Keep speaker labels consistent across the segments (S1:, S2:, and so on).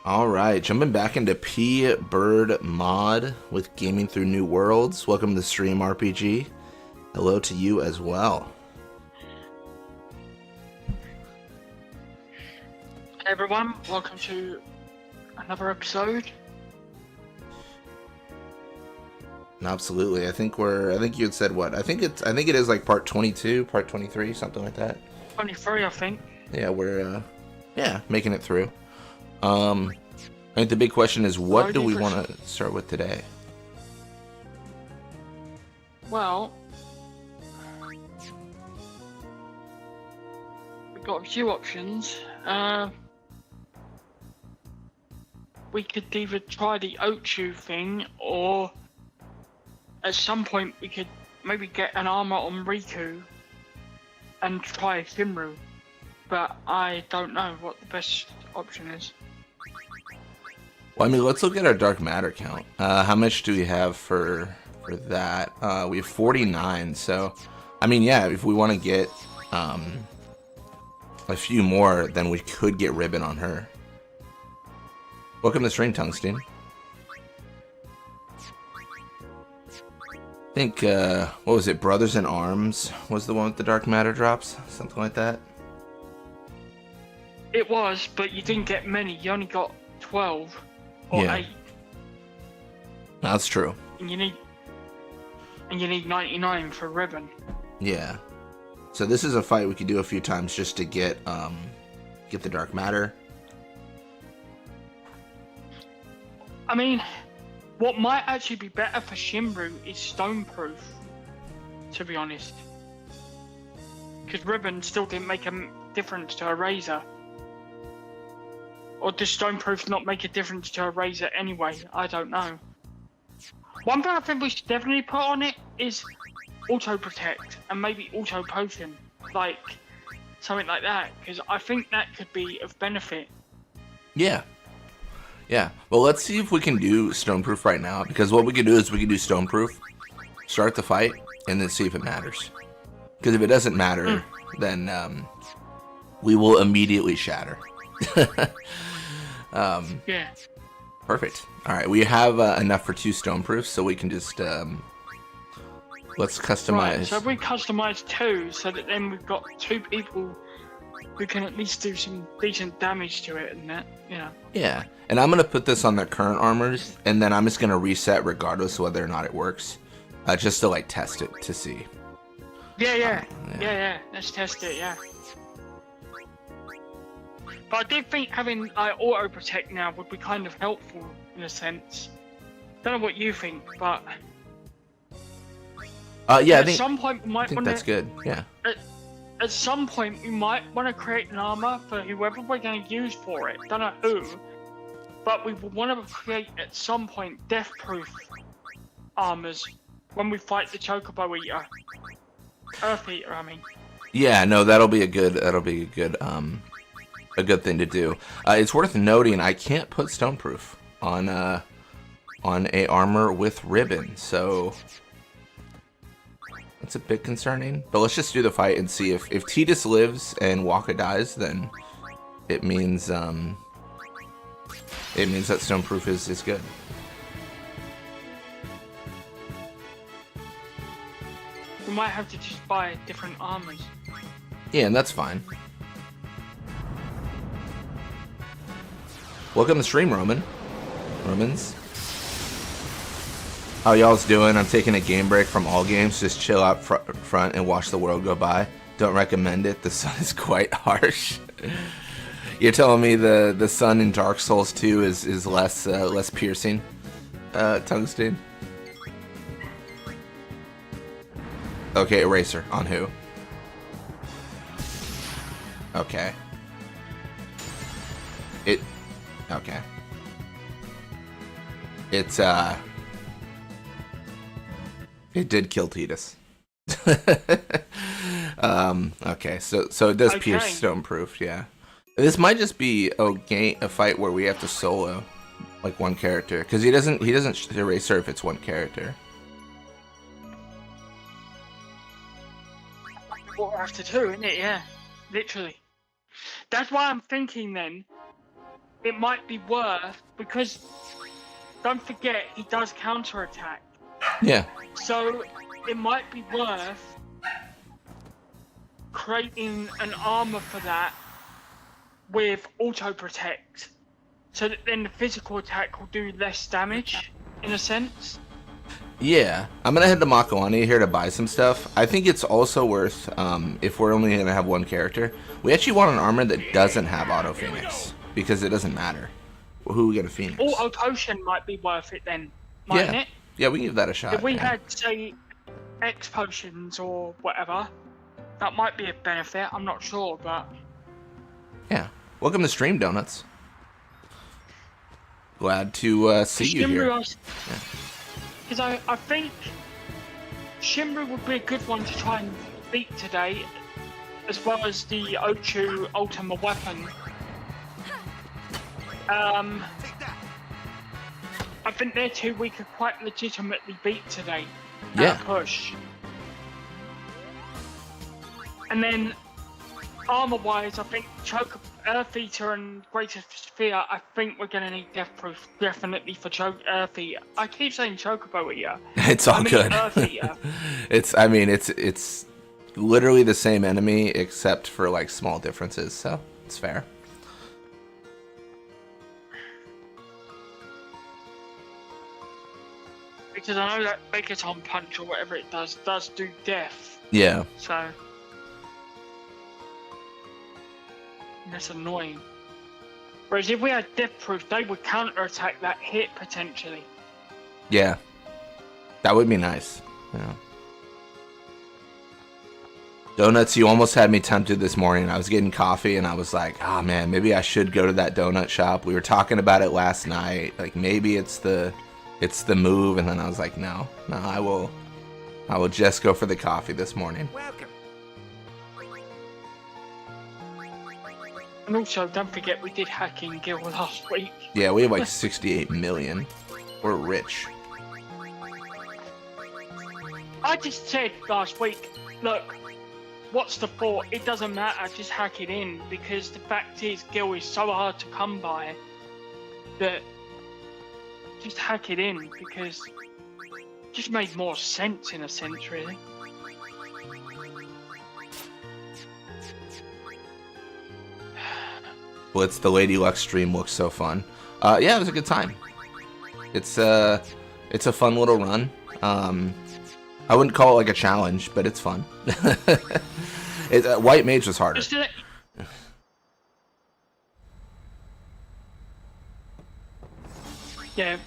S1: All right, jumping back into P-Bird mod with Gaming Through New Worlds. Welcome to the stream, RPG. Hello to you as well.
S2: Hey everyone, welcome to another episode.
S1: Absolutely. I think you had said what? I think it is like part 22, part 23, something like that.
S2: 23, I think.
S1: Yeah, we're making it through. I think the big question is, what do we want to start with today?
S2: Well, we've got a few options. We could either try the Ochu thing, or at some point we could maybe get an armor on Riku and try Shimru. But I don't know what the best option is.
S1: Well, I mean, let's look at our dark matter count. How much do we have for that? We have 49. So, I mean, yeah, if we want to get a few more, then we could get ribbon on her. Welcome to the stream, Tungsten. I think, what was it? Brothers in Arms was the one with the dark matter drops? Something like that?
S2: It was, but you didn't get many. You only got 12 or 8.
S1: That's true.
S2: And you need 99 for ribbon.
S1: Yeah. So this is a fight we could do a few times just to get the dark matter.
S2: I mean, what might actually be better for Shimru is stoneproof, to be honest. Because ribbon still didn't make a difference to a razor. Or does stoneproof not make a difference to a razor anyway? I don't know. One thing I think we should definitely put on it is auto protect and maybe auto potion, like something like that, because I think that could be of benefit.
S1: Yeah. Well, let's see if we can do stoneproof right now, because what we can do is we can do stoneproof, start the fight, and then see if it matters. Because if it doesn't matter, then we will immediately shatter.
S2: Yeah.
S1: Perfect. All right, we have enough for 2 stoneproofs, so we can just let's customize.
S2: Right, so we customize 2, so that then we've got 2 people who can at least do some decent damage to it, and that, you know.
S1: Yeah, and I'm gonna put this on their current armors, and then I'm just gonna reset regardless of whether or not it works, just to like test it to see.
S2: Yeah. Let's test it. Yeah. But I did think having auto protect now would be kind of helpful in a sense. Don't know what you think, but
S1: yeah,
S2: at some point we might want to.
S1: That's good. Yeah.
S2: At some point we might want to create an armor for whoever we're going to use for it. Don't know who, but we will want to create at some point death-proof armors when we fight the Chocobo Eater, Earth Eater. I mean. Yeah,
S1: no, that'll be a good thing to do. It's worth noting I can't put stoneproof on a armor with ribbon, so that's a bit concerning. But let's just do the fight and see if Tidus lives and Waka dies, then it means that stoneproof is good.
S2: We might have to just buy different armors.
S1: Yeah, and that's fine. Welcome to the stream, Romans. How y'all's doing? I'm taking a game break from all games. Just chill out front and watch the world go by. Don't recommend it. The sun is quite harsh. You're telling me the sun in Dark Souls 2 is less piercing, Tungsten? Okay, eraser. On who? Okay. Okay. It did kill Tidus. Okay, so it does pierce stoneproof, yeah. This might just be a fight where we have to solo like one character, because he doesn't eraser if it's one character.
S2: What we have to do, isn't it? Yeah, literally. That's why I'm thinking then, it might be worth, because don't forget he does counterattack.
S1: Yeah.
S2: So it might be worth creating an armor for that with auto protect, so that then the physical attack will do less damage in a sense.
S1: Yeah, I'm gonna head to Makawani here to buy some stuff. I think it's also worth, if we're only gonna have one character, we actually want an armor that doesn't have auto phoenix, because it doesn't matter who we get a phoenix.
S2: Auto potion might be worth it then, mightn't it?
S1: Yeah, we can give that a shot.
S2: If we
S1: yeah.
S2: had, say, X potions or whatever, that might be a benefit. I'm not sure, but
S1: Yeah. Welcome to Stream Donuts. Glad to see you here.
S2: Because I think Shimru would be a good one to try and beat today, as well as the Ochu Ultima weapon. I think they're two we could quite legitimately beat today.
S1: Yeah.
S2: Push. And then armor-wise, I think Earth Eater and Greatest Sphere, I think we're going to need Death Proof definitely for Earth Eater. I keep saying Chocobo Eater.
S1: It's all good.
S2: Earth Eater.
S1: it's literally the same enemy except for like small differences, so it's fair.
S2: Because I know that Megaton Punch or whatever it does do death.
S1: Yeah.
S2: So that's annoying. Whereas if we had Death Proof, they would counter-attack that hit potentially.
S1: Yeah. That would be nice. Yeah. Donuts, you almost had me tempted this morning. I was getting coffee and I was like, oh man, maybe I should go to that donut shop. We were talking about it last night. Like maybe it's the move, and then I was like, no, I will just go for the coffee this morning.
S3: Welcome.
S2: And also, don't forget we did Hacking Guild last week.
S1: Yeah, we have like 68 million. We're rich.
S2: I just said last week, look, what's the thought? It doesn't matter, just hack it in, because the fact is, Gil is so hard to come by that just hack it in, because it just made more sense in a sense, really.
S1: Blitz, the Lady Luck stream looks so fun. Yeah, it was a good time. It's a fun little run. I wouldn't call it like a challenge, but it's fun. White Mage was harder.
S2: Yeah.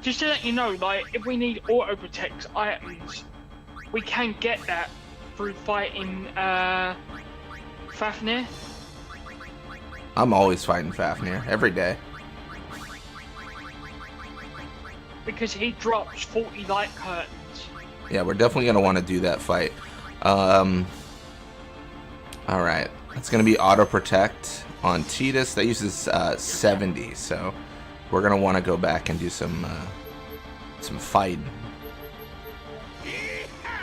S2: Just to let you know, like, if we need auto protect items, we can get that through fighting Fafnir.
S1: I'm always fighting Fafnir every day.
S2: Because he drops 40 light curtains.
S1: Yeah, we're definitely gonna want to do that fight. All right, it's gonna be auto protect on Tidus. That uses 70, so we're gonna want to go back and do some fighting.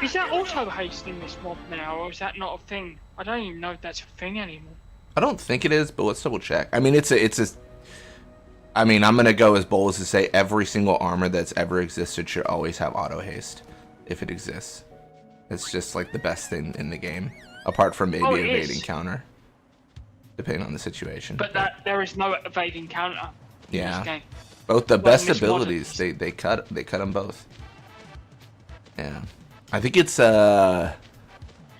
S2: Is that auto haste in this mob now, or is that not a thing? I don't even know if that's a thing anymore.
S1: I don't think it is, but let's double check. I mean, I mean, I'm gonna go as bold as to say every single armor that's ever existed should always have auto haste, if it exists. It's just like the best thing in the game, apart from maybe evading counter, depending on the situation.
S2: But there is no evading counter.
S1: Yeah.
S2: In this game.
S1: Both the best
S2: Miss
S1: abilities, they cut them both. Yeah, I think it's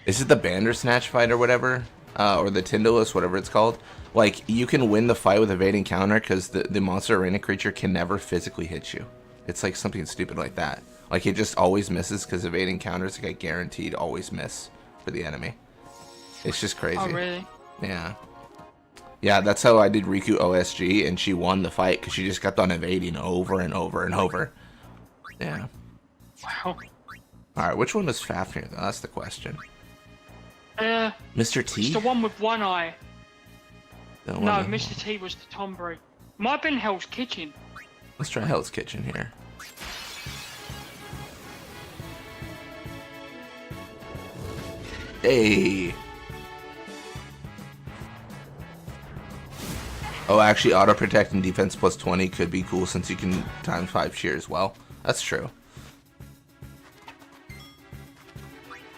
S1: is it the Bandersnatch fight or whatever, or the Tyndalus, whatever it's called. Like, you can win the fight with evading counter because the monster arena creature can never physically hit you. It's like something stupid like that. Like, it just always misses because evading counter is like a guaranteed always miss for the enemy. It's just crazy.
S2: Oh, really?
S1: Yeah. Yeah, that's how I did Riku OSG, and she won the fight because she just kept on evading over and over and over. Yeah.
S2: Wow.
S1: Alright, which one was Fafnir, though? That's the question. Mr. T?
S2: It's the one with one eye.
S1: No,
S2: Mr. T was the Tombury. Might have been Hell's Kitchen.
S1: Let's try Hell's Kitchen here. Hey! Oh, actually, auto protect and defense plus 20 could be cool since you can times 5 cheer as well. That's true.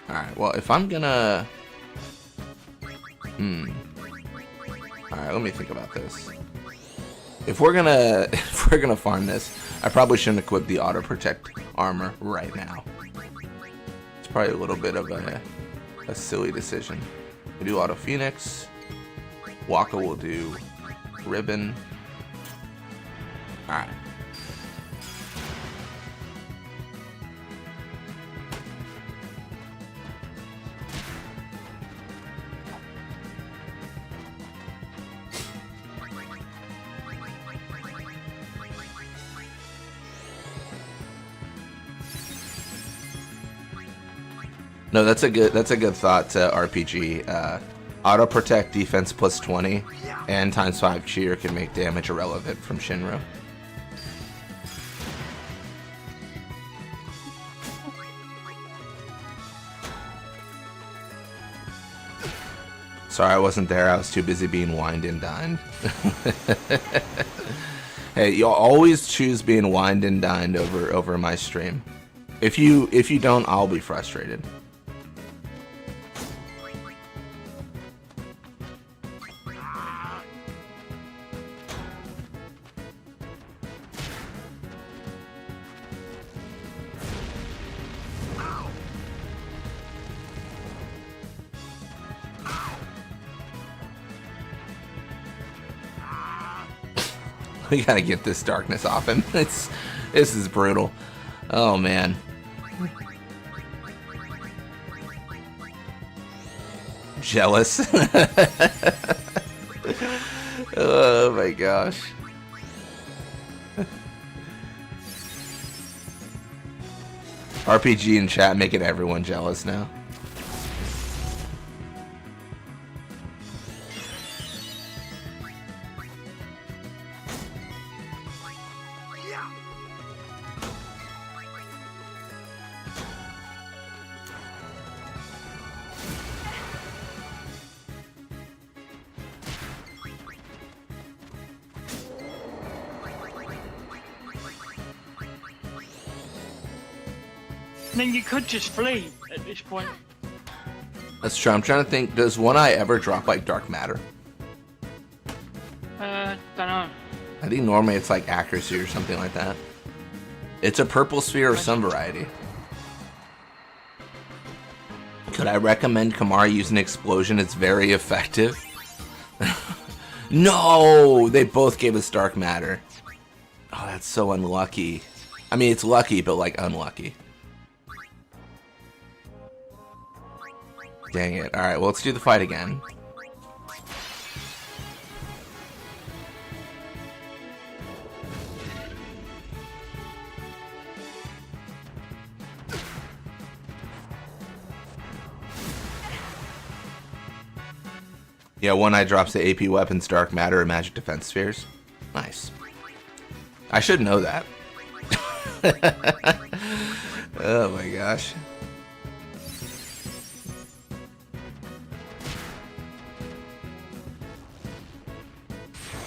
S1: Alright, well, if I'm gonna... Alright, let me think about this. If we're gonna farm this, I probably shouldn't equip the auto protect armor right now. It's probably a little bit of a silly decision. We do auto phoenix. Waka will do ribbon. Alright. No, that's a good thought to RPG. Auto protect defense plus 20 and times 5 cheer can make damage irrelevant from Shinra. Sorry I wasn't there, I was too busy being wined and dined. Hey, you'll always choose being wined and dined over my stream. If you don't, I'll be frustrated. We gotta get this darkness off him. This is brutal. Oh man. Jealous. Oh my gosh. RPG in chat making everyone jealous now.
S2: Then you could just flee at this point.
S1: That's true. I'm trying to think, does One Eye ever drop like dark matter?
S2: Don't know.
S1: I think normally it's like accuracy or something like that. It's a purple sphere of some variety. Could I recommend Kamara using explosion? It's very effective. No! They both gave us dark matter. Oh, that's so unlucky. I mean, it's lucky, but like unlucky. Dang it. Alright, well, let's do the fight again. Yeah, One Eye drops the AP weapons, dark matter, and magic defense spheres. Nice. I should know that. Oh my gosh.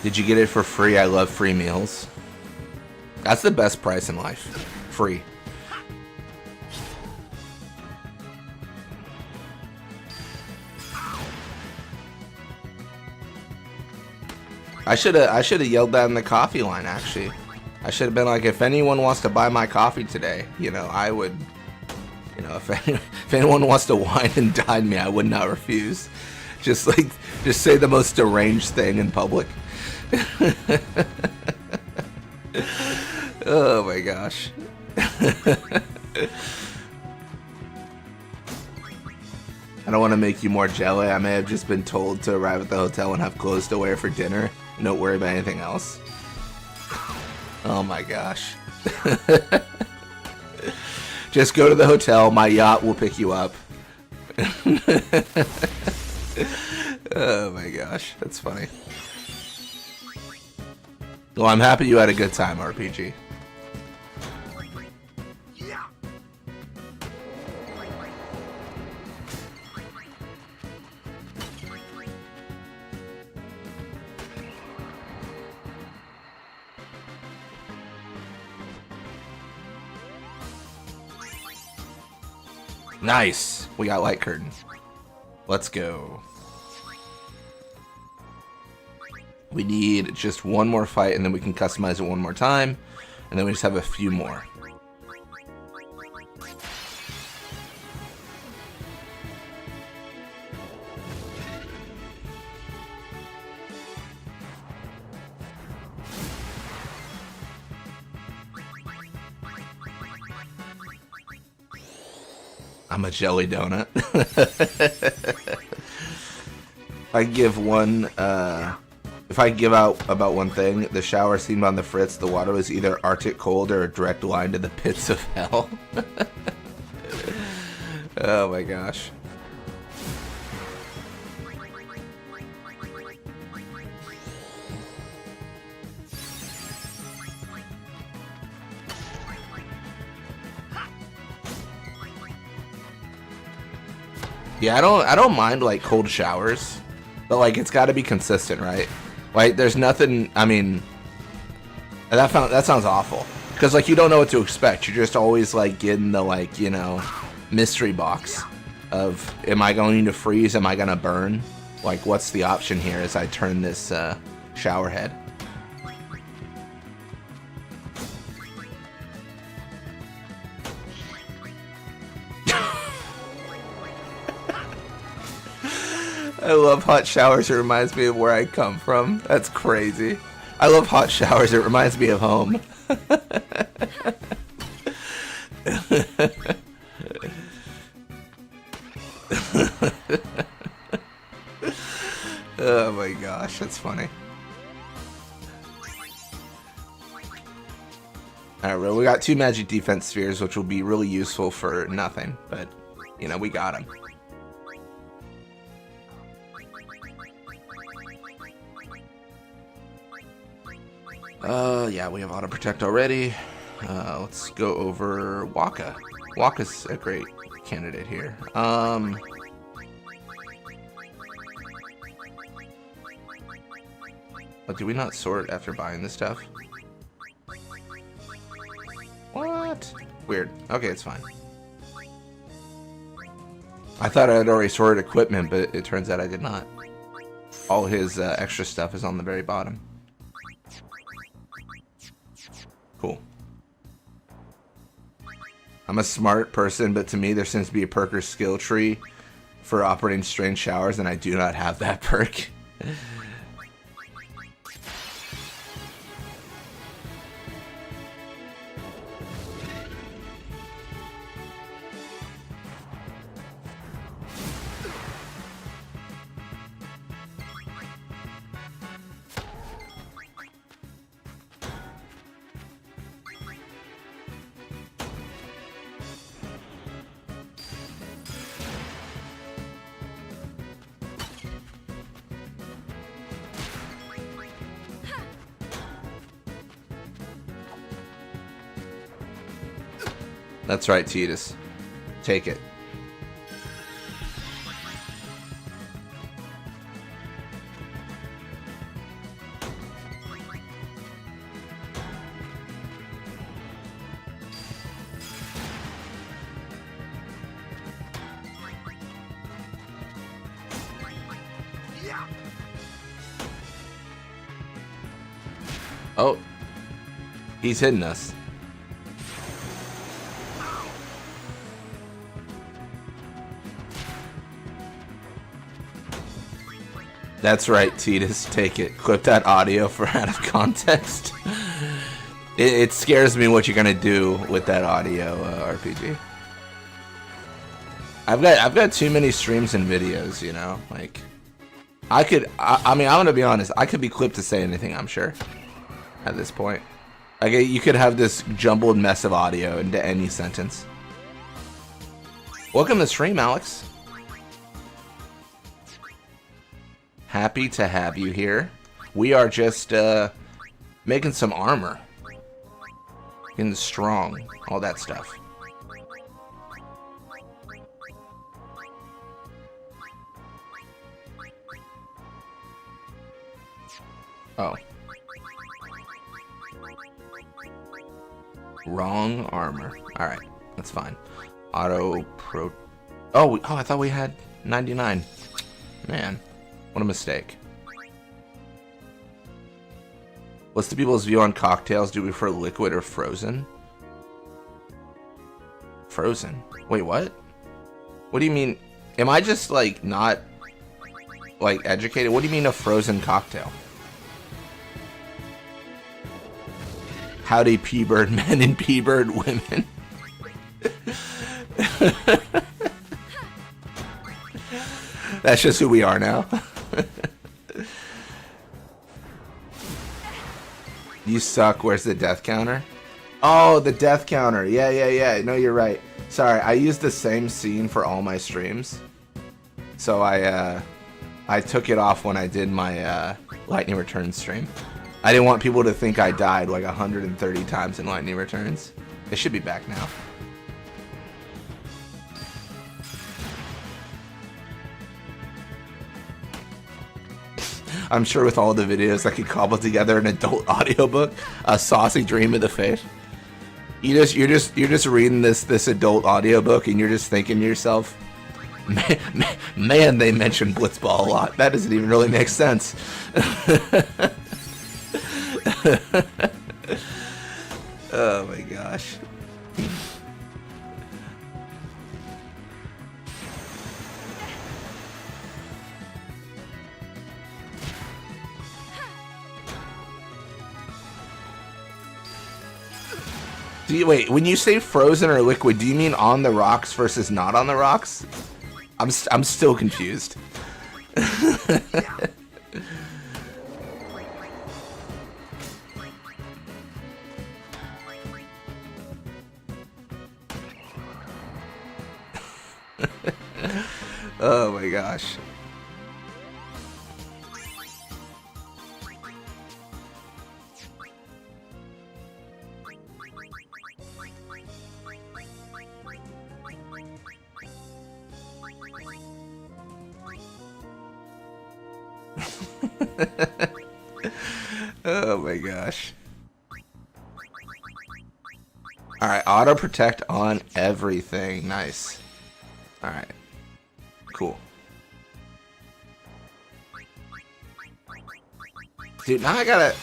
S1: Did you get it for free? I love free meals. That's the best price in life. Free. I should have yelled that in the coffee line, actually. I should have been like, if anyone wants to buy my coffee today, you know, I would, you know, if anyone wants to wine and dine me, I would not refuse. Just say the most deranged thing in public. Oh my gosh. I don't want to make you more jelly. I may have just been told to arrive at the hotel and have clothes to wear for dinner. Don't worry about anything else. Oh my gosh. Just go to the hotel. My yacht will pick you up. Oh my gosh. That's funny. Well, I'm happy you had a good time, RPG. Nice. We got light curtain. Let's go. We need just one more fight, and then we can customize it one more time, and then we just have a few more. I'm a jelly donut. If I give out about one thing, the shower seemed on the fritz. The water was either Arctic cold or a direct line to the pits of hell. Oh my gosh. Yeah, I don't mind like cold showers, but like it's got to be consistent, right? Like there's nothing. I mean, that sounds awful because like you don't know what to expect. You're just always like getting the like mystery box of am I going to freeze? Am I gonna burn? Like what's the option here as I turn this shower head? I love hot showers. It reminds me of where I come from. That's crazy. I love hot showers. It reminds me of home. Oh my gosh, that's funny. Alright, well, we got 2 magic defense spheres, which will be really useful for nothing, but, you know, we got them. Yeah, we have auto protect already. Let's go over Waka. Waka's a great candidate here. Oh, do we not sort after buying this stuff? What? Weird. Okay, it's fine. I thought I had already sorted equipment, but it turns out I did not. All his extra stuff is on the very bottom. Cool. I'm a smart person, but to me there seems to be a perk or skill tree for operating strange showers, and I do not have that perk. That's right, Titus. Take it. Oh, he's hitting us. That's right, Titus. Take it. Clip that audio for out of context. It scares me what you're gonna do with that audio, RPG. I've got too many streams and videos, you know. Like, I mean, I'm gonna be honest. I could be clipped to say anything. I'm sure. At this point, like, you could have this jumbled mess of audio into any sentence. Welcome to the stream, Alex. Happy to have you here. We are just making some armor. Getting strong. All that stuff. Oh. Wrong armor. Alright, that's fine. Auto Oh, I thought we had 99. Man, what a mistake. What's the people's view on cocktails? Do we prefer liquid or frozen? Frozen? Wait, what? What do you mean? Am I just, like, not, like, educated? What do you mean a frozen cocktail? Howdy PBirdmen and PBirdwomen. That's just who we are now. You suck. Where's the death counter? Oh, the death counter. Yeah. No, you're right. Sorry, I used the same scene for all my streams. So I took it off when I did my Lightning Returns stream. I didn't want people to think I died like 130 times in Lightning Returns. It should be back now. I'm sure with all the videos I could cobble together an adult audiobook, a saucy dream of the face. You're just reading this adult audiobook and you're just thinking to yourself, man, they mention Blitzball a lot. That doesn't even really make sense. Oh my gosh. Wait, when you say frozen or liquid, do you mean on the rocks versus not on the rocks? I'm still confused. Oh my gosh. Oh my gosh. Alright, auto protect on everything. Nice. Alright. Cool. Dude, now I gotta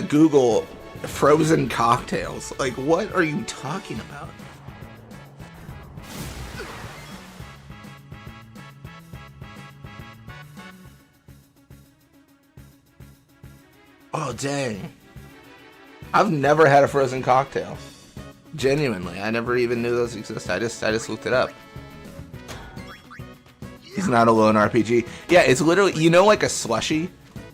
S1: Google frozen cocktails. Like, what are you talking about? Oh, dang. I've never had a frozen cocktail. Genuinely, I never even knew those exist. I just looked it up. He's not a lone RPG. Yeah, it's literally, you know, like a slushie,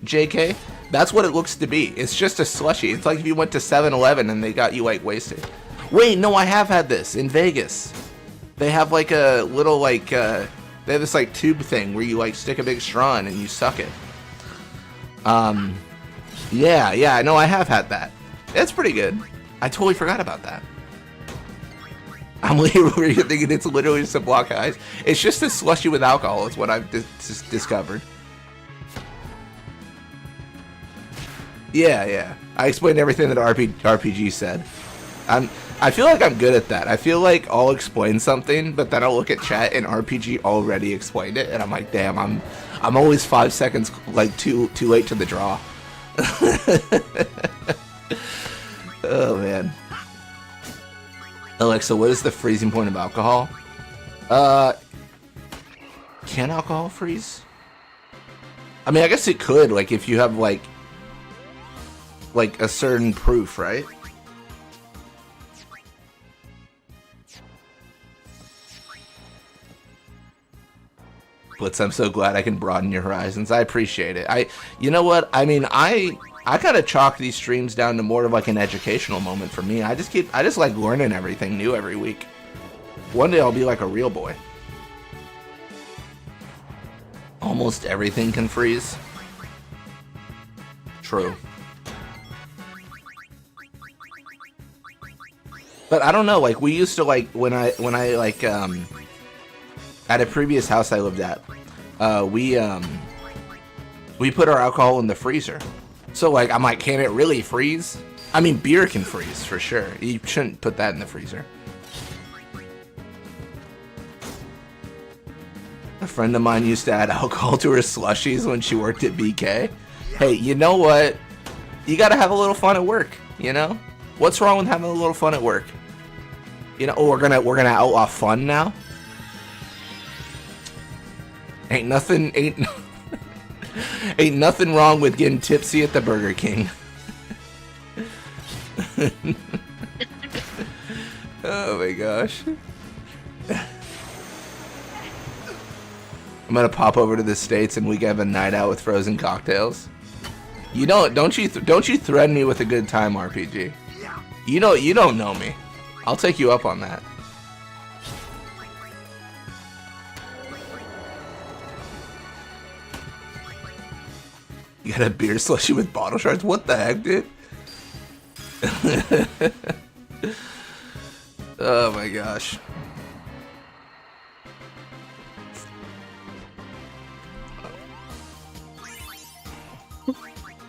S1: JK? That's what it looks to be. It's just a slushie. It's like if you went to 7-Eleven and they got you, like, wasted. Wait, no, I have had this in Vegas. They have, like, a little, like, they have this, like, tube thing where you, like, stick a big straw in and you suck it. Yeah, no, I have had that. It's pretty good. I totally forgot about that. I'm literally thinking it's literally just a block of ice. It's just a slushie with alcohol is what I've discovered. Yeah. I explained everything that RPG said. I feel like I'm good at that. I feel like I'll explain something, but then I'll look at chat and RPG already explained it, and I'm like, damn, I'm always 5 seconds like too late to the draw. Oh man. Alexa, what is the freezing point of alcohol? Can alcohol freeze? I mean, I guess it could, like, if you have, like a certain proof, right? Blitz, I'm so glad I can broaden your horizons. I appreciate it. You know what? I mean, I kind of chalk these streams down to more of like an educational moment for me. I just like learning everything new every week. One day I'll be like a real boy. Almost everything can freeze. True. But I don't know, like, we used to, like, when I like, at a previous house I lived at, we put our alcohol in the freezer. So, like, I'm like, can it really freeze? I mean, beer can freeze, for sure. You shouldn't put that in the freezer. A friend of mine used to add alcohol to her slushies when she worked at BK. Hey, you know what? You gotta have a little fun at work, you know? What's wrong with having a little fun at work? You know, oh, we're gonna outlaw fun now? Ain't nothing wrong with getting tipsy at the Burger King. Oh my gosh. I'm gonna pop over to the States and we can have a night out with frozen cocktails. You don't you threaten me with a good time, RPG. You don't know me. I'll take you up on that. You got a beer slushie with bottle shards? What the heck, dude? Oh my gosh.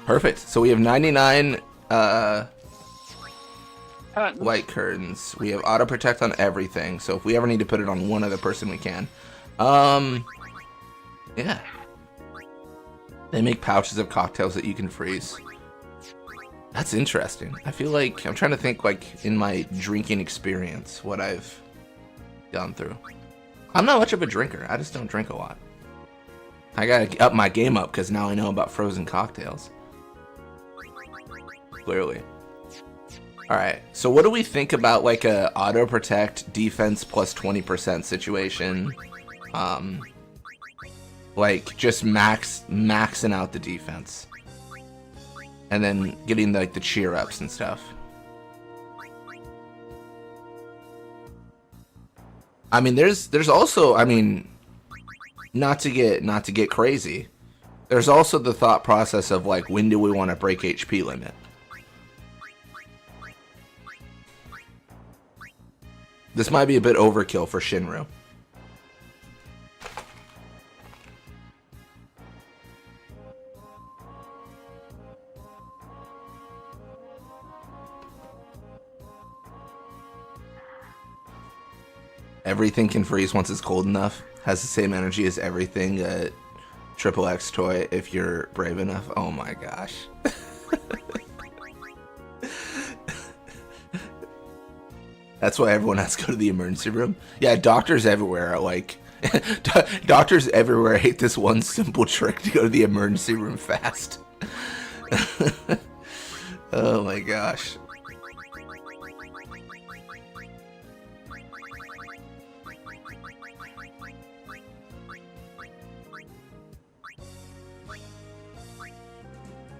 S1: Perfect. So we have 99 white curtains. We have auto protect on everything. So if we ever need to put it on one other person, we can. Yeah. They make pouches of cocktails that you can freeze. That's interesting. I feel like I'm trying to think, like, in my drinking experience, what I've gone through. I'm not much of a drinker. I just don't drink a lot. I gotta up my game up because now I know about frozen cocktails. Clearly. Alright, so what do we think about like a auto protect defense plus 20% situation? Like just maxing out the defense. And then getting like the cheer ups and stuff. I mean there's also, I mean, not to get crazy. There's also the thought process of like, when do we want to break HP limit? This might be a bit overkill for Shinru. Everything can freeze once it's cold enough. Has the same energy as everything Triple X toy if you're brave enough. Oh my gosh. That's why everyone has to go to the emergency room. Yeah, doctors everywhere are like... doctors everywhere hate this one simple trick to go to the emergency room fast. Oh my gosh.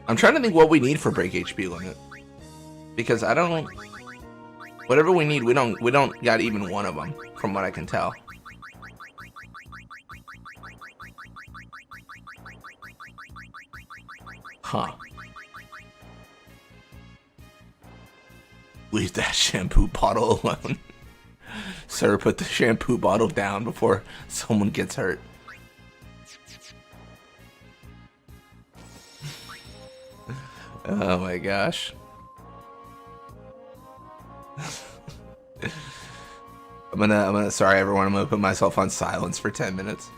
S1: I'm trying to think what we need for break HP limit. Because I don't... Whatever we need, we don't got even one of them, from what I can tell. Huh. Leave that shampoo bottle alone. Sir, put the shampoo bottle down before someone gets hurt. Oh my gosh. Sorry everyone, I'm gonna put myself on silence for 10 minutes.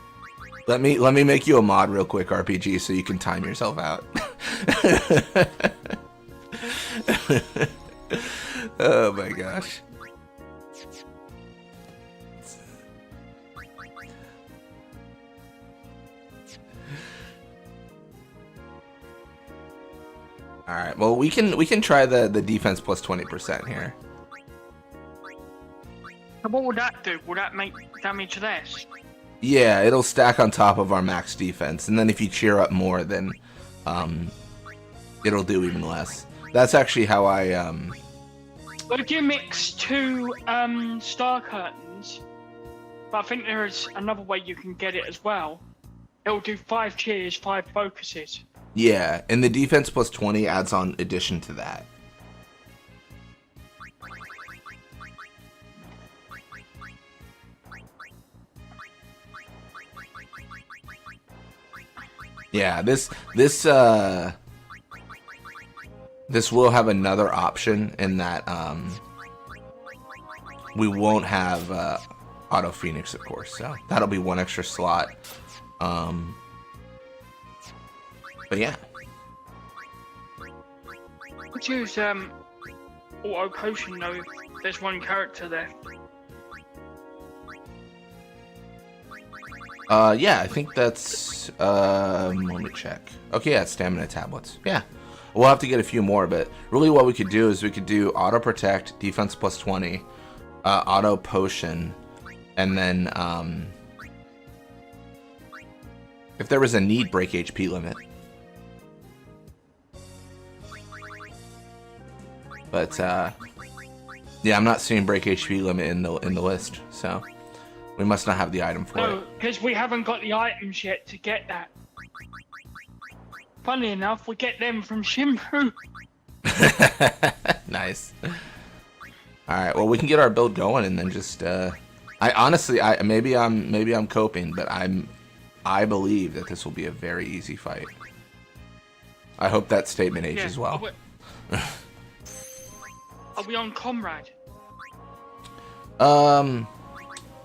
S1: Let me make you a mod real quick, RPG, so you can time yourself out. Oh my gosh. Alright, well we can try the defense plus 20% here.
S2: What would that do? Would that make damage less?
S1: Yeah, it'll stack on top of our max defense, and then if you cheer up more, then it'll do even less. That's actually how I
S2: But if you mix two star curtains, but I think there is another way you can get it as well. It'll do 5 cheers, 5 focuses.
S1: Yeah, and the defense plus 20 adds on addition to that. Yeah, this will have another option in that we won't have Auto Phoenix, of course. So that'll be one extra slot. But yeah.
S2: Let's use Auto Potion though if there's one character there.
S1: Yeah, I think that's, let me check. Okay, yeah, stamina tablets. Yeah, we'll have to get a few more, but really what we could do is we could do auto protect, defense plus 20, auto potion, and then, if there was a need, break HP limit. But, yeah, I'm not seeing break HP limit in the list, so we must not have the item for it.
S2: No, because we haven't got the items yet to get that. Funny enough, we get them from Shimpu.
S1: Nice. All right, well we can get our build going and then just. I honestly, maybe I'm coping, but I believe that this will be a very easy fight. I hope that statement ages well.
S2: Are we on Comrade?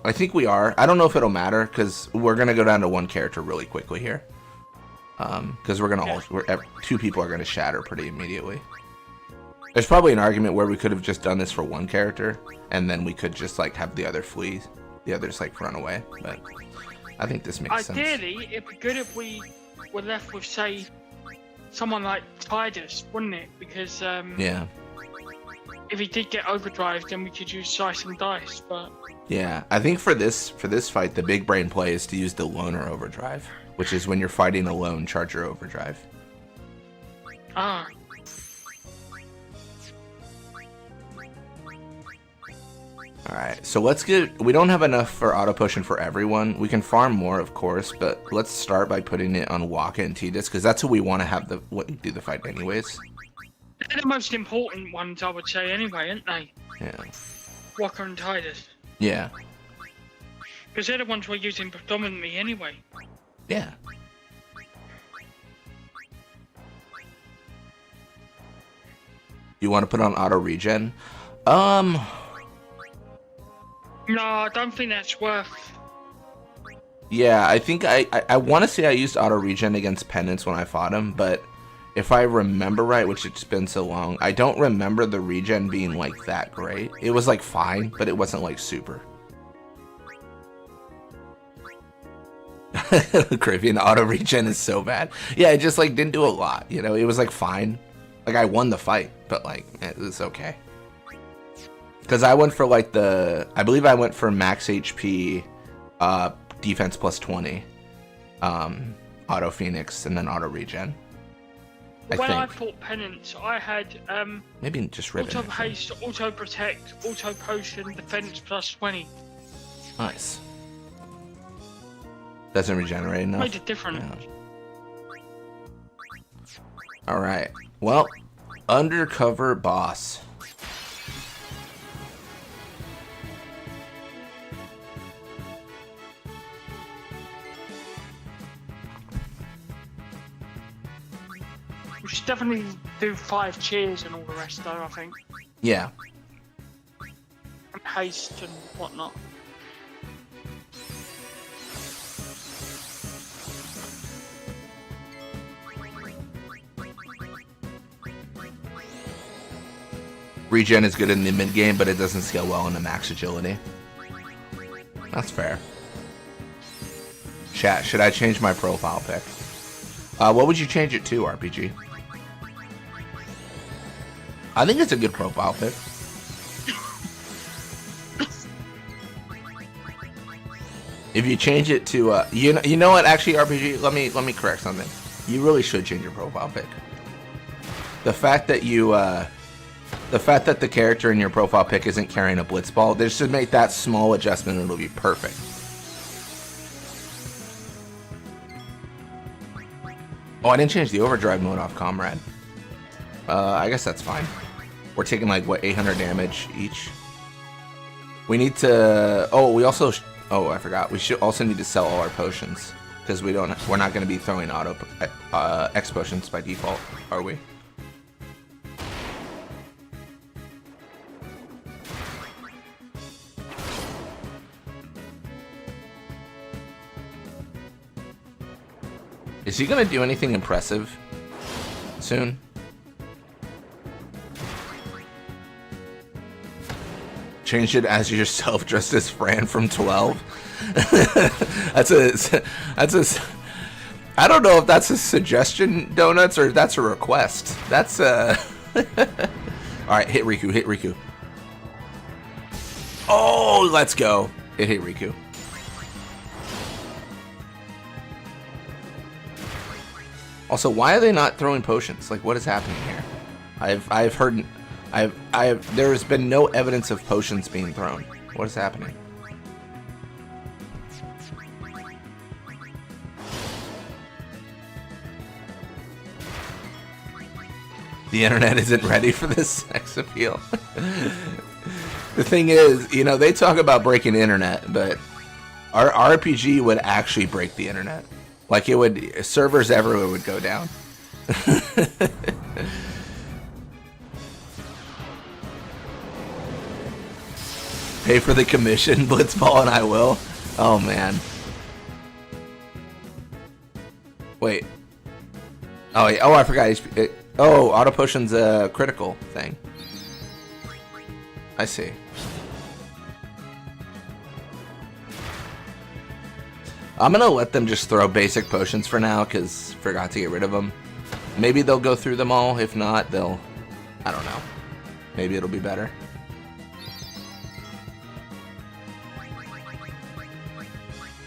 S1: I think we are. I don't know if it'll matter because we're gonna go down to one character really quickly here. Because two people are gonna shatter pretty immediately. There's probably an argument where we could have just done this for one character, and then we could just like have the other flee, the others like run away. But I think this makes sense.
S2: Ideally, it'd be good if we were left with, say, someone like Tidus, wouldn't it? Because
S1: yeah.
S2: If he did get overdrive, then we could use Slice and Dice, but...
S1: Yeah, I think for this fight, the big brain play is to use the loner overdrive, which is when you're fighting alone, charge your overdrive.
S2: Ah.
S1: Alright, so let's we don't have enough for auto potion for everyone. We can farm more, of course, but let's start by putting it on Waka and Tidus, because that's who we want to have do the fight anyways.
S2: They're the most important ones, I would say, anyway, aren't they?
S1: Yeah.
S2: Waka and Tidus.
S1: Yeah.
S2: Because they're the ones we're using predominantly anyway.
S1: Yeah. You want to put on auto regen? No,
S2: I don't think that's worth.
S1: Yeah, I think I want to say I used auto regen against Penance when I fought him, but if I remember right, which it's been so long, I don't remember the regen being like that great. It was like fine, but it wasn't like super. Caribbean auto regen is so bad. Yeah, it just like didn't do a lot, you know. It was like fine. Like I won the fight, but like it was okay. Because I went for like I believe I went for max HP, defense plus 20, auto Phoenix, and then auto regen.
S2: When I fought Penance, I had
S1: maybe just Ribbon.
S2: Auto Haste, Auto Protect, Auto Potion, Defense plus 20.
S1: Nice. Doesn't regenerate enough.
S2: Made a difference.
S1: Yeah. Alright. Well, undercover boss.
S2: We should definitely do 5 cheers and all the rest, though, I think.
S1: Yeah.
S2: And haste and whatnot.
S1: Regen is good in the mid game, but it doesn't scale well into max agility. That's fair. Chat, should I change my profile pic? What would you change it to, RPG? I think it's a good profile pic. If you change it to, you know what? Actually, RPG, let me correct something. You really should change your profile pic. The fact that the character in your profile pic isn't carrying a blitz ball, they should make that small adjustment and it'll be perfect. Oh, I didn't change the overdrive mode off Comrade. I guess that's fine. We're taking like, what, 800 damage each? We need to... Oh, we also... Oh, I forgot. We should also need to sell all our potions. Because we're not going to be throwing auto X potions by default, are we? Is he gonna do anything impressive soon? Change it as yourself, dressed as Fran from 12. That's a. I don't know if that's a suggestion, Donuts, or that's a request. That's a. All right, hit Riku. Hit Riku. Oh, let's go. It hit Riku. Also, why are they not throwing potions? Like, what is happening here? I've heard. There's been no evidence of potions being thrown. What is happening? The internet isn't ready for this sex appeal. The thing is, you know, they talk about breaking the internet, but our RPG would actually break the internet. Like, it would, servers everywhere would go down. Pay for the commission, Blitzball, and I will. Oh, man. Wait. Oh, yeah. Oh, I forgot. Oh, auto potion's a critical thing. I see. I'm gonna let them just throw basic potions for now, because forgot to get rid of them. Maybe they'll go through them all. If not, they'll... I don't know. Maybe it'll be better.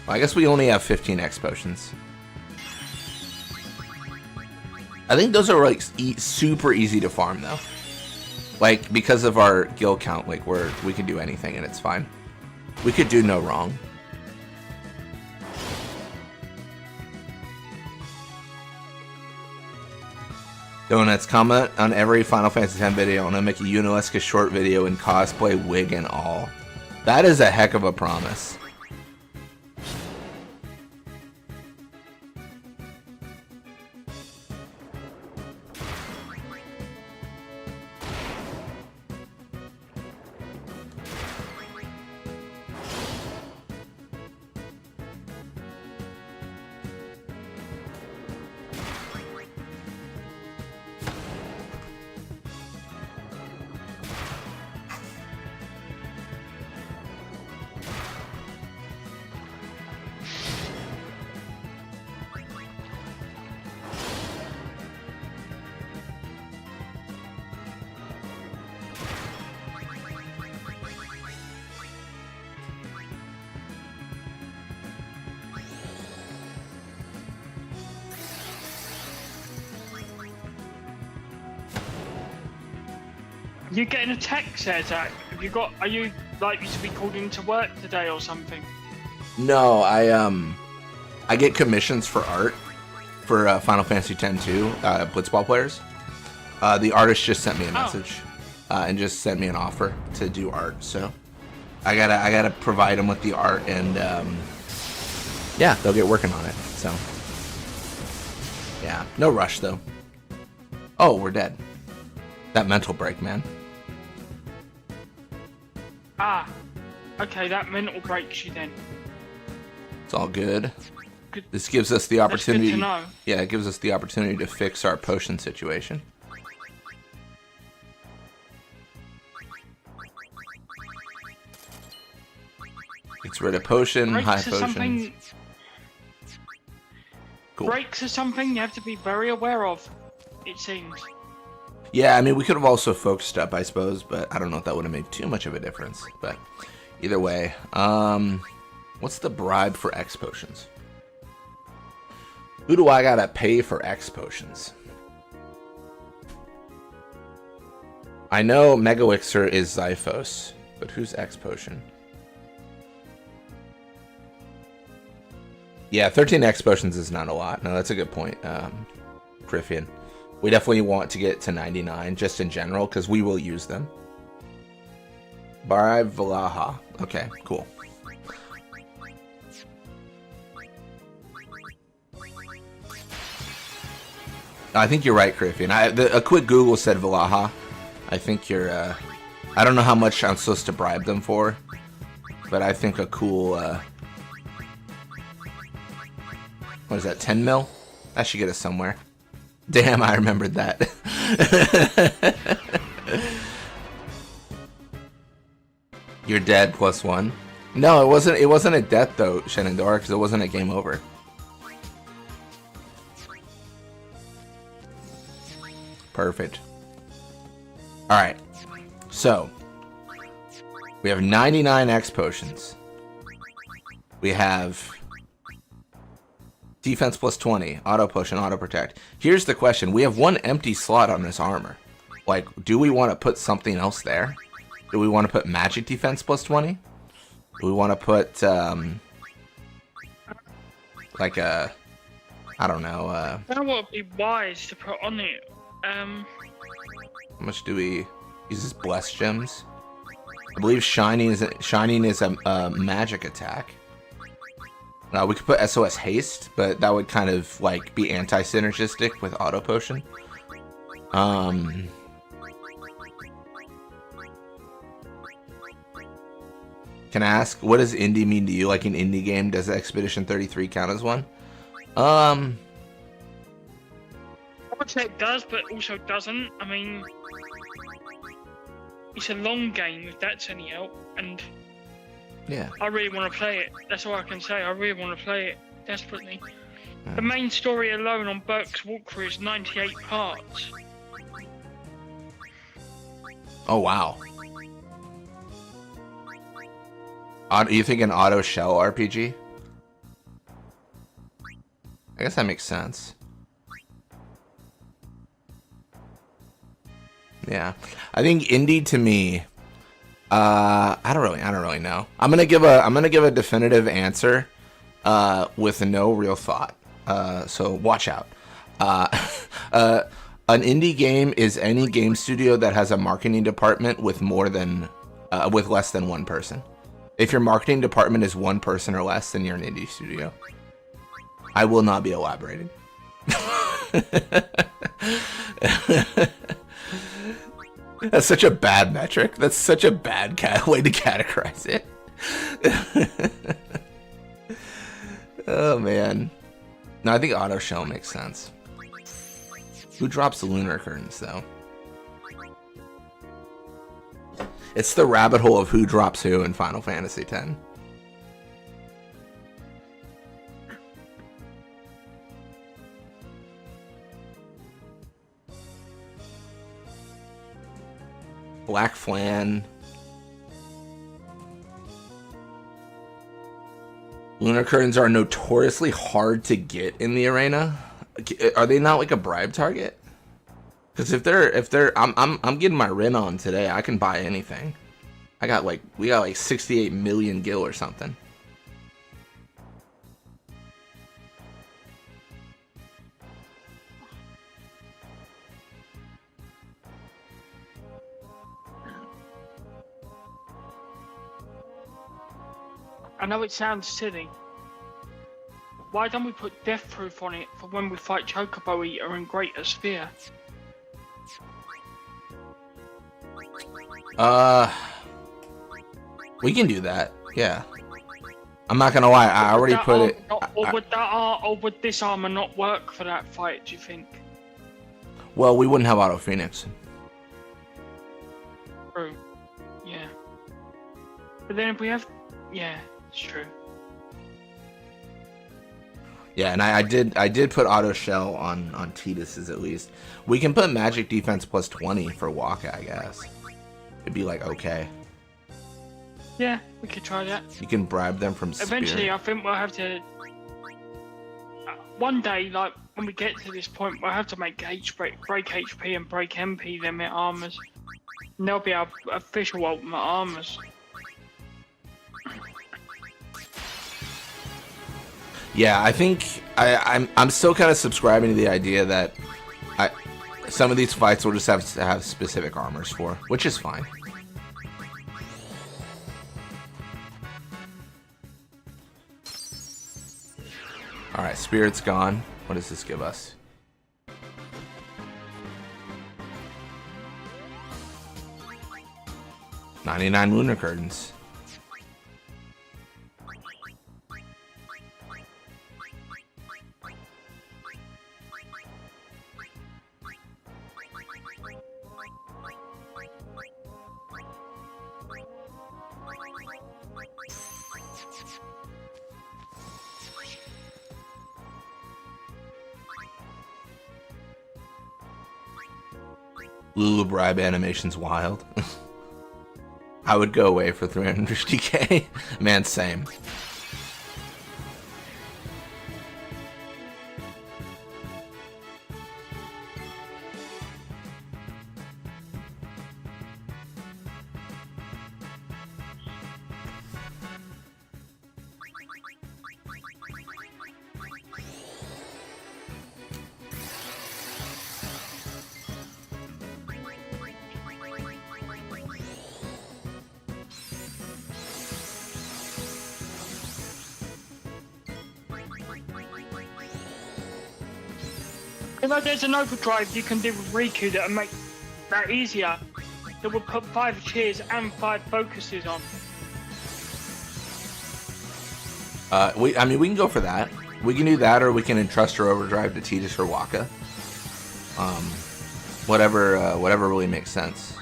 S1: Well, I guess we only have 15 X potions. I think those are like super easy to farm though. Like, because of our guild count, like we can do anything and it's fine. We could do no wrong. Donuts, comment on every Final Fantasy X video and I'll make a Unileska short video in cosplay, wig, and all. That is a heck of a promise.
S2: You getting a text there, Zach? Are you likely to be called into work today or something?
S1: No, I get commissions for art for Final Fantasy X-2 Blitzball players. The artist just sent me a message and just sent me an offer to do art. So I gotta provide them with the art, and yeah, they'll get working on it. So yeah, no rush though. Oh, we're dead. That mental break, man.
S2: Ah, okay, that mental breaks you then.
S1: It's all good.
S2: Good.
S1: This gives us the opportunity.
S2: That's good to know.
S1: Yeah, it gives us the opportunity to fix our potion situation. Gets rid of potion,
S2: Breaks
S1: high
S2: are
S1: potions.
S2: something.
S1: Cool.
S2: Breaks are something you have to be very aware of, it seems.
S1: Yeah, I mean, we could have also focused up, I suppose, but I don't know if that would have made too much of a difference. But either way, what's the bribe for X potions? Who do I gotta pay for X potions? I know Megawixer is Zyphos, but who's X potion? Yeah, 13 X potions is not a lot. No, that's a good point, Griffian. We definitely want to get to 99, just in general, because we will use them. Barai Valaha. Okay, cool. I think you're right, Griffian. A quick Google said Valaha. I think you're... I don't know how much I'm supposed to bribe them for, but I think a cool... what is that, 10 mil? That should get us somewhere. Damn, I remembered that. You're dead +1. No, it wasn't. It wasn't a death though, Shenandoah, because it wasn't a game over. Perfect. All right. So we have 99 X potions. We have defense +20, auto potion, auto protect. Here's the question: we have one empty slot on this armor. Like, do we want to put something else there? Do we want to put magic defense +20? Do we want to put like a, I don't know.
S2: That would be wise to put on it.
S1: How much do we use? This bless gems. I believe shining is a magic attack. We could put SOS haste, but that would kind of like be anti-synergistic with auto potion. Can I ask, what does indie mean to you? Like an indie game, does Expedition 33 count as one?
S2: I would say it does, but also doesn't. I mean, it's a long game, if that's any help, and
S1: yeah,
S2: I really want to play it. That's all I can say. I really want to play it desperately. The main story alone on Burke's walkthrough is 98 parts.
S1: Oh wow. You think an auto shell RPG? I guess that makes sense. Yeah, I think indie to me. I don't really know. I'm gonna give a definitive answer, with no real thought. So watch out. An indie game is any game studio that has a marketing department with with less than one person. If your marketing department is one person or less, then you're an indie studio. I will not be elaborating. That's such a bad metric. That's such a bad way to categorize it. Oh man. No, I think auto shell makes sense. Who drops the lunar curtains though? It's the rabbit hole of who drops who in Final Fantasy X. Black Flan. Lunar curtains are notoriously hard to get in the arena. Are they not like a bribe target? Because if they're, I'm getting my Rin on today. I can buy anything. We got like 68 million gil or something.
S2: I know it sounds silly. Why don't we put death proof on it for when we fight Chocobo Eater in Greater Sphere?
S1: We can do that. Yeah. I'm not gonna lie. I already put it.
S2: Or would this armor not work for that fight? Do you think?
S1: Well, we wouldn't have Auto Phoenix.
S2: True. Yeah. But then if we have, yeah, it's true.
S1: Yeah, and I did put Auto Shell on Tidus's at least. We can put Magic Defense +20 for Waka, I guess. It'd be like okay.
S2: Yeah, we could try that.
S1: You can bribe them from Spear.
S2: Eventually, I think we'll have to. One day, like when we get to this point, we'll have to make break HP and break MP limit armors. And they'll be our official ultimate armors.
S1: Yeah, I think I'm still kind of subscribing to the idea that some of these fights will just have to have specific armors for, which is fine. All right, Spirit's gone. What does this give us? $99 lunar curtains. Lulu Bribe animation's wild. I would go away for 350k. Man, same.
S2: If there's an overdrive you can do with Riku that'll make that easier, that will put 5 cheers and 5 focuses on.
S1: I mean, we can go for that. We can do that, or we can entrust our overdrive to Tidus or Waka. Whatever really makes sense.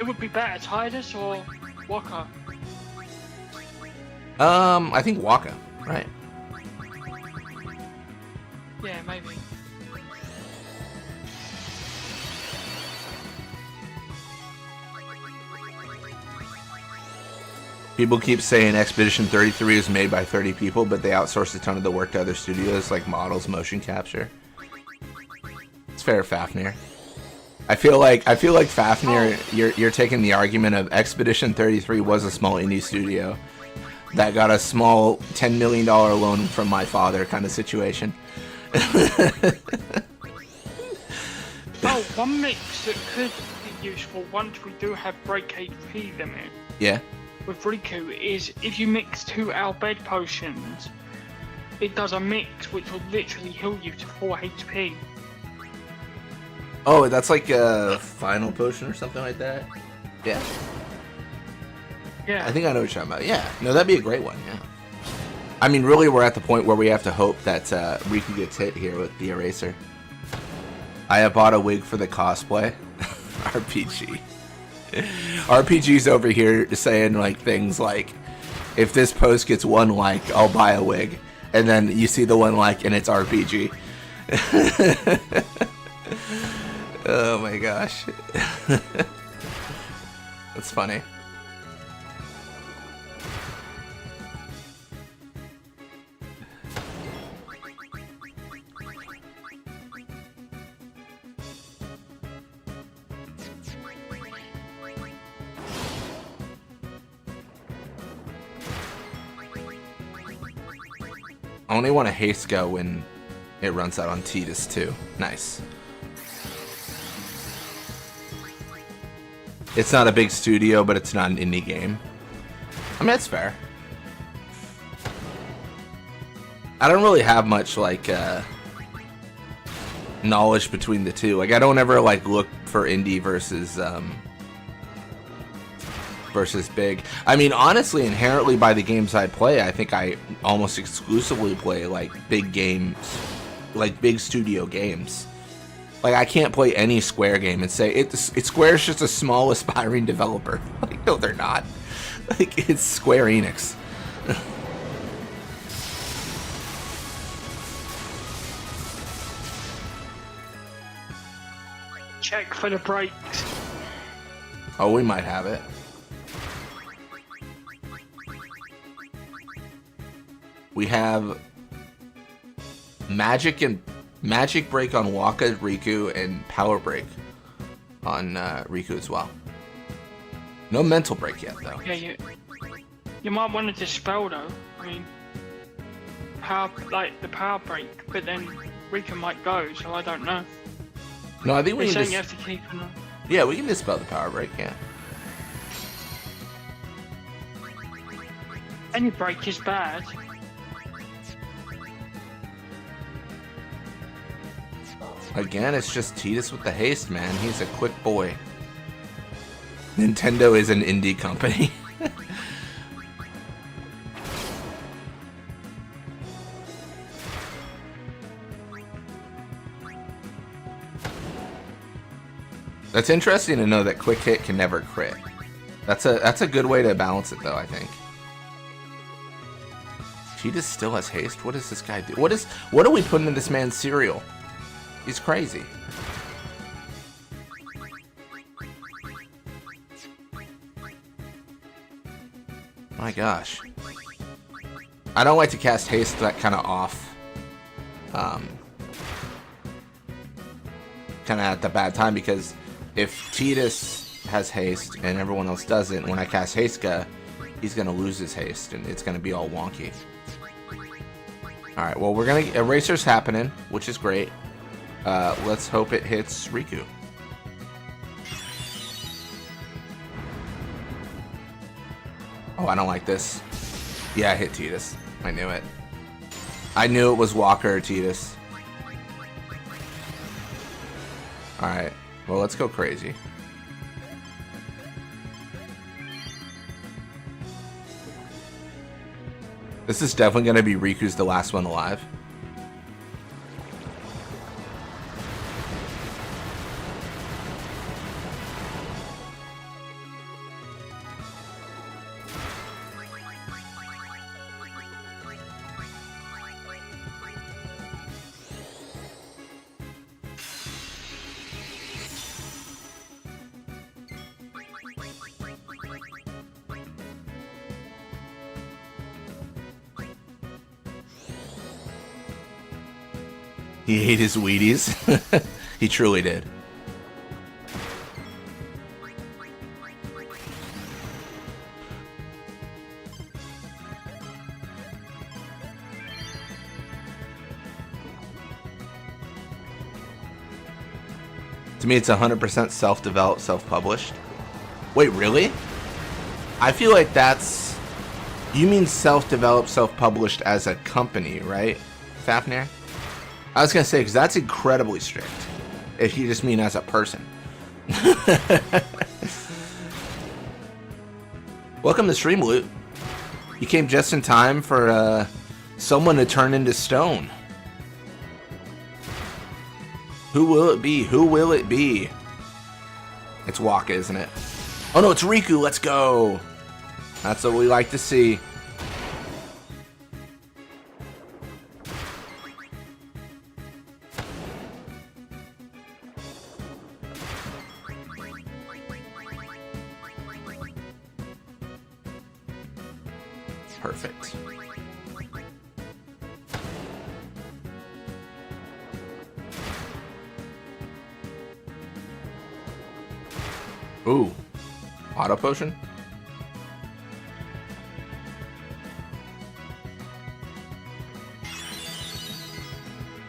S2: It would be better Tidus or Waka.
S1: I think Waka, right?
S2: Yeah, maybe.
S1: People keep saying Expedition 33 is made by 30 people, but they outsourced a ton of the work to other studios like models, motion capture. It's fair, Fafnir. I feel like Fafnir, you're taking the argument of Expedition 33 was a small indie studio that got a small $10 million loan from my father kind of situation.
S2: Oh, one mix that could be useful once we do have break HP limit.
S1: Yeah.
S2: With Riku is if you mix 2 Albed potions, it does a mix which will literally heal you to 4 HP.
S1: Oh, that's like a final potion or something like that? Yeah.
S2: Yeah.
S1: I think I know what you're talking about. Yeah. No, that'd be a great one, yeah. I mean, really, we're at the point where we have to hope that Riku gets hit here with the eraser. I have bought a wig for the cosplay. RPG. RPG's over here saying like things like, if this post gets 1 like, I'll buy a wig. And then you see the 1 like and it's RPG. Oh my gosh. That's funny. I only want a haste go when it runs out on Tidus too. Nice. It's not a big studio, but it's not an indie game. I mean, that's fair. I don't really have much like knowledge between the two. Like, I don't ever like look for indie versus big. I mean, honestly, inherently by the games I play, I think I almost exclusively play like big games, like big studio games. Like, I can't play any Square game and say Square's just a small aspiring developer. Like, no, they're not. Like, it's Square Enix.
S2: Check for the brakes.
S1: Oh, we might have it. We have Magic Break on Waka, Riku, and Power Break on Riku as well. No Mental Break yet, though.
S2: Yeah, you might want to dispel though. I mean, the power break, but then Riku might go, so I don't know.
S1: No, I think we can
S2: you have to keep an eye.
S1: Yeah, we can dispel the Power Break, yeah.
S2: Any break is bad.
S1: Again, it's just Tidus with the haste, man. He's a quick boy. Nintendo is an indie company. That's interesting to know that quick hit can never crit. That's a good way to balance it, though, I think. Tidus still has haste? What does this guy do? What are we putting in this man's cereal? He's crazy. My gosh. I don't like to cast haste that kind of off. Kind of at the bad time, because if Tidus has haste and everyone else doesn't, when I cast Hasteca, he's going to lose his haste and it's going to be all wonky. Alright, well, we're going to... Eraser's happening, which is great. Let's hope it hits Riku. Oh, I don't like this. Yeah, I hit Tidus. I knew it. I knew it was Walker or Tidus. Alright, well, let's go crazy. This is definitely going to be Riku's the last one alive. He ate his Wheaties. He truly did. To me, it's 100% self-developed, self-published. Wait, really? I feel like that's... You mean self-developed, self-published as a company, right, Fafnir? I was going to say, because that's incredibly strict. If you just mean as a person. Welcome to Stream Loot. You came just in time for someone to turn into stone. Who will it be? Who will it be? It's Waka, isn't it? Oh no, it's Riku. Let's go. That's what we like to see. Perfect. Ooh. Auto potion?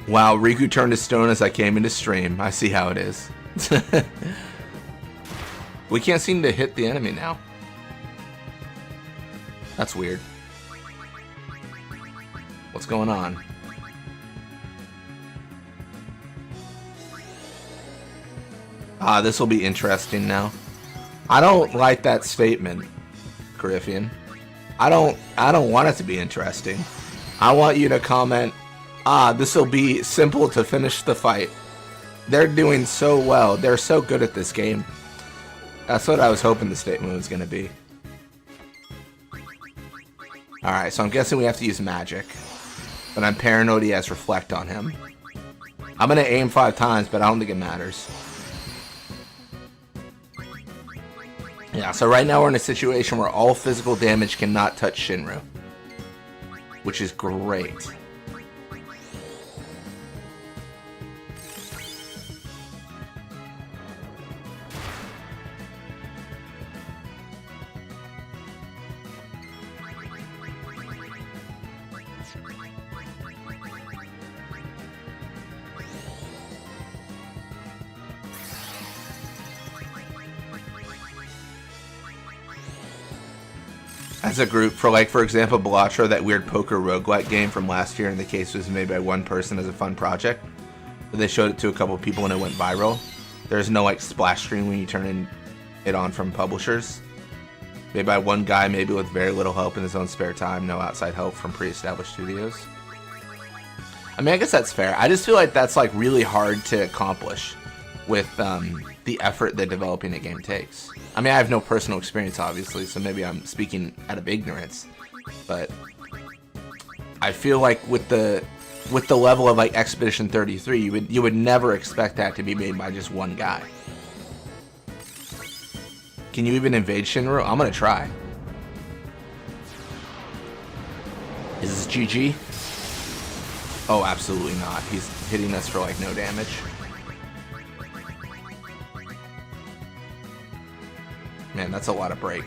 S1: Wow, Riku turned to stone as I came into stream. I see how it is. We can't seem to hit the enemy now. That's weird. What's going on? Ah, this will be interesting now. I don't like that statement, Griffian. I don't want it to be interesting. I want you to comment, this will be simple to finish the fight. They're doing so well. They're so good at this game. That's what I was hoping the statement was going to be. Alright, so I'm guessing we have to use magic. But I'm paranoid he has Reflect on him. I'm going to aim 5 times, but I don't think it matters. Yeah, so right now we're in a situation where all physical damage cannot touch Shinru. Which is great. As a group, for example, Balatro, that weird poker roguelike game from last year, in the case was made by one person as a fun project. But they showed it to a couple of people and it went viral. There's no like splash screen when you turn it on from publishers. Made by one guy, maybe with very little help in his own spare time, no outside help from pre-established studios. I mean, I guess that's fair. I just feel like that's like really hard to accomplish with the effort that developing a game takes. I mean, I have no personal experience, obviously, so maybe I'm speaking out of ignorance, but I feel like with the level of like Expedition 33, you would never expect that to be made by just one guy. Can you even invade Shinru? I'm gonna try. Is this GG? Oh, absolutely not. He's hitting us for like no damage. Man, that's a lot of break.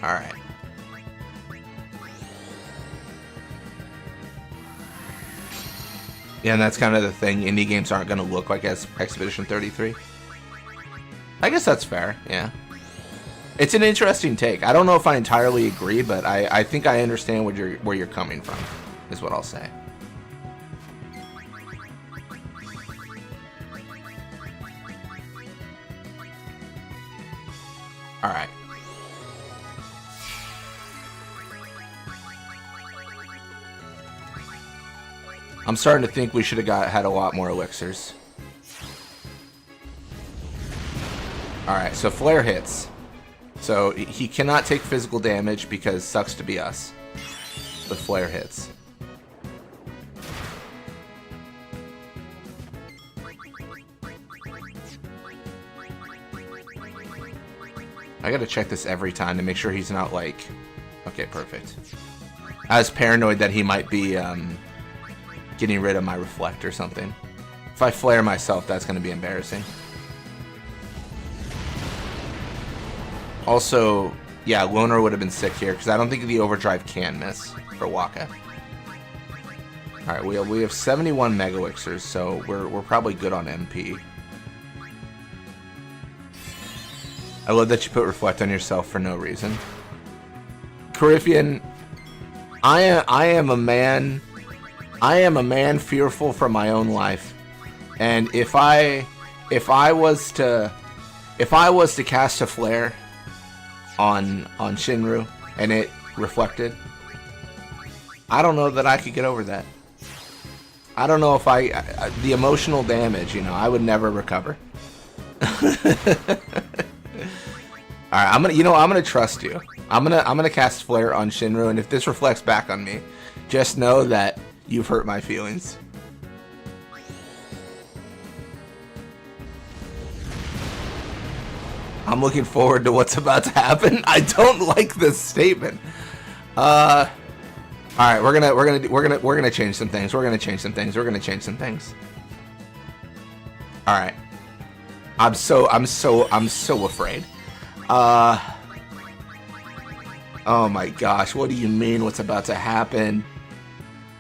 S1: Alright. Yeah, and that's kind of the thing. Indie games aren't going to look like Expedition 33. I guess that's fair, yeah. It's an interesting take. I don't know if I entirely agree, but I think I understand where you're coming from, is what I'll say. Alright. I'm starting to think we should have had a lot more elixirs. Alright, so flare hits. So he cannot take physical damage because sucks to be us. The flare hits. I gotta check this every time to make sure he's not like... Okay, perfect. I was paranoid that he might be getting rid of my reflect or something. If I flare myself, that's gonna be embarrassing. Also, yeah, Loner would have been sick here because I don't think the overdrive can miss for Waka. Alright, we have 71 Mega Elixirs, so we're probably good on MP. I love that you put reflect on yourself for no reason. Caribbean, I am a man fearful for my own life. And if I was to cast a flare on Shinru and it reflected, I don't know that I could get over that. I don't know if the emotional damage, you know, I would never recover. All right, I'm gonna trust you. I'm gonna cast flare on Shinru, and if this reflects back on me, just know that you've hurt my feelings. I'm looking forward to what's about to happen. I don't like this statement. All right, we're gonna change some things. We're gonna change some things. All right. I'm so afraid. Oh my gosh, what do you mean what's about to happen?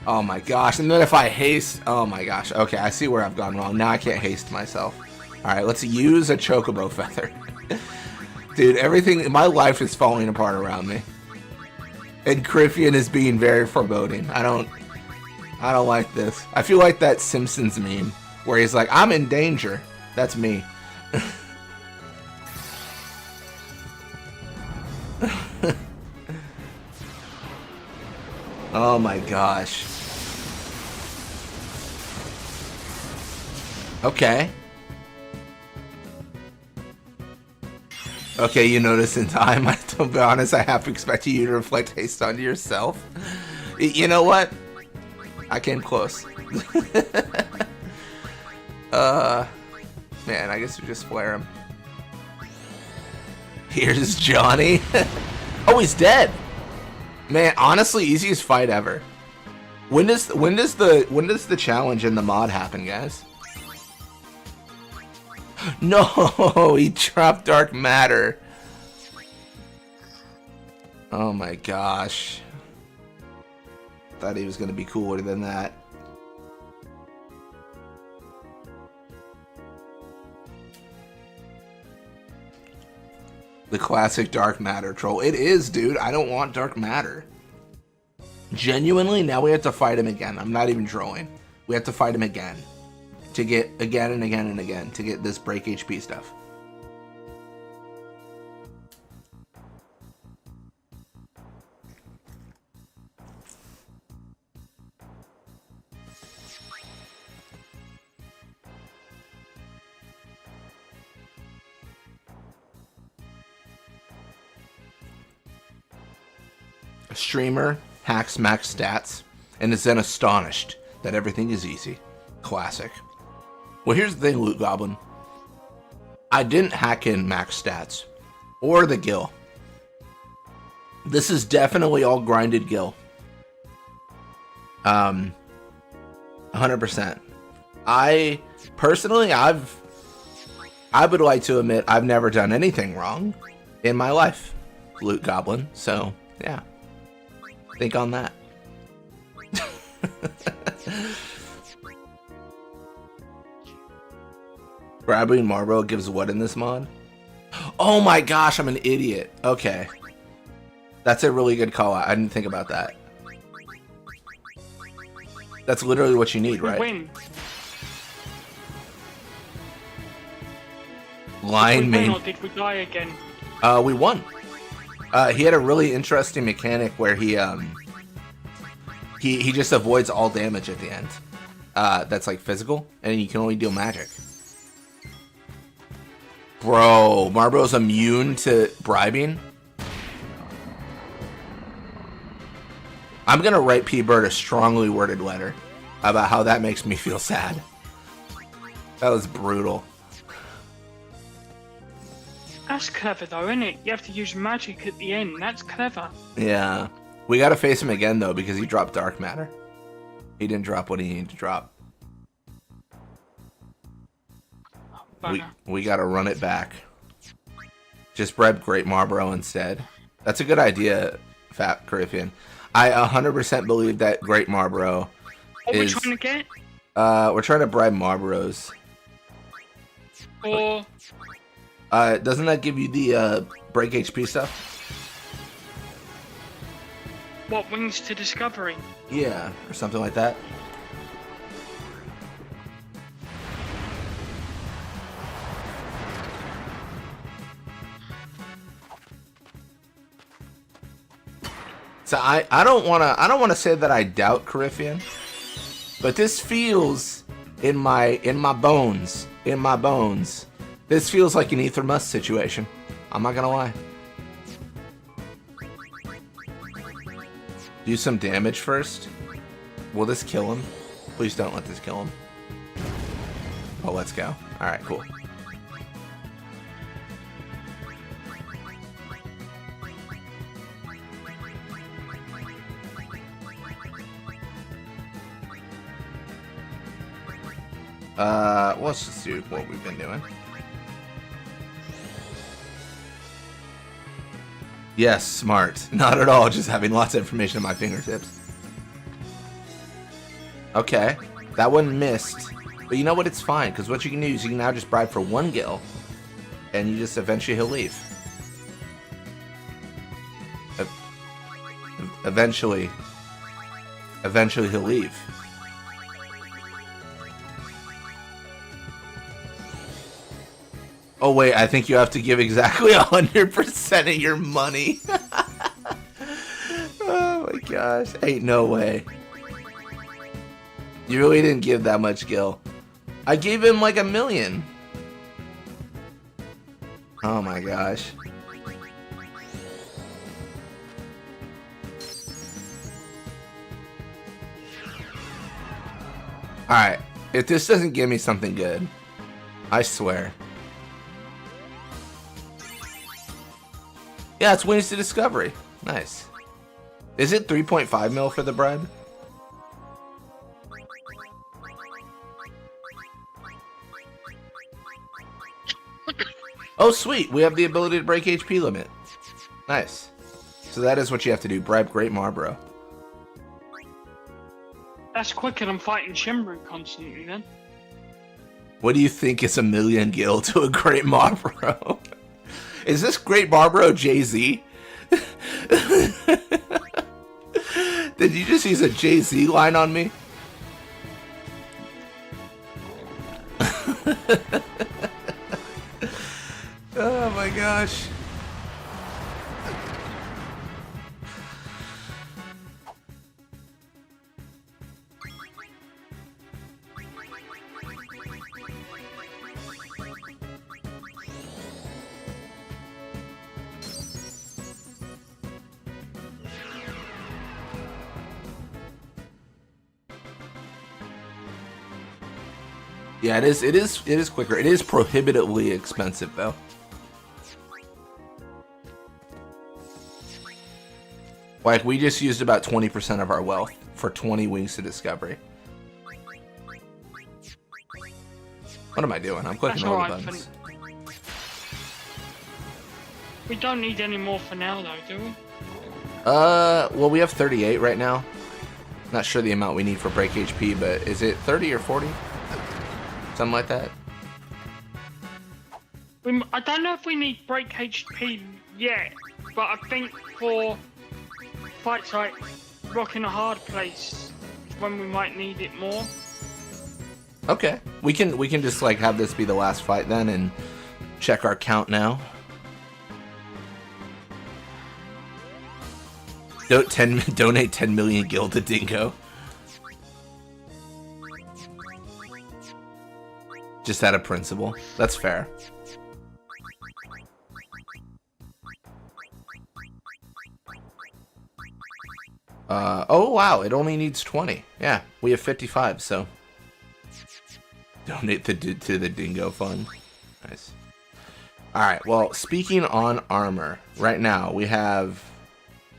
S1: Oh my gosh, and then if I haste, oh my gosh. Okay, I see where I've gone wrong. Now I can't haste myself. All right, let's use a chocobo feather. Dude, everything, my life is falling apart around me. And Crifian is being very foreboding. I don't like this. I feel like that Simpsons meme where he's like, I'm in danger. That's me. Oh my gosh. Okay. Okay, you notice in time. To be honest, I half expected you to reflect haste onto yourself. You know what? I came close. Man, I guess we just flare him. Here's Johnny. Oh, he's dead. Man, honestly, easiest fight ever. When does the challenge in the mod happen, guys? No, he dropped dark matter. Oh my gosh. Thought he was gonna be cooler than that. The classic dark matter troll. It is, dude. I don't want dark matter. Genuinely, now we have to fight him again. I'm not even trolling. We have to fight him again. To get again and again and again. To get this break HP stuff. A streamer hacks max stats and is then astonished that everything is easy. Classic. Well, here's the thing, Loot Goblin. I didn't hack in max stats or the gil. This is definitely all grinded gil. 100%. I personally, I would like to admit I've never done anything wrong in my life, Loot Goblin. So, yeah. Think on that. Grabbing Marlboro gives what in this mod? Oh my gosh, I'm an idiot. Okay. That's a really good call out. I didn't think about that. That's literally what you need, right?
S2: Win.
S1: Line main.
S2: Or did we die again?
S1: We won. He had a really interesting mechanic where he just avoids all damage at the end. That's like physical, and you can only deal magic. Bro, Marlboro's immune to bribing. I'm gonna write P-Bird a strongly worded letter about how that makes me feel sad. That was brutal.
S2: That's clever though, isn't it? You have to use magic at the end. That's clever.
S1: Yeah. We gotta face him again though, because he dropped dark matter. He didn't drop what he needed to drop. We gotta run it back. Just bribe Great Marlboro instead. That's a good idea, Fat Caribbean. I 100% believe that Great Marlboro
S2: What
S1: is...
S2: we're trying to get?
S1: We're trying to bribe Marlboros.
S2: Or...
S1: doesn't that give you the break HP stuff?
S2: What, Wings to Discovery?
S1: Yeah, or something like that. So I don't wanna say that I doubt Caribbean, but this feels in my bones. This feels like an Ether Musk situation. I'm not gonna lie. Do some damage first. Will this kill him? Please don't let this kill him. Oh, let's go. Alright, cool. Let's just do what we've been doing. Yes, smart. Not at all, just having lots of information at my fingertips. Okay, that one missed. But you know what? It's fine, because what you can do is you can now just bribe for one gil, and you just eventually he'll leave. Eventually he'll leave. Oh wait, I think you have to give exactly 100% of your money. Oh my gosh, ain't no way. You really didn't give that much gil. I gave him like 1 million. Oh my gosh. Alright, if this doesn't give me something good, I swear. Yeah, it's Wings to Discovery. Nice. Is it 3.5 mil for the bribe? Oh, sweet. We have the ability to break HP limit. Nice. So that is what you have to do. Bribe Great Marlboro.
S2: That's quicker than fighting Shenmue constantly, then.
S1: What do you think is 1 million gil to a Great Marlboro? Is this Great Marlboro Jay-Z? Did you just use a Jay-Z line on me? Oh my gosh. Yeah, it is. It is quicker. It is prohibitively expensive though. Like we just used about 20% of our wealth for 20 wings to discovery. What am I doing? I'm clicking all the buttons.
S2: We don't need any more for now, though, do we?
S1: Well, we have 38 right now. Not sure the amount we need for break HP, but is it 30 or 40? Something like that.
S2: I don't know if we need break HP yet, but I think for fights like Rock in a Hard Place is when we might need it more.
S1: Okay, we can just like have this be the last fight then and check our count now. Donate 10 million gil to Dingo. Just out of principle. That's fair. Oh wow, it only needs 20. Yeah, we have 55, so donate to the Dingo Fund. Nice. Alright, well, speaking on armor, right now we have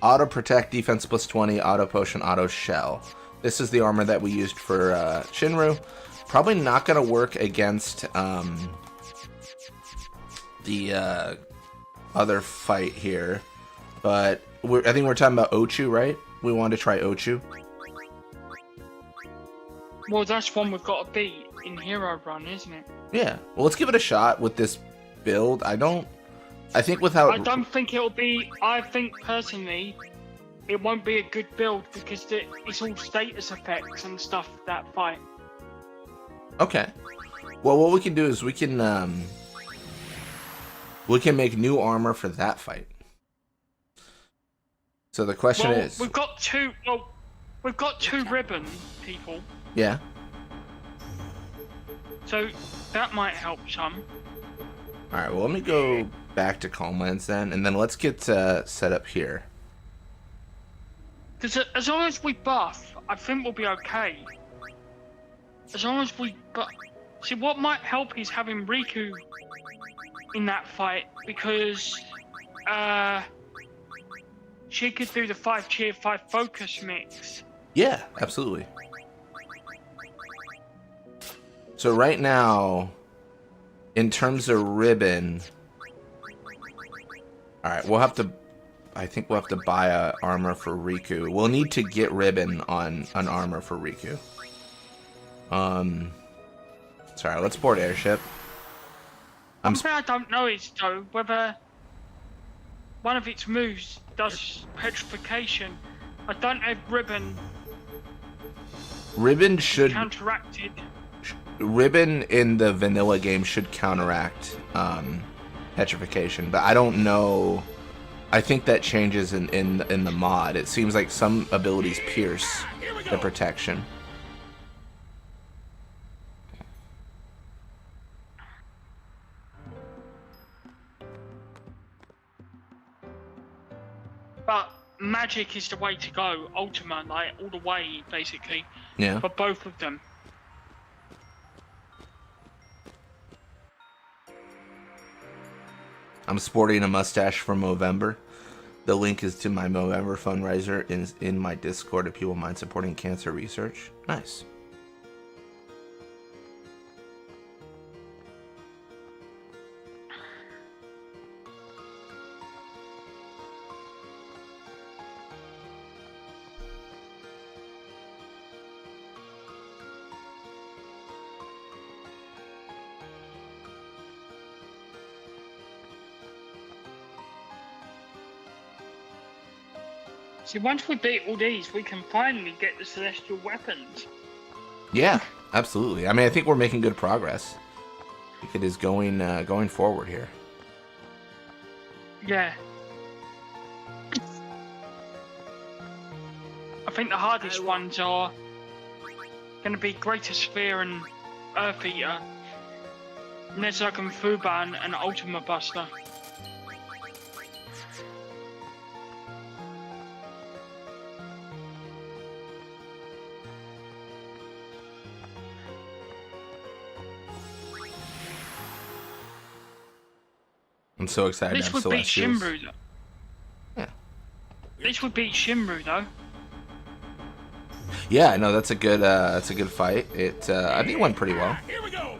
S1: Auto Protect, Defense plus 20, Auto Potion, Auto Shell. This is the armor that we used for Shinru. Probably not going to work against the other fight here. But I think we're talking about Ochu, right? We wanted to try Ochu.
S2: Well, that's one we've got to beat in Hero Run, isn't it?
S1: Yeah. Well, let's give it a shot with this build. I don't think it'll be... I think, personally, it won't be a good build because it's all status effects and stuff, that fight. Okay. Well, what we can do is we can make new armor for that fight. So the question is...
S2: We've got two ribbon people.
S1: Yeah.
S2: So that might help some.
S1: Alright, well, let me go back to Calmlands then, and then let's get set up here.
S2: Because as long as we buff, I think we'll be okay. As long as we buff... See, what might help is having Riku in that fight, because she could do the 5 cheer, 5 focus mix.
S1: Yeah, absolutely. So right now, in terms of ribbon, all right, I think we'll have to buy a armor for Riku. We'll need to get ribbon on an armor for Riku. Sorry, let's board airship.
S2: Something I don't know is, though, whether one of its moves does petrification. I don't know if Ribbon
S1: should
S2: counteracted.
S1: Ribbon in the vanilla game should counteract petrification, but I don't know. I think that changes in the mod. It seems like some abilities pierce the protection.
S2: But magic is the way to go, Ultima, like all the way, basically.
S1: Yeah.
S2: For both of them.
S1: I'm sporting a mustache from Movember. The link is to my Movember fundraiser in my Discord if people mind supporting cancer research. Nice.
S2: See, once we beat all these, we can finally get the celestial weapons.
S1: Yeah, absolutely. I mean, I think we're making good progress. I think it is going forward here.
S2: Yeah. I think the hardest ones are going to be Greater Sphere and Earth Eater, Nezark and Fuban and Ultima Buster.
S1: I'm so
S2: At
S1: excited to
S2: least
S1: have
S2: we beat
S1: Celestials.
S2: Shinru, though.
S1: Yeah.
S2: At least we beat Shinru, though.
S1: Yeah, no, that's a good fight. I think it went pretty well.
S3: Here we go.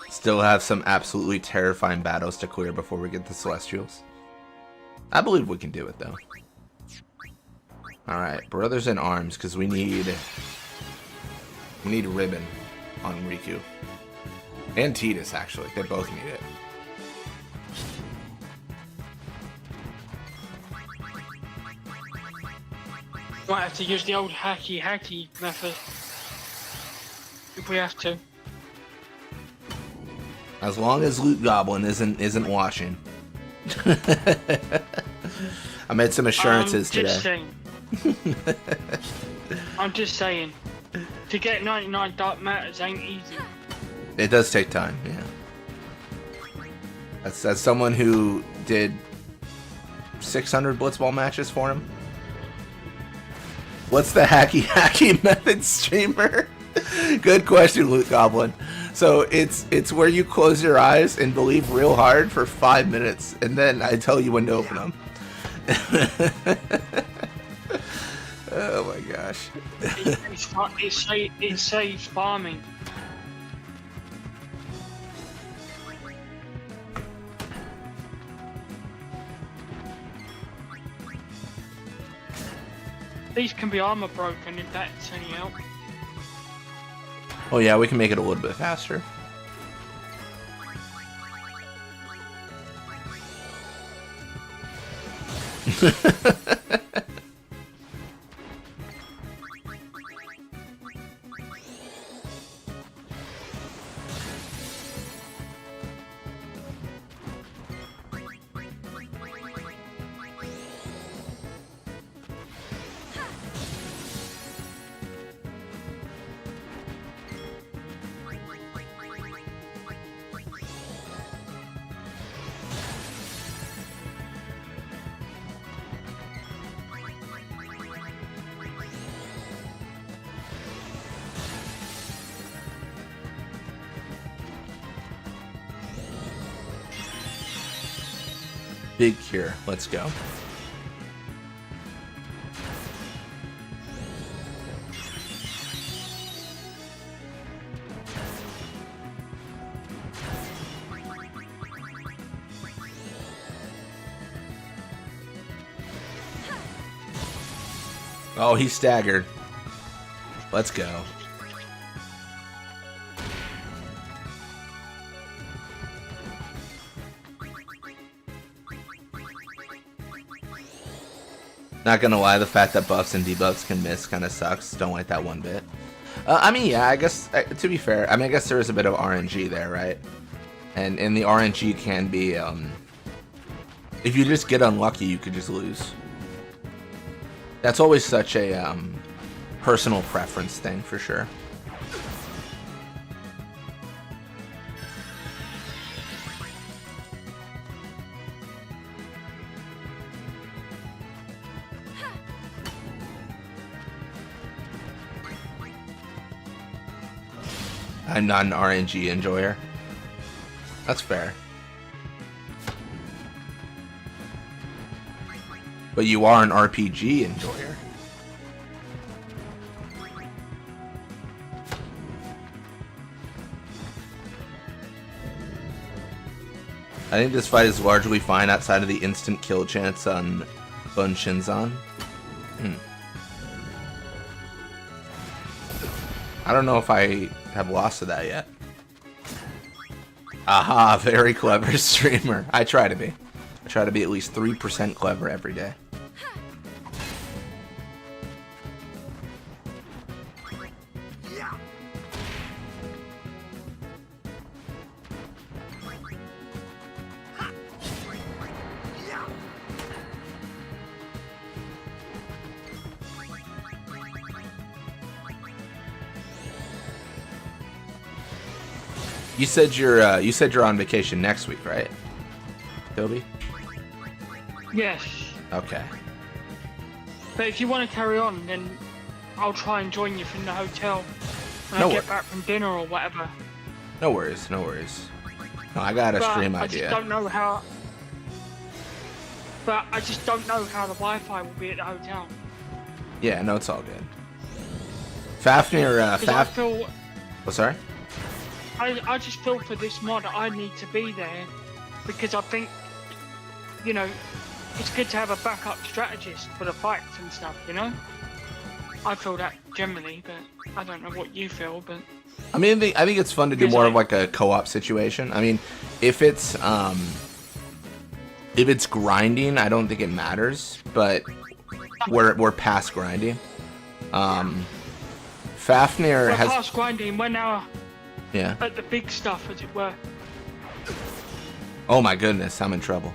S1: Still have some absolutely terrifying battles to clear before we get the Celestials. I believe we can do it, though. Alright, Brothers in Arms, because we need Ribbon on Riku. And Tidus, actually. They both need it.
S2: Might have to use the old hacky method. If we have to.
S1: As long as Loot Goblin isn't watching. I made some assurances today.
S2: I'm just saying. To get 99 Dark Matters ain't easy.
S1: It does take time, yeah. As someone who did 600 Blitzball matches for him. What's the hacky method, streamer? Good question, Loot Goblin. So it's where you close your eyes and believe real hard for 5 minutes, and then I tell you when to open them. Oh my gosh.
S2: It saves farming. These can be armor broken if that's any help.
S1: Oh yeah, we can make it a little bit faster. Big cure. Let's go. Oh, he staggered. Let's go. Not gonna lie, the fact that buffs and debuffs can miss kind of sucks. Don't like that one bit. I mean, yeah, I guess, to be fair, I mean, I guess there is a bit of RNG there, right? And the RNG can be, if you just get unlucky, you could just lose. That's always such a, personal preference thing, for sure. I'm not an RNG enjoyer. That's fair. But you are an RPG enjoyer. I think this fight is largely fine outside of the instant kill chance on Bun Shinzan. I don't know if I have lost to that yet. Aha, very clever streamer. I try to be. I try to be at least 3% clever every day. You said you're on vacation next week, right, Toby?
S2: Yes.
S1: Okay.
S2: But if you want to carry on, then I'll try and join you from the hotel when
S1: No
S2: I get back from dinner or whatever.
S1: No worries, no worries. No, I got a stream idea.
S2: I just don't know how. But I just don't know how the Wi-Fi will be at the hotel.
S1: Yeah, no, it's all good. Fafnir,
S2: I feel.
S1: Oh, sorry?
S2: I just feel for this mod I need to be there because I think, you know, it's good to have a backup strategist for the fights and stuff, you know? I feel that generally, but I don't know what you feel, but...
S1: I mean, I think it's fun to do more of like a co-op situation. I mean, if it's grinding, I don't think it matters, but we're past grinding. Fafnir has...
S2: We're past grinding, we're now...
S1: Yeah.
S2: At the big stuff, as it were.
S1: Oh my goodness, I'm in trouble.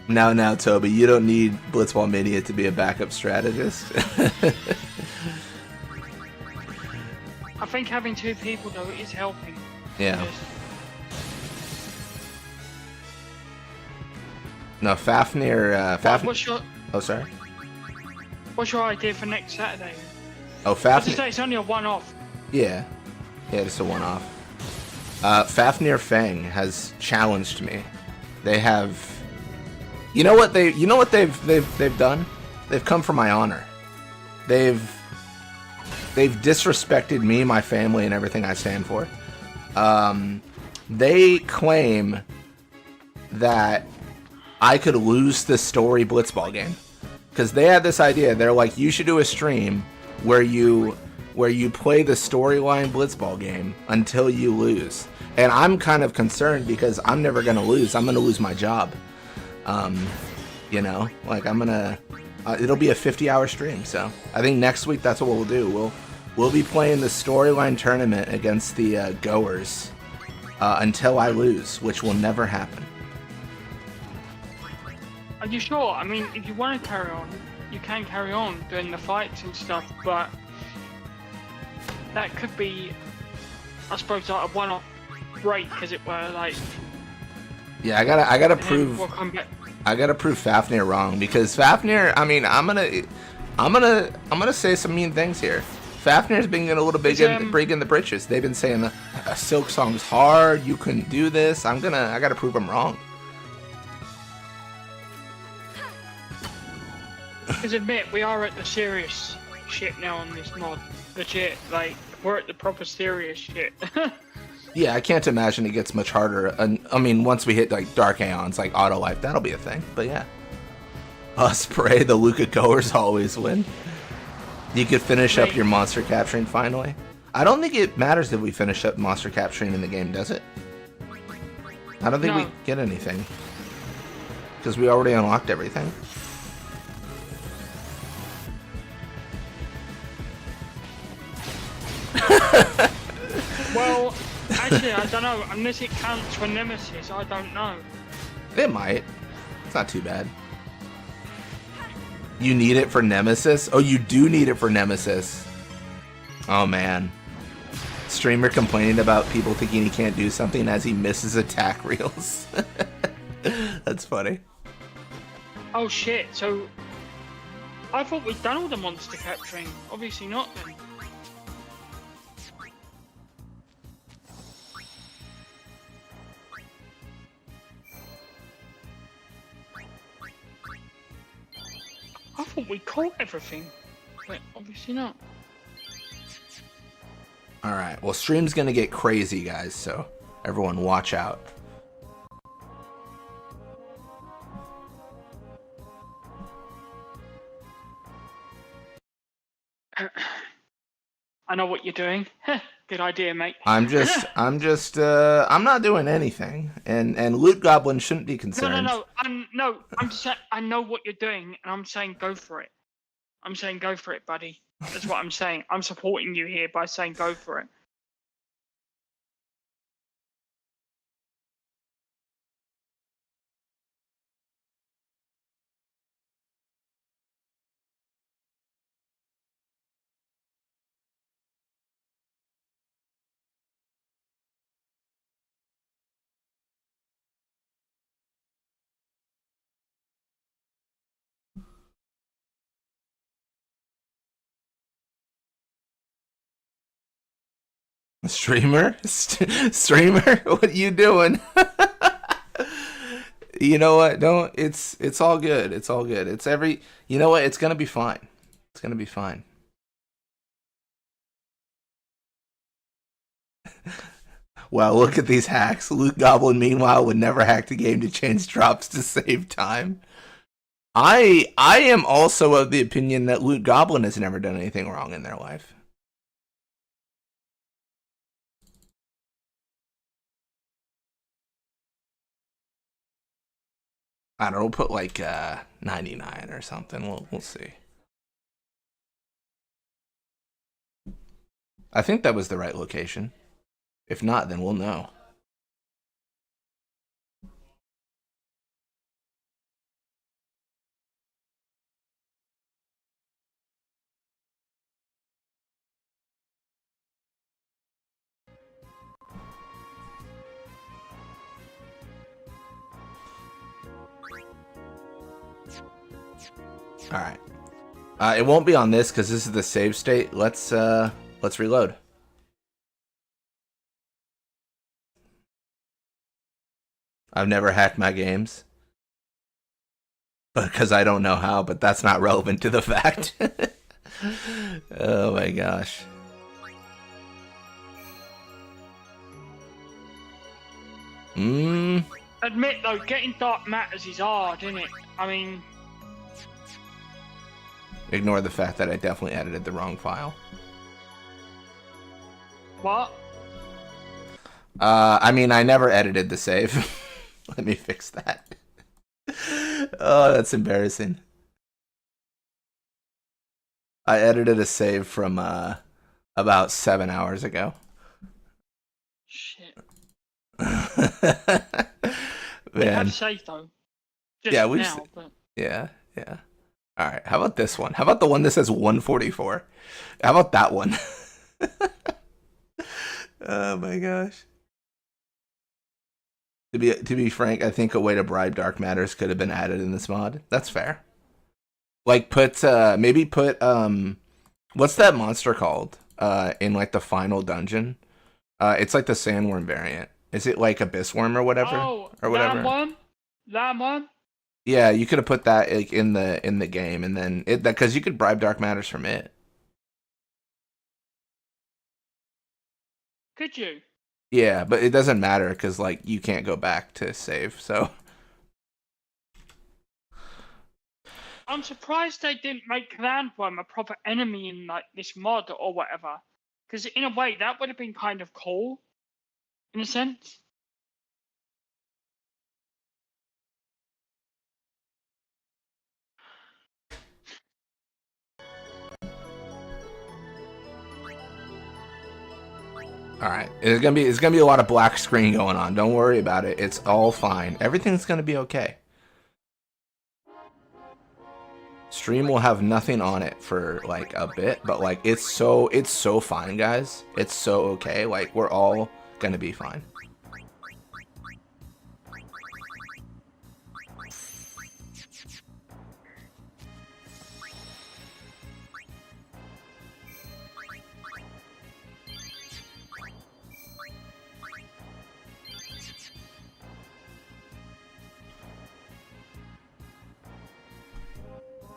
S1: Now, Toby, you don't need Blitzball Mania to be a backup strategist.
S2: I think having two people, though, is helping.
S1: Yeah.
S2: Yes.
S1: No, Fafnir...
S2: What's your...
S1: Oh, sorry?
S2: What's your idea for next Saturday?
S1: Oh, Fafnir...
S2: As I say, it's only a one-off.
S1: Yeah. Yeah, just a one-off. Fafnir Fang has challenged me. They have... You know what they've done? They've come for my honor. They've disrespected me, my family, and everything I stand for. They claim that I could lose the story Blitzball game. Because they had this idea. They're like, you should do a stream where you play the storyline Blitzball game until you lose. And I'm kind of concerned because I'm never going to lose. I'm going to lose my job. You know, like I'm going to... it'll be a 50-hour stream, so I think next week that's what we'll do. We'll be playing the storyline tournament against the goers until I lose, which will never happen.
S2: Are you sure? I mean, if you want to carry on, you can carry on doing the fights and stuff, but that could be, I suppose, like a one-off break, as it were. Like,
S1: yeah, I gotta prove.
S2: We'll come back.
S1: I gotta prove Fafnir wrong because Fafnir. I mean, I'm gonna say some mean things here. Fafnir's been getting a little bit breaking the britches. They've been saying a Silk Song's hard. You couldn't do this. I gotta prove them wrong.
S2: Because admit, we are at the serious shit now on this mod. Legit, like, we're at the proper serious shit.
S1: Yeah, I can't imagine it gets much harder. And I mean, once we hit like Dark Aeons, like Auto Life, that'll be a thing. But yeah, Osprey, the Luca goers always win. You could finish up your monster capturing finally. I don't think it matters if we finish up monster capturing in the game, does it? I don't think we get anything because we already unlocked everything.
S2: Well, actually, I don't know. Unless it counts for Nemesis, I don't know.
S1: It might. It's not too bad. You need it for Nemesis? Oh, you do need it for Nemesis. Oh, man. Streamer complaining about people thinking he can't do something as he misses attack reels. That's funny.
S2: Oh, shit. So, I thought we'd done all the monster capturing. Obviously not, then. I thought we caught everything, but obviously not.
S1: Alright, well, stream's gonna get crazy, guys, so everyone watch out.
S2: I know what you're doing. Good idea, mate.
S1: I'm not doing anything, and Loot Goblin shouldn't be concerned.
S2: No. I'm just saying I know what you're doing, and I'm saying go for it. I'm saying go for it, buddy. That's what I'm saying. I'm supporting you here by saying go for it.
S1: Streamer? Streamer? What are you doing? You know what? Don't. It's all good. It's all good. It's every. You know what? It's gonna be fine. It's gonna be fine. Well, look at these hacks. Loot Goblin, meanwhile, would never hack the game to change drops to save time. I am also of the opinion that Loot Goblin has never done anything wrong in their life. I don't know, put like 99 or something. We'll see. I think that was the right location. If not, then we'll know. All right. It won't be on this because this is the save state. Let's reload. I've never hacked my games because I don't know how, but that's not relevant to the fact. Oh my gosh.
S2: Admit though, getting dark matters is hard, isn't it? I mean,
S1: ignore the fact that I definitely edited the wrong file.
S2: what?
S1: I mean, I never edited the save. Let me fix that. Oh, that's embarrassing. I edited a save from about 7 hours ago.
S2: Shit.
S1: Man.
S2: Have saved though. Just
S1: yeah,
S2: now, but...
S1: yeah. All right, how about this one? How about the one that says 144? How about that one? Oh my gosh. To be frank, I think a way to bribe dark matters could have been added in this mod. That's fair. Like maybe put what's that monster called? In like the final dungeon. It's like the sandworm variant. Is it like abyss worm or whatever?
S2: Oh,
S1: or whatever.
S2: That one?
S1: Yeah, you could have put that like in the game, and then because you could bribe dark matters from it.
S2: Could you?
S1: Yeah, but it doesn't matter because like you can't go back to save. So
S2: I'm surprised they didn't make Landworm a proper enemy in like this mod or whatever. Because in a way, that would have been kind of cool, in a sense.
S1: all right, it's gonna be a lot of black screen going on. Don't worry about it. It's all fine. Everything's gonna be okay. Stream will have nothing on it for like a bit, but like it's so fine, guys. It's so okay. Like we're all gonna be fine.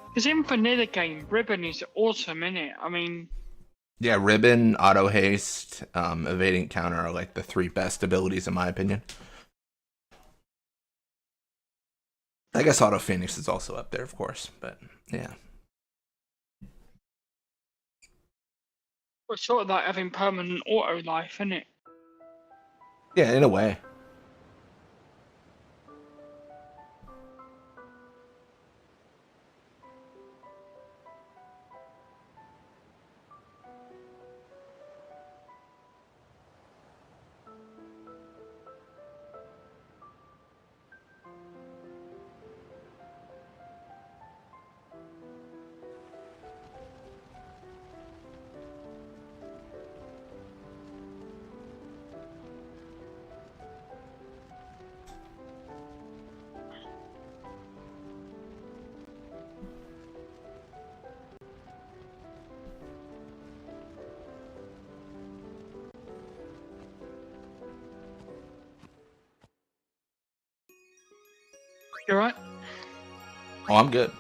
S2: Because even for another game, Ribbon is awesome, innit? I mean...
S1: Yeah, Ribbon, Auto Haste, Evading Counter are like the 3 best abilities in my opinion. I guess Auto Phoenix is also up there, of course, but yeah.
S2: It's sort of like having permanent auto life, isn't it?
S1: Yeah, in a way.
S2: You right?
S1: Oh, I'm good.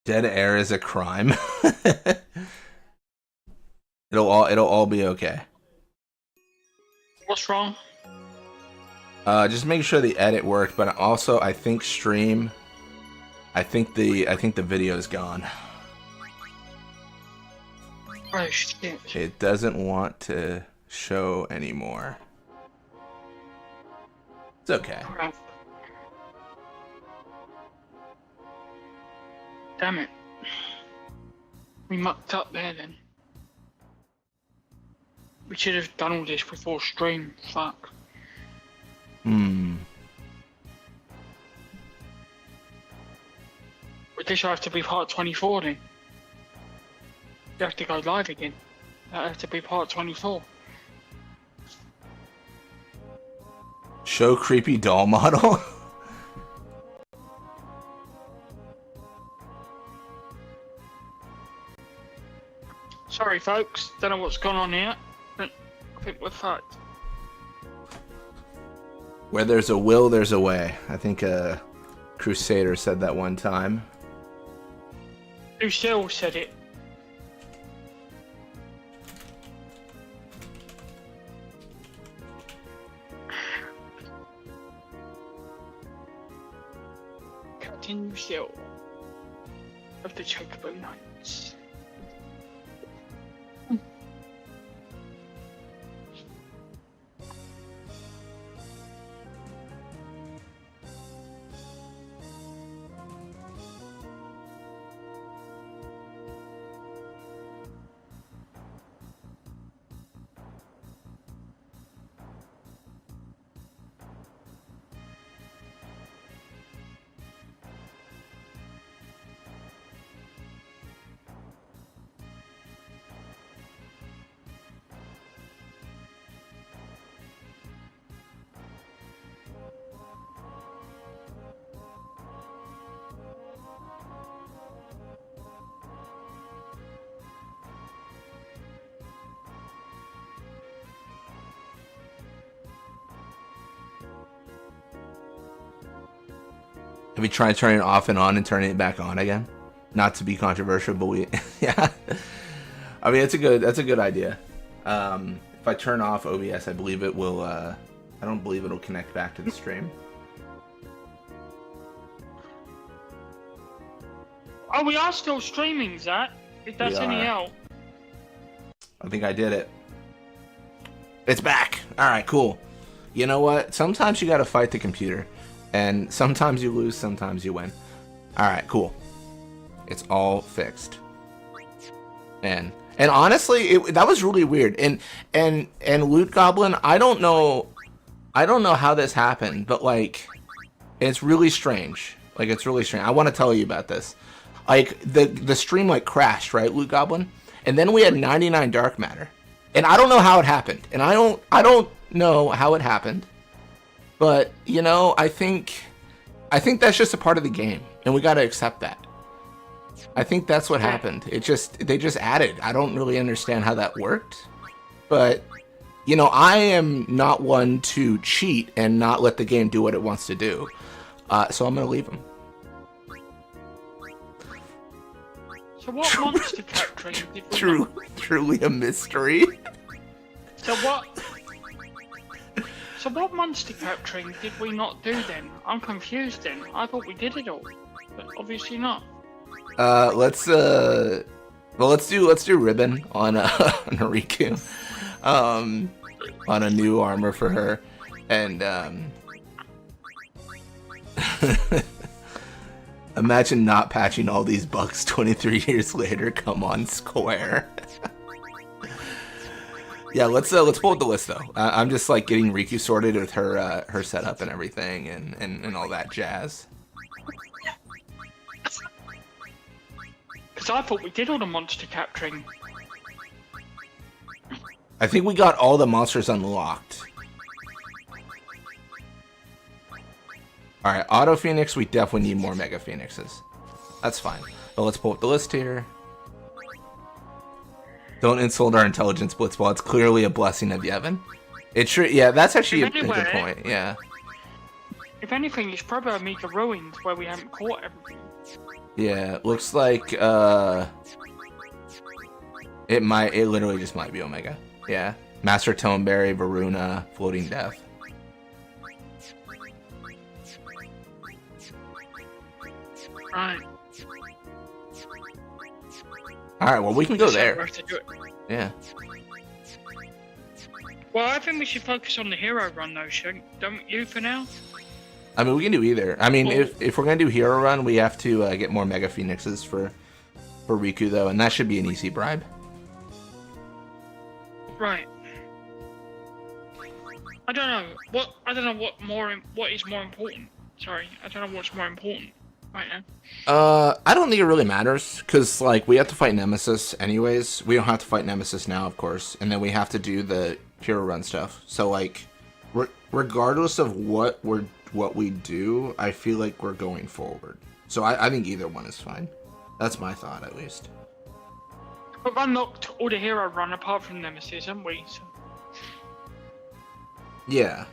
S1: Dead air is a crime. It'll all be okay.
S2: What's wrong?
S1: Just make sure the edit worked, but also I think stream. I think the video is gone.
S2: Oh shit.
S1: It doesn't want to show anymore. It's okay.
S2: Crap. Damn it. We mucked up there then. We should have done all this before stream. Fuck.
S1: Hmm.
S2: But this will have to be part 24 then. You have to go live again. That'll have to be part 24.
S1: Show creepy doll model.
S2: Sorry folks, don't know what's gone on here. But I think we're fucked.
S1: Where there's a will, there's a way. I think Crusader said that one time.
S2: Lucille said it. Captain Lucille of the Chocobo Knights.
S1: Have you tried turning it off and on and turning it back on again? Not to be controversial, but we, yeah. I mean, that's a good idea. If I turn off OBS, I believe it will. I don't believe it'll connect back to the stream.
S2: Oh, we are still streaming, Zach. If that's any help.
S1: I think I did it. It's back. All right, cool. You know what? Sometimes you gotta fight the computer, and sometimes you lose, sometimes you win. All right, cool. It's all fixed. And honestly, that was really weird. And Loot Goblin, I don't know how this happened, but like, it's really strange. Like, it's really strange. I want to tell you about this. Like, the stream like crashed, right, Loot Goblin? And then we had 99 dark matter. And I don't know how it happened. And I don't know how it happened. But, you know, I think that's just a part of the game, and we got to accept that. I think that's what happened. They just added. I don't really understand how that worked. But, you know, I am not one to cheat and not let the game do what it wants to do. So I'm going to leave them.
S2: So what monster capturing did we
S1: Truly a mystery.
S2: So what monster capturing did we not do then? I'm confused then. I thought we did it all, but obviously not.
S1: Let's do ribbon on on Riku, on a new armor for her, and imagine not patching all these bugs 23 years later. Come on, Square. Yeah, let's pull up the list though. I'm just like getting Riku sorted with her setup and everything and all that jazz.
S2: Because I thought we did all the monster capturing.
S1: I think we got all the monsters unlocked. Alright, Auto Phoenix, we definitely need more Mega Phoenixes. That's fine. But let's pull up the list here. Don't insult our intelligence, Blitzball. It's clearly a blessing of Yevon. It sure, yeah, that's actually a good point, yeah.
S2: If anything, it's probably Omega Ruins where we haven't caught everything.
S1: Yeah, looks like, it literally just might be Omega. Yeah. Master Toneberry, Varuna, Floating Death.
S2: Right.
S1: Alright, well, we can go there.
S2: To do it.
S1: Yeah.
S2: Well, I think we should focus on the hero run though, don't you, for now?
S1: I mean, we can do either. I mean, if we're gonna do hero run, we have to get more Mega Phoenixes for Riku though, and that should be an easy bribe.
S2: Right. I don't know what is more important. Sorry, I don't know what's more important right now.
S1: I don't think it really matters, because like we have to fight Nemesis anyways. We don't have to fight Nemesis now, of course, and then we have to do the hero run stuff. So like, regardless of what we do, I feel like we're going forward. So I think either one is fine. That's my thought, at least.
S2: We've unlocked all the hero run apart from Nemesis, haven't we? So...
S1: Yeah.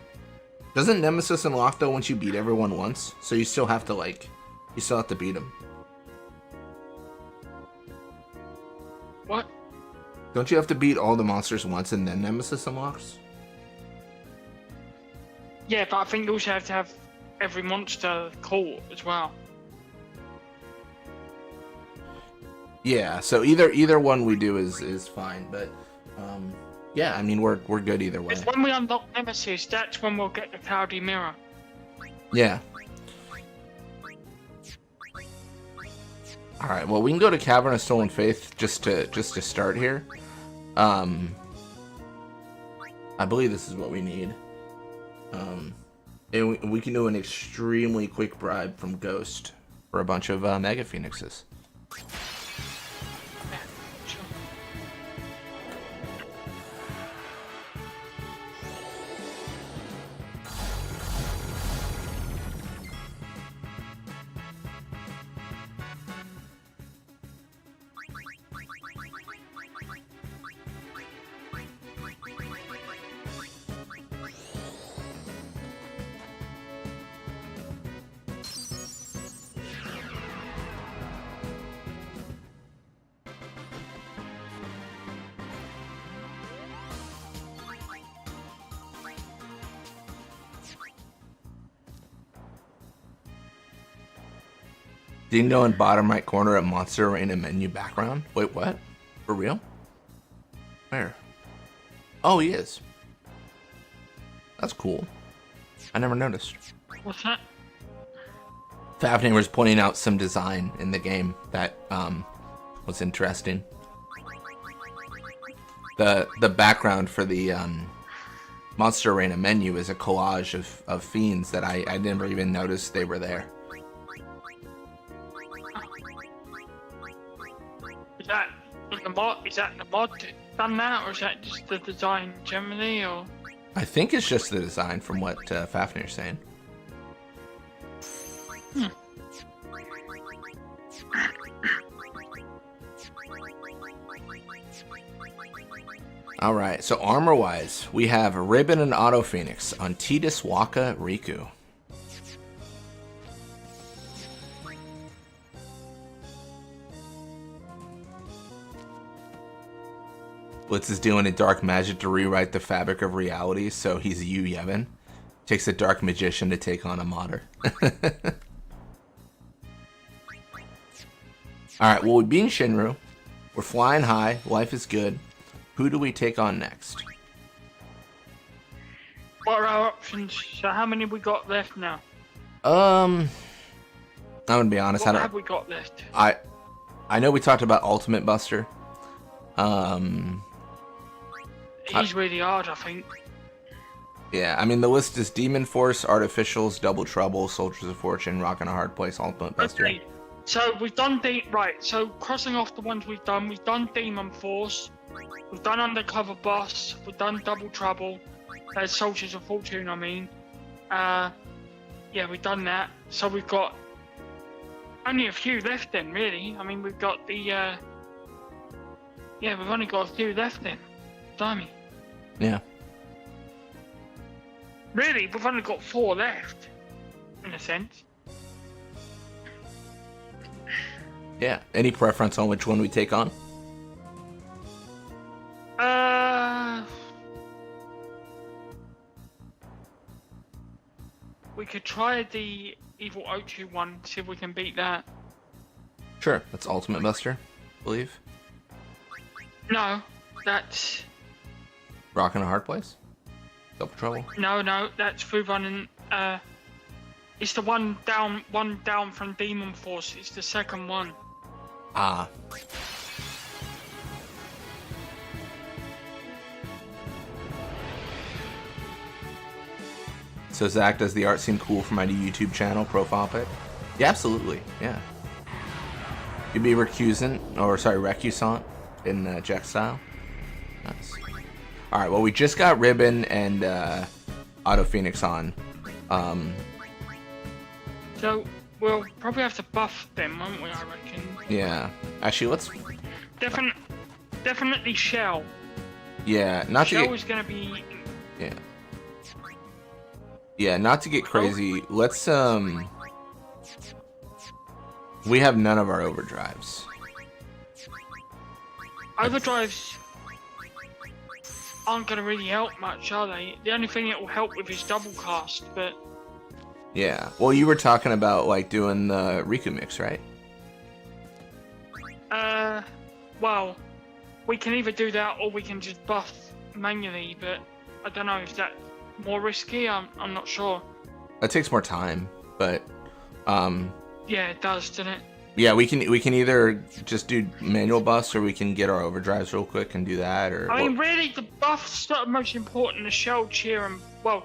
S1: Doesn't Nemesis unlock though once you beat everyone once? So you still have to like, you still have to beat them.
S2: What?
S1: Don't you have to beat all the monsters once and then Nemesis unlocks?
S2: Yeah, but I think you also have to have every monster caught as well.
S1: Yeah, so either one we do is fine, but yeah, I mean we're good either way.
S2: It's when we unlock Nemesis, that's when we'll get the Cloudy Mirror.
S1: Yeah. All right, well we can go to Cavern of Stolen Faith just to start here. I believe this is what we need. And we can do an extremely quick bribe from Ghost for a bunch of Mega Phoenixes. Do you know in bottom right corner a Monster Arena menu background? Wait, what? For real? Where? Oh, he is. That's cool. I never noticed.
S2: What's that?
S1: Fafnir was pointing out some design in the game that was interesting. The background for the Monster Arena menu is a collage of fiends that I never even noticed they were there.
S2: Is that in the mod? Is that in the mod done that, or is that just the design generally, or?
S1: I think it's just the design from what Fafnir's saying. Alright, so armor-wise, we have Ribbon and Auto Phoenix on Tidus, Waka, Riku. Blitz is doing a dark magic to rewrite the fabric of reality, so he's Yu Yevon. Takes a dark magician to take on a modder. Alright, well, we're being Shinru. We're flying high. Life is good. Who do we take on next?
S2: What are our options? So how many we got left now?
S1: I'm gonna be honest.
S2: What have we got left?
S1: I know we talked about Ultimate Buster.
S2: He's really hard, I think.
S1: Yeah, I mean the list is Demon Force, Artificials, Double Trouble, Soldiers of Fortune, Rockin' a Hard Place, Ultimate Buster.
S2: Okay. So we've done right. So crossing off the ones we've done Demon Force, we've done Undercover Boss, we've done Double Trouble, Soldiers of Fortune. I mean, yeah, we've done that. So we've got only a few left then, really. I mean, we've got the yeah, we've only got a few left then. Blimey.
S1: Yeah.
S2: Really, we've only got 4 left, in a sense.
S1: Yeah. Any preference on which one we take on?
S2: We could try the Evil Ochu one, see if we can beat that.
S1: Sure. That's Ultimate Buster, I believe.
S2: No, that's...
S1: Rockin' a Hard Place? Double Trouble?
S2: No, that's through running. It's the one down from Demon Force. It's the second one.
S1: Ah. So Zach, does the art seem cool for my new YouTube channel profile pic? Yeah, absolutely. Yeah. You'd be Recusant in Jack style. Nice. Alright, well we just got Ribbon and Auto Phoenix on.
S2: So we'll probably have to buff them, won't we, I reckon?
S1: Yeah. Actually, let's...
S2: Definitely Shell.
S1: Yeah, not
S2: Shell
S1: to get...
S2: is going to be...
S1: Yeah. Yeah, not to get crazy, let's, we have none of our overdrives.
S2: Overdrives aren't going to really help much, are they? The only thing it will help with is double cast, but...
S1: Yeah, well, you were talking about, like, doing the Riku mix, right?
S2: Well, we can either do that or we can just buff manually, but I don't know if that's more risky, I'm not sure.
S1: That takes more time, but,
S2: Yeah, it does, doesn't it?
S1: yeah, we can either just do manual buffs or we can get our overdrives real quick and do that, or...
S2: I mean, really, the buffs that are most important are Shell, Cheer, and, well,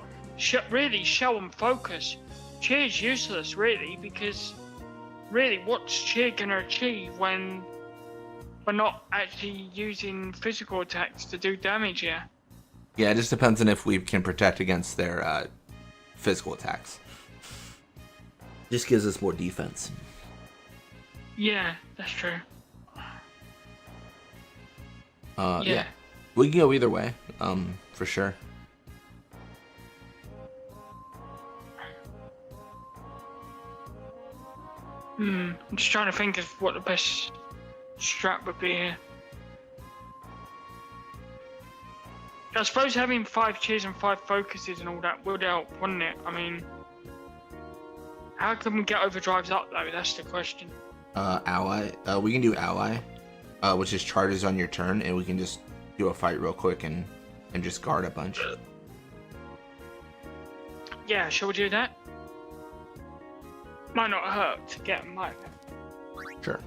S2: really, Shell and Focus. Cheer's useless, really, because, really, what's Cheer gonna achieve when we're not actually using physical attacks to do damage here?
S1: Yeah, it just depends on if we can protect against their physical attacks. Just gives us more defense.
S2: Yeah, that's true.
S1: Yeah. We can go either way, for sure.
S2: I'm just trying to think of what the best strat would be here. I suppose having 5 cheers and 5 focuses and all that would help, wouldn't it? I mean, How can we get overdrives up though? That's the question.
S1: Ally. We can do ally, which is charges on your turn, and we can just do a fight real quick and just guard a bunch.
S2: Yeah, shall we do that? Might not hurt to get them, might it?
S1: Sure.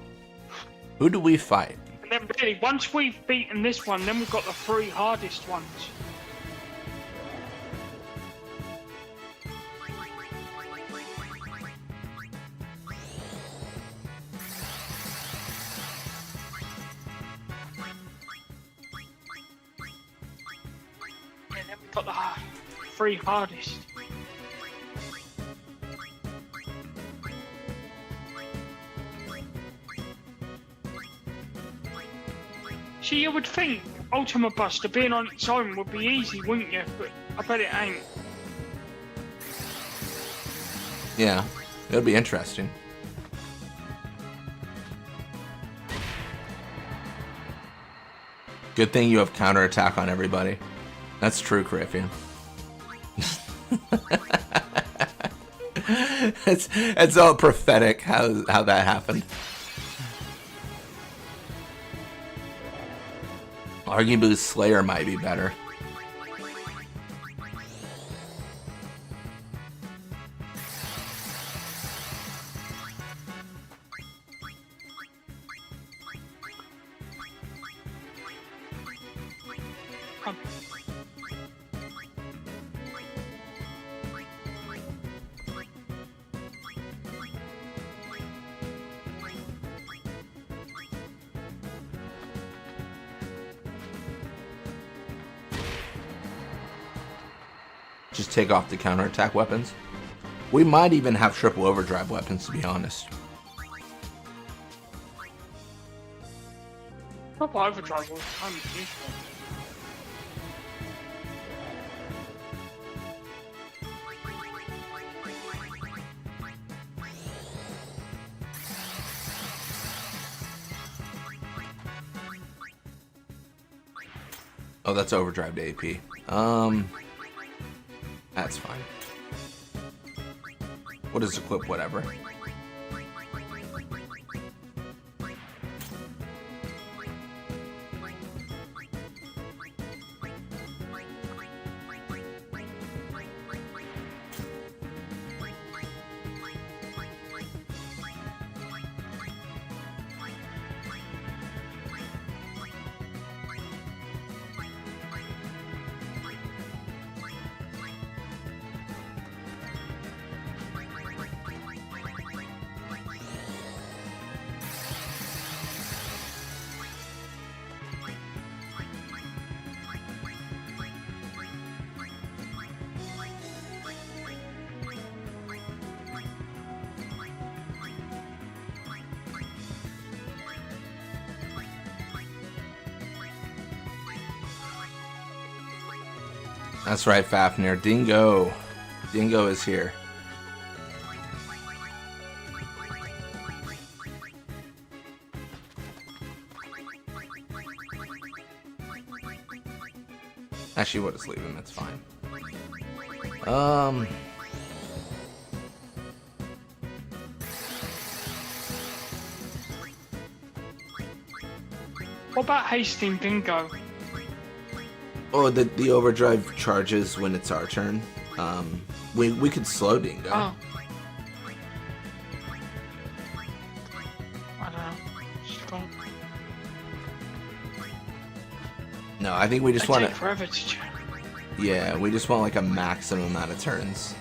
S1: Who do we fight?
S2: And then really, once we've beaten this one, then we've got the 3 hardest ones. And then we've got the 3 hardest. See, you would think Ultima Buster being on its own would be easy, wouldn't you? But I bet it ain't.
S1: Yeah, it'll be interesting. Good thing you have counterattack on everybody. That's true, Cariffian. it's all prophetic how that happened. Arguably, Slayer might be better. Just take off the counterattack weapons. We might even have triple overdrive weapons, to be honest.
S2: Triple overdrive was kind of useful.
S1: Oh, that's overdrive to AP. That's fine. What is equip? Whatever. That's right, Fafnir. Dingo. Dingo is here. Actually, we'll just leave him. That's fine.
S2: What about hasting Dingo?
S1: Oh, the overdrive charges when it's our turn. We could slow Dingo.
S2: Oh. I don't know. Just don't.
S1: No, I think we just want
S2: take
S1: to.
S2: forever to check.
S1: Yeah, we just want like a maximum amount of turns.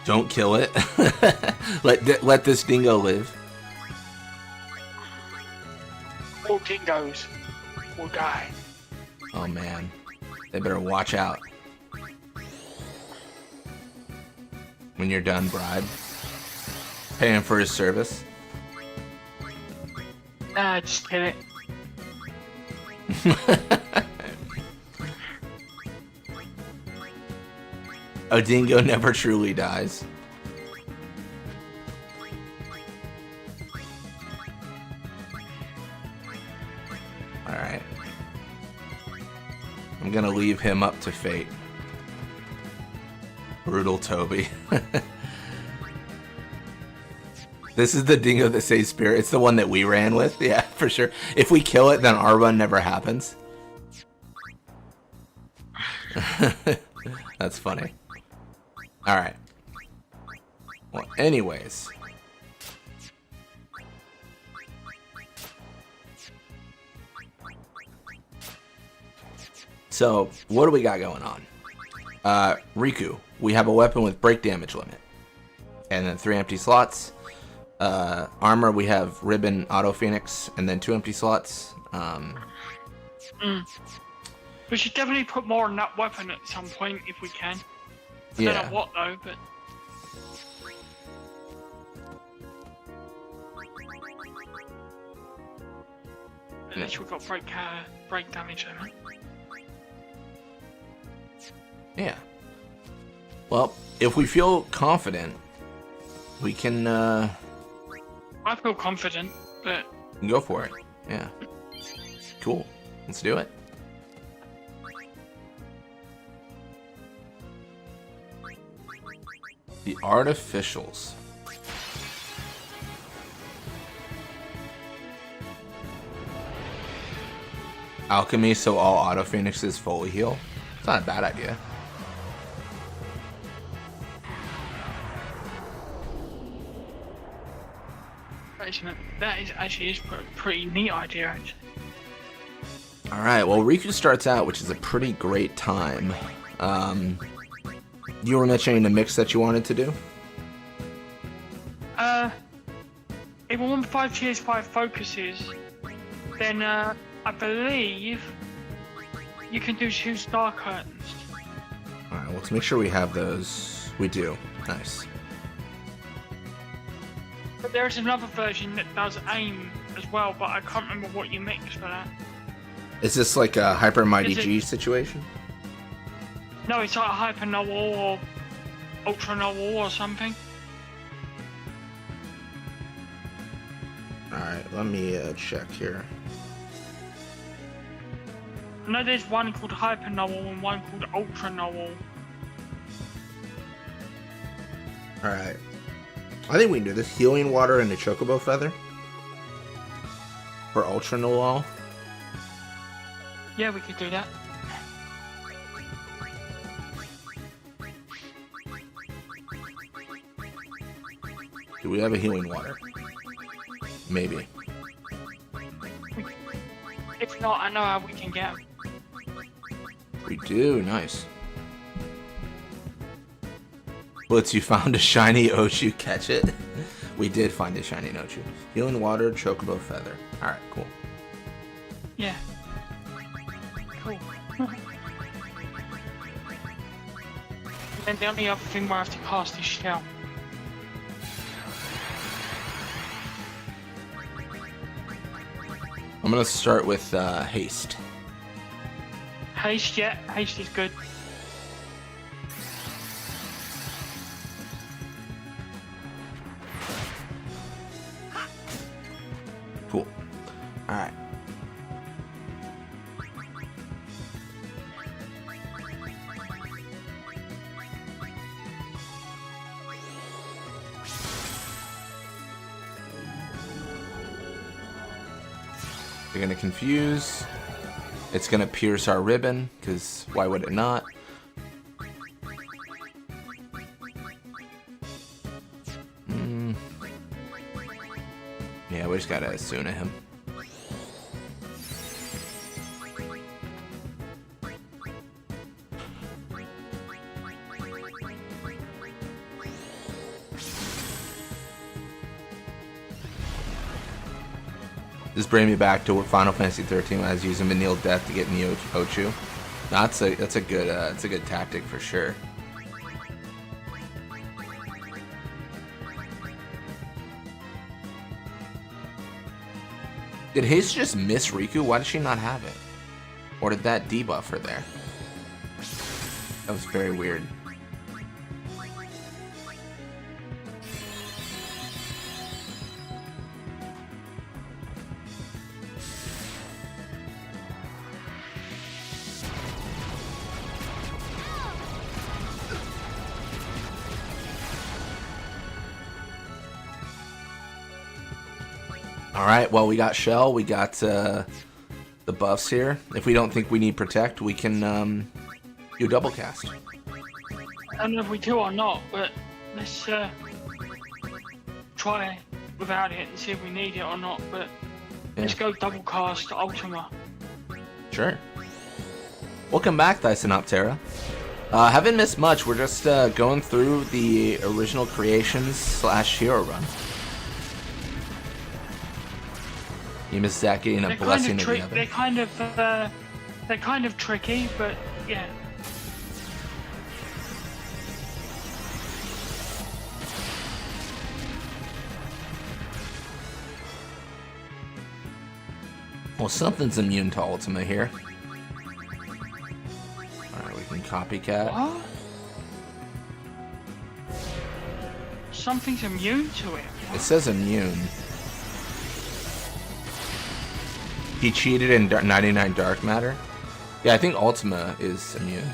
S1: Don't kill it. let this dingo live.
S2: All dingoes will die.
S1: Oh man, they better watch out. When you're done, bribe. Pay him for his service.
S2: Nah, just kill it.
S1: A dingo never truly dies. Alright. I'm gonna leave him up to fate. Brutal Toby. This is the dingo that saves spirit. It's the one that we ran with. Yeah, for sure. If we kill it, then our run never happens. That's funny. Alright. Well, anyways. So, what do we got going on? Riku. We have a weapon with break damage limit. And then 3 empty slots. Armor, we have Ribbon, Auto Phoenix, and then 2 empty slots.
S2: We should definitely put more on that weapon at some point if we can. I don't know what though, but... At least we've got break damage on it.
S1: Yeah. Well, if we feel confident, we can,
S2: I feel confident, but...
S1: Go for it. Yeah. Cool. Let's do it. The Artificials. Alchemy, so all Auto Phoenixes fully heal. It's not a bad idea.
S2: That is actually a pretty neat idea, actually.
S1: Alright, well, Riku starts out, which is a pretty great time. You were mentioning the mix that you wanted to do?
S2: If we want 5 TS5 focuses, then I believe you can do 2 star curtains.
S1: Alright, well, let's make sure we have those. We do. Nice.
S2: But there's another version that does aim as well, but I can't remember what you mix for that.
S1: Is this like a Hyper Mighty G situation?
S2: No, it's like a Hyper Novel or Ultra Novel or something.
S1: Alright, let me check here.
S2: I know there's one called Hyper Novel and one called Ultra Novel.
S1: Alright. I think we can do this. Healing Water and a Chocobo Feather. For Ultra Noel.
S2: Yeah, we could do that.
S1: Do we have a Healing Water? Maybe.
S2: If not, I know how we can get them.
S1: We do. Nice. Blitz, you found a shiny Ochu. Catch it. We did find a shiny Ochu. Healing Water, Chocobo Feather. Alright, cool.
S2: Yeah. Cool. And the only other thing we have to cast is Shell.
S1: I'm gonna start with Haste.
S2: Haste, yeah. Haste is good.
S1: Cool. Alright. We're gonna confuse. It's gonna pierce our ribbon, because why would it not? Yeah, we just gotta Asuna him. Just bring me back to Final Fantasy 13 when I was using Vanille Death to get in the Ochu. That's a good tactic for sure. Did Haste just miss Riku? Why did she not have it? Or did that debuff her there? That was very weird. Alright, well, we got Shell, we got the buffs here. If we don't think we need Protect, we can do double cast.
S2: I don't know if we do or not, but let's try without it and see if we need it or not. But let's go double cast Ultima.
S1: Sure. Welcome back, Thyssenoptera. Haven't missed much. We're just going through the original creations / hero run. You missed Zach getting a blessing of the other.
S2: They're kind of tricky, but yeah.
S1: Well, something's immune to Ultima here. Alright, we can copycat.
S2: What? Something's immune to it.
S1: It says immune. He cheated in 99 Dark Matter? Yeah, I think Ultima is immune.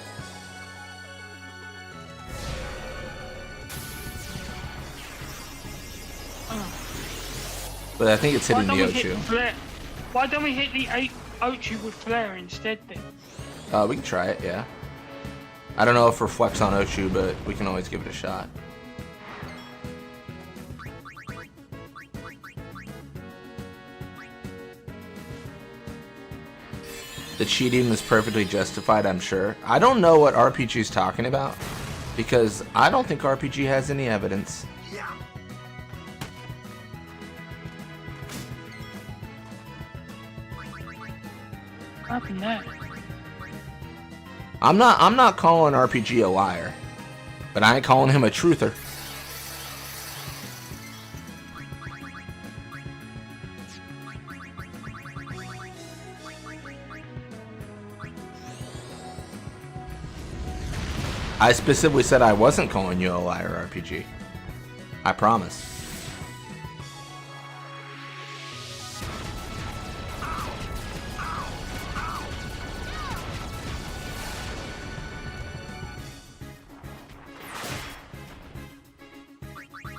S1: But I think it's hitting the Ochu.
S2: Why don't we hit the Ochu with Flare instead then?
S1: We can try it, yeah. I don't know if we're Flex on Ochu, but we can always give it a shot. The cheating was perfectly justified, I'm sure. I don't know what RPG is talking about, because I don't think RPG has any evidence.
S2: What happened there?
S1: I'm not calling RPG a liar, but I ain't calling him a truther. I specifically said I wasn't calling you a liar, RPG. I promise.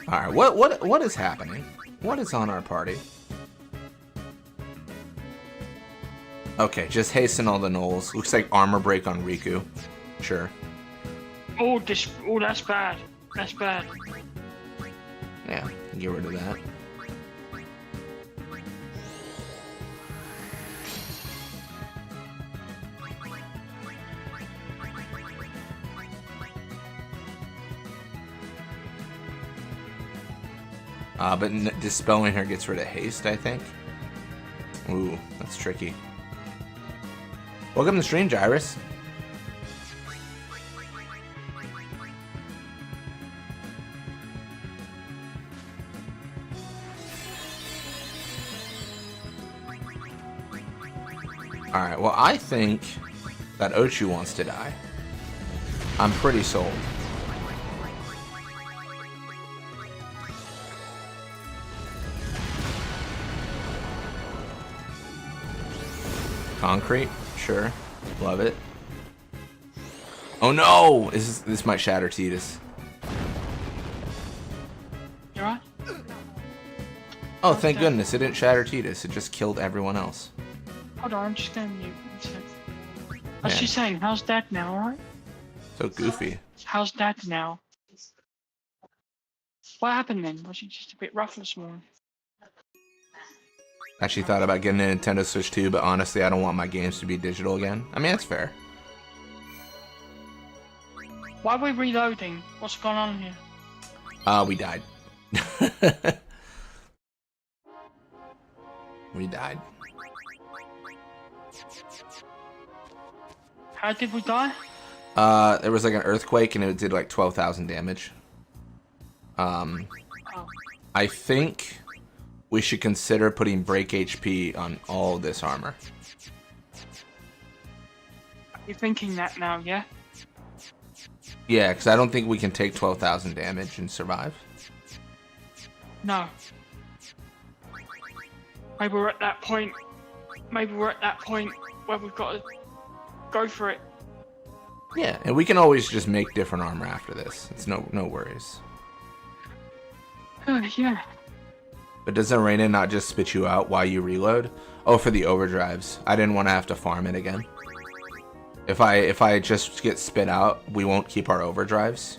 S1: Alright, what is happening? What is on our party? Okay, just hasten all the gnolls. Looks like armor break on Riku. Sure.
S2: Oh, that's bad. That's bad.
S1: Yeah, get rid of that. But dispelling her gets rid of haste, I think. Ooh, that's tricky. Welcome to the stream, Gyrus. Alright, well, I think that Ochu wants to die. I'm pretty sold. Concrete? Sure. Love it. Oh no! This might shatter Tidus.
S2: You alright?
S1: Oh, thank goodness. It didn't shatter Tidus. It just killed everyone else.
S2: Hold on, I'm just gonna mute. What's she saying? How's Dad now, alright?
S1: So goofy.
S2: How's Dad now? What happened then? Was he just a bit rough this morning?
S1: Actually thought about getting a Nintendo Switch 2, but honestly, I don't want my games to be digital again. I mean, that's fair.
S2: Why are we reloading? What's going on here?
S1: We died. We died.
S2: How did we die?
S1: There was like an earthquake and it did like 12,000 damage.
S2: Oh.
S1: I think we should consider putting break HP on all this armor.
S2: You're thinking that now, yeah?
S1: Yeah, because I don't think we can take 12,000 damage and survive.
S2: No. Maybe we're at that point. Maybe we're at that point where we've got to go for it.
S1: Yeah, and we can always just make different armor after this. It's no worries.
S2: Yeah.
S1: But doesn't Arena not just spit you out while you reload? Oh, for the overdrives. I didn't want to have to farm it again. If I just get spit out, we won't keep our overdrives,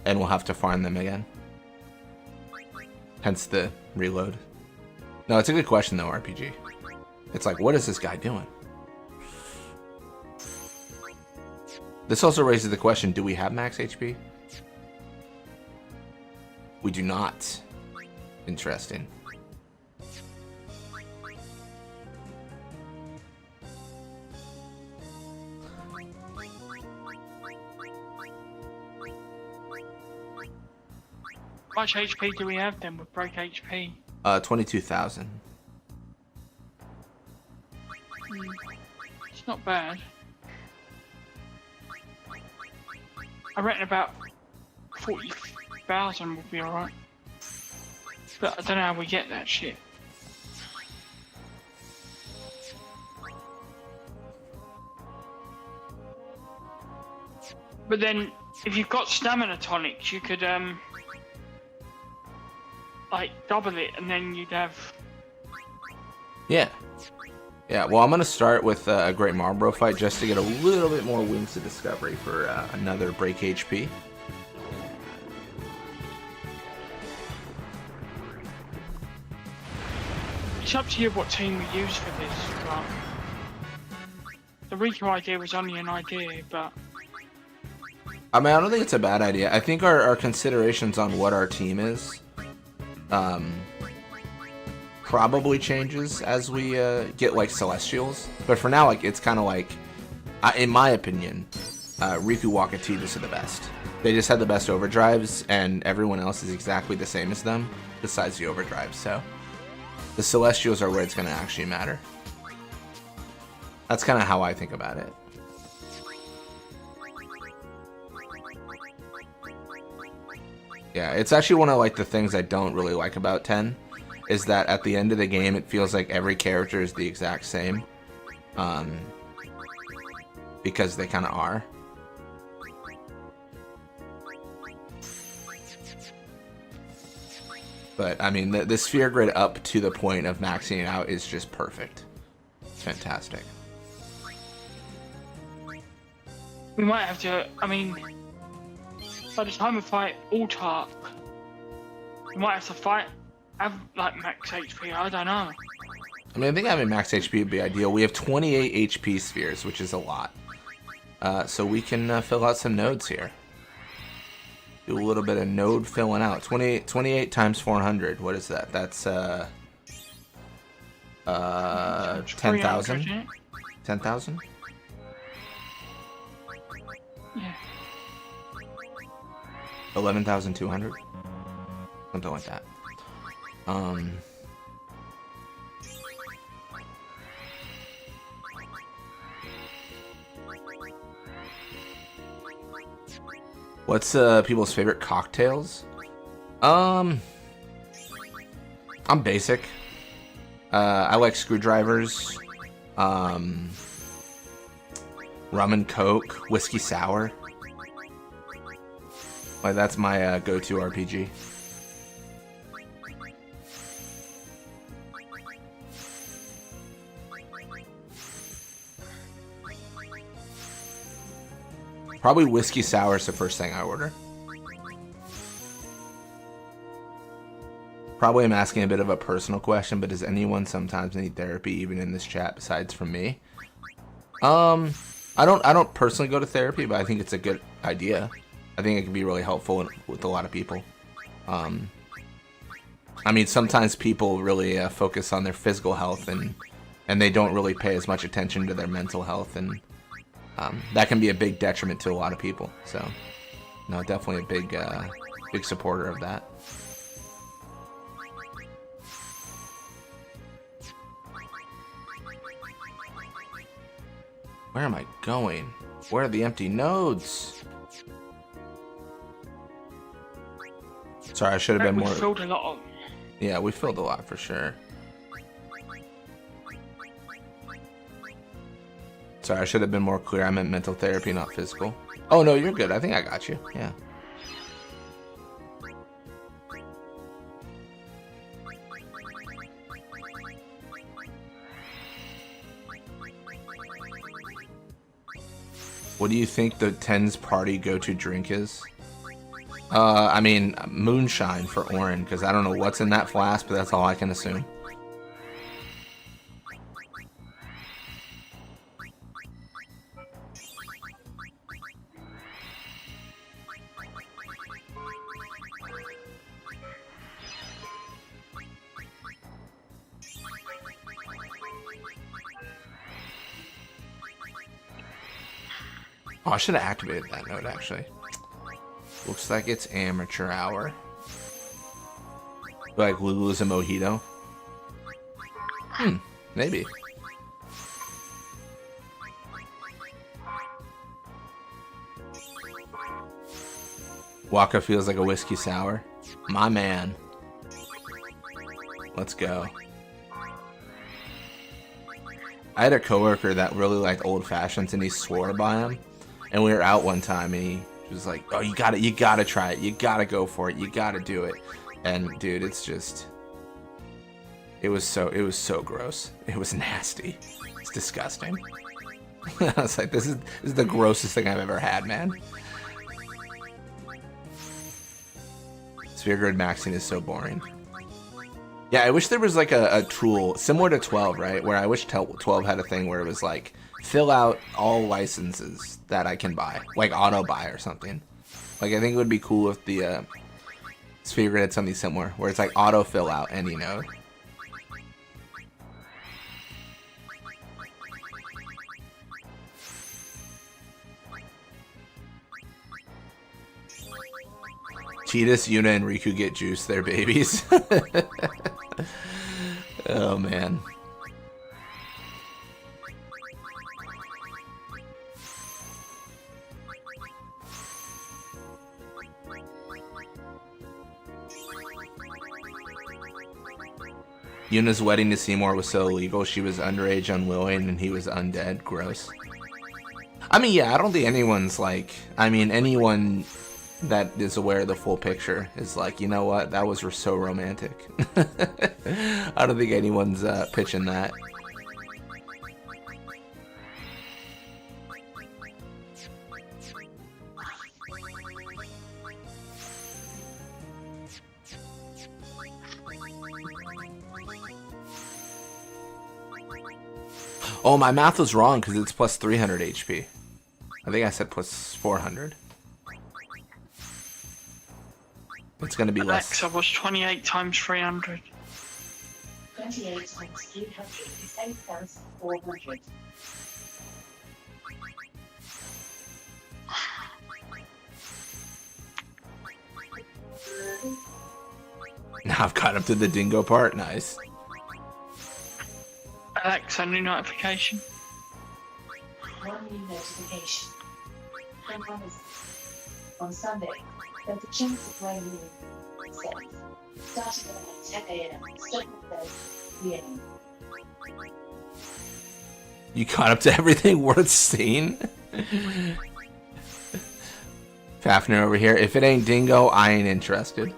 S1: and we'll have to farm them again. Hence the reload. No, it's a good question though, RPG. It's like, what is this guy doing? This also raises the question, do we have max HP? We do not. Interesting.
S2: How much HP do we have then with break HP?
S1: 22,000.
S2: It's not bad. I reckon about 40,000 would be alright. But I don't know how we get that shit. But then, if you've got stamina tonics, you could like double it, and then you'd have.
S1: Yeah. Yeah, well, I'm going to start with a Great Marlboro fight just to get a little bit more Wings of Discovery for another break HP.
S2: It's up to you what team we use for this, but the Riku idea was only an idea, but
S1: I mean, I don't think it's a bad idea. I think our considerations on what our team is probably changes as we get like Celestials. But for now, like it's kind of like, in my opinion, Riku Wakatitas are the best. They just had the best overdrives, and everyone else is exactly the same as them, besides the overdrives. So the Celestials are where it's going to actually matter. That's kind of how I think about it. Yeah, it's actually one of like the things I don't really like about 10 is that at the end of the game it feels like every character is the exact same. Because they kind of are. But I mean the sphere grid up to the point of maxing it out is just perfect. It's fantastic.
S2: we might have to. I mean, by the time we fight Altark, we might have to have like max HP. I don't know.
S1: I mean, I think having max HP would be ideal. We have 28 HP spheres, which is a lot. So we can fill out some nodes here. Do a little bit of node filling out. 28 times 400. What is that? That's 10,000. 10,000.
S2: Yeah.
S1: 11,200. Something like that. What's people's favorite cocktails? I'm basic. I like screwdrivers, rum and coke, whiskey sour. Like that's my go-to RPG. Probably whiskey sour is the first thing I order. Probably I'm asking a bit of a personal question, but does anyone sometimes need therapy, even in this chat, besides from me? I don't personally go to therapy, but I think it's a good idea. I think it can be really helpful with a lot of people. I mean, sometimes people really focus on their physical health and they don't really pay as much attention to their mental health, and that can be a big detriment to a lot of people. So, no, definitely a big supporter of that. Where am I going? Where are the empty nodes? Sorry, I should have been more.
S2: We filled a lot of.
S1: Yeah, we filled a lot for sure. Sorry, I should have been more clear. I meant mental therapy, not physical. Oh, no, you're good. I think I got you. Yeah. What do you think the Ten's party go-to drink is? I mean, moonshine for Orin, because I don't know what's in that flask, but that's all I can assume. Oh, I should have activated that note, actually. Looks like it's amateur hour. Like Lulu's a mojito? Maybe. Waka feels like a whiskey sour. My man. Let's go. I had a coworker that really liked old fashions and he swore by them. And we were out one time and he was like, "Oh, you gotta try it. You gotta go for it. You gotta do it." And dude, it's just, it was so gross. It was nasty. It's disgusting. I was like, this is the grossest thing I've ever had, man. Sphere Grid maxing is so boring. Yeah, I wish there was like a tool similar to 12, right? Where I wish 12 had a thing where it was like, fill out all licenses that I can buy, like auto buy or something. Like, I think it would be cool if the Sphere Grid had something similar, where it's like auto fill out any node. Cheetahs, Yuna, and Riku get juice. They're babies. Oh, man. Yuna's wedding to Seymour was so illegal. She was underage, unwilling, and he was undead. Gross. I mean, yeah, I don't think anyone's like... I mean, anyone that is aware of the full picture is like, you know what? That was so romantic. I don't think anyone's pitching that. Oh, my math was wrong because it's plus 300 HP. I think I said plus 400. It's going to be less.
S2: Alexa was 28 times 300.
S3: 28 times 300 is 8,400.
S1: Now I've got up to the dingo part. Nice.
S2: Alexa, new notification.
S3: One new notification. On Sunday, there's a chance of rain. It says, starting at 10 a.m. stopping at 3 a.m.
S1: You caught up to everything worth seeing? Fafnir over here. If it ain't dingo, I ain't interested.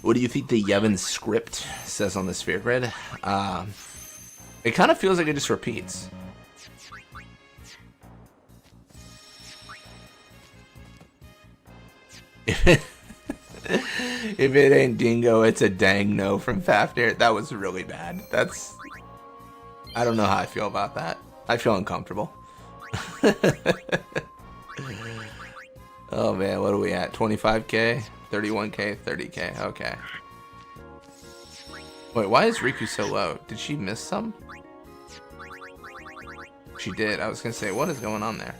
S1: What do you think the Yevon script says on the Sphere Grid? It kind of feels like it just repeats. If it ain't dingo, it's a dang no from Fafnir. That was really bad. That's... I don't know how I feel about that. I feel uncomfortable. Oh man, what are we at? 25k? 31k? 30k? Okay. Wait, why is Riku so low? Did she miss some? She did. I was gonna say, what is going on there?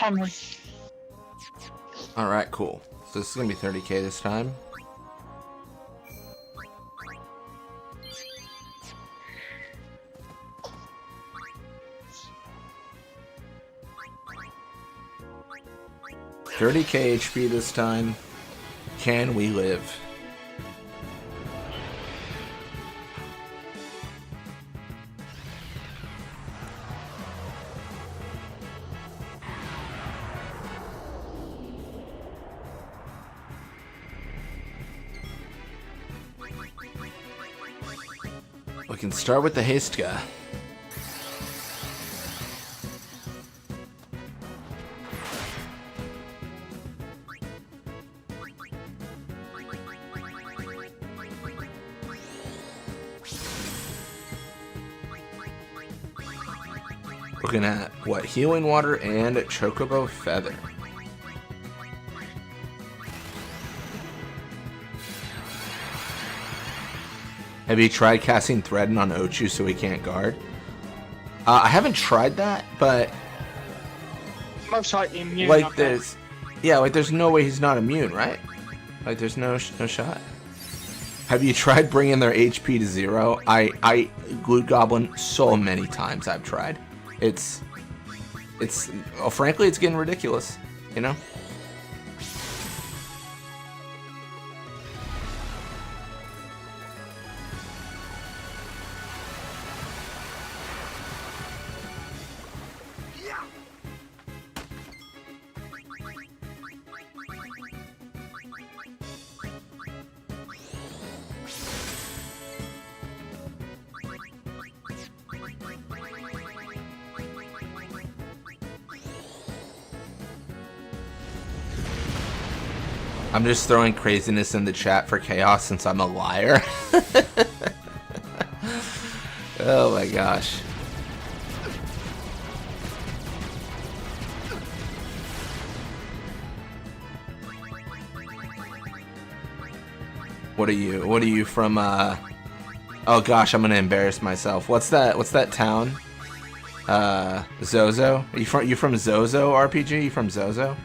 S2: upon me.
S1: Alright, cool. So this is gonna be 30k this time. $30k HP this time. Can we live? We can start with the haste guy. Looking at what? Healing water and chocobo feather. Have you tried casting Threaten on Ochu so he can't guard? I haven't tried that, but
S2: Most likely immune.
S1: like there's, yeah, like there's no way he's not immune, right? Like there's no shot. Have you tried bringing their HP to 0? I Glue Goblin so many times I've tried. It's well, frankly, it's getting ridiculous, you know? I'm just throwing craziness in the chat for chaos since I'm a liar. Oh my gosh. What are you? What are you from oh gosh, I'm gonna embarrass myself. What's that town? Zozo? You from Zozo RPG? You from Zozo?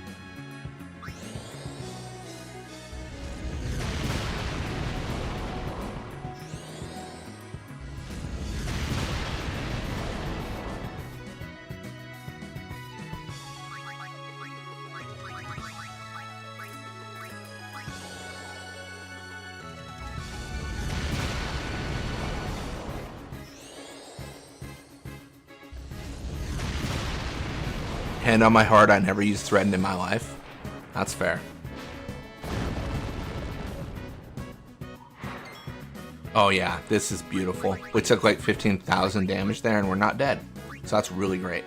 S1: Hand on my heart, I never used Threaten in my life. That's fair. Oh yeah, this is beautiful. We took like 15,000 damage there and we're not dead. So that's really great.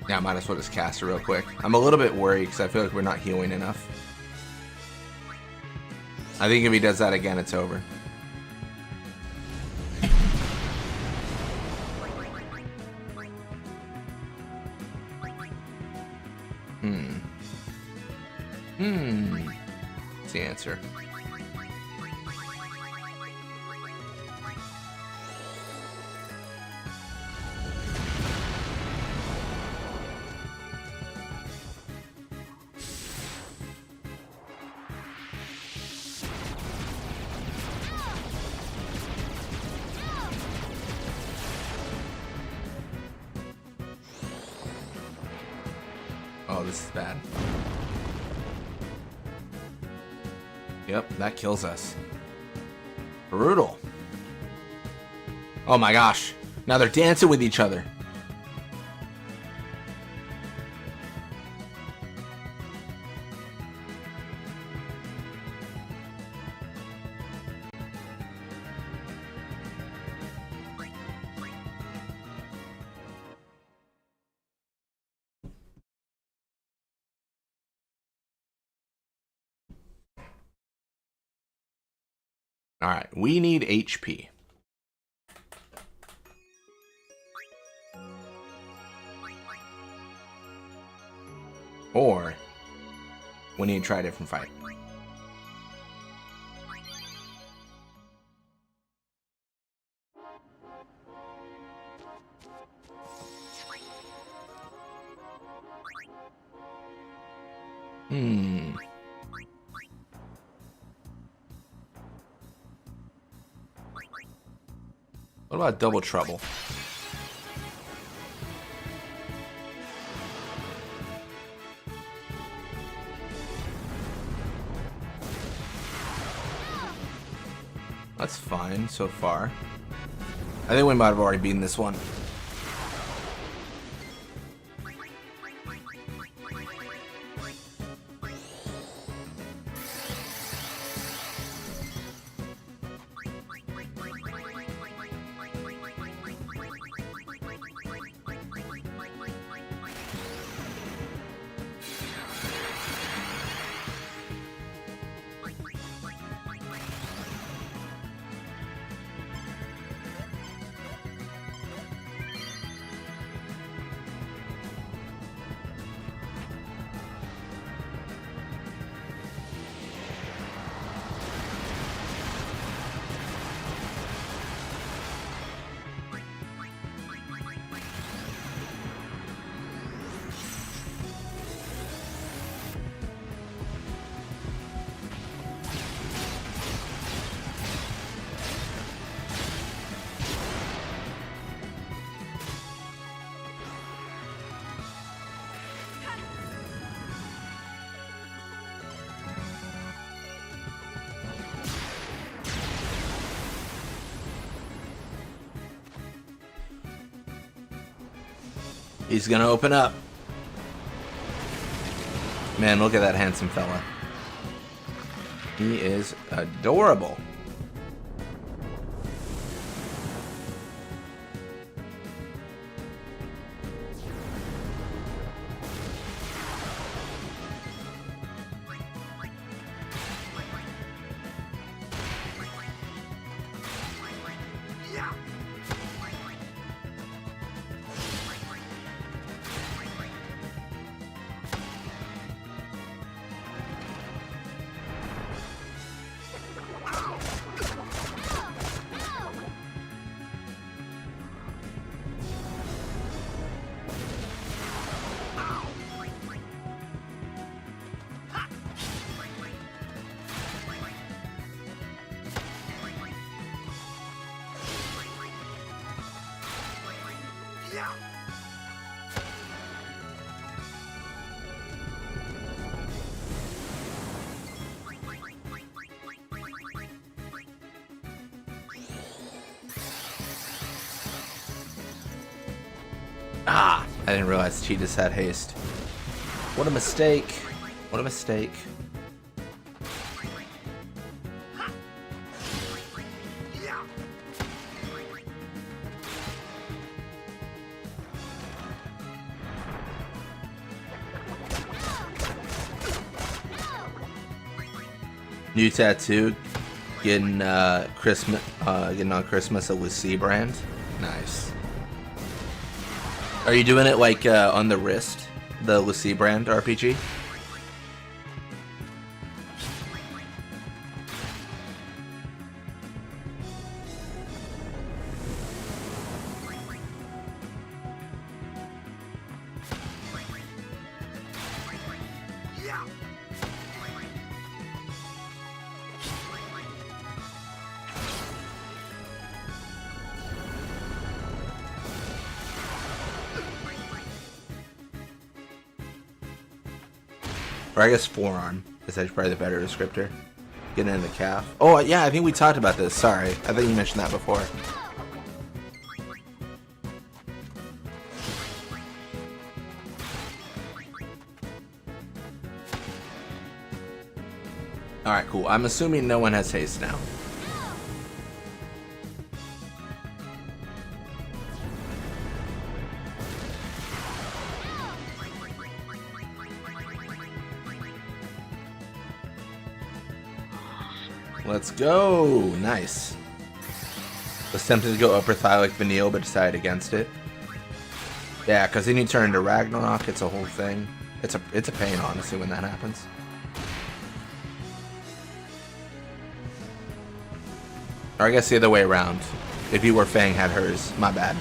S1: Yeah, I might as well just cast it real quick. I'm a little bit worried because I feel like we're not healing enough. I think if he does that again, it's over. That's the answer. Oh, this is bad. Yep, that kills us. Brutal. Oh my gosh. Now they're dancing with each other. Alright, we need HP. Or we need to try a different fight. What about Double Trouble? That's fine so far. I think we might have already beaten this one. He's gonna open up. Man, look at that handsome fella. He is adorable. Ah! I didn't realize Cheetahs had haste. What a mistake. What a mistake. New tattoo, getting Christmas, getting on Christmas a Lucy brand. Nice. Are you doing it like on the wrist, the Lucy brand RPG? Or I guess forearm is actually probably the better descriptor. Getting in the calf. Oh yeah, I think we talked about this. Sorry, I think you mentioned that before. Alright, cool. I'm assuming no one has haste now. Let's go! Nice. Was tempted to go upper thigh like Vanille, but decided against it. Yeah, because then you turn into Ragnarok, it's a whole thing. It's a pain, honestly, when that happens. Or I guess the other way around. If you were Fang had hers, my bad.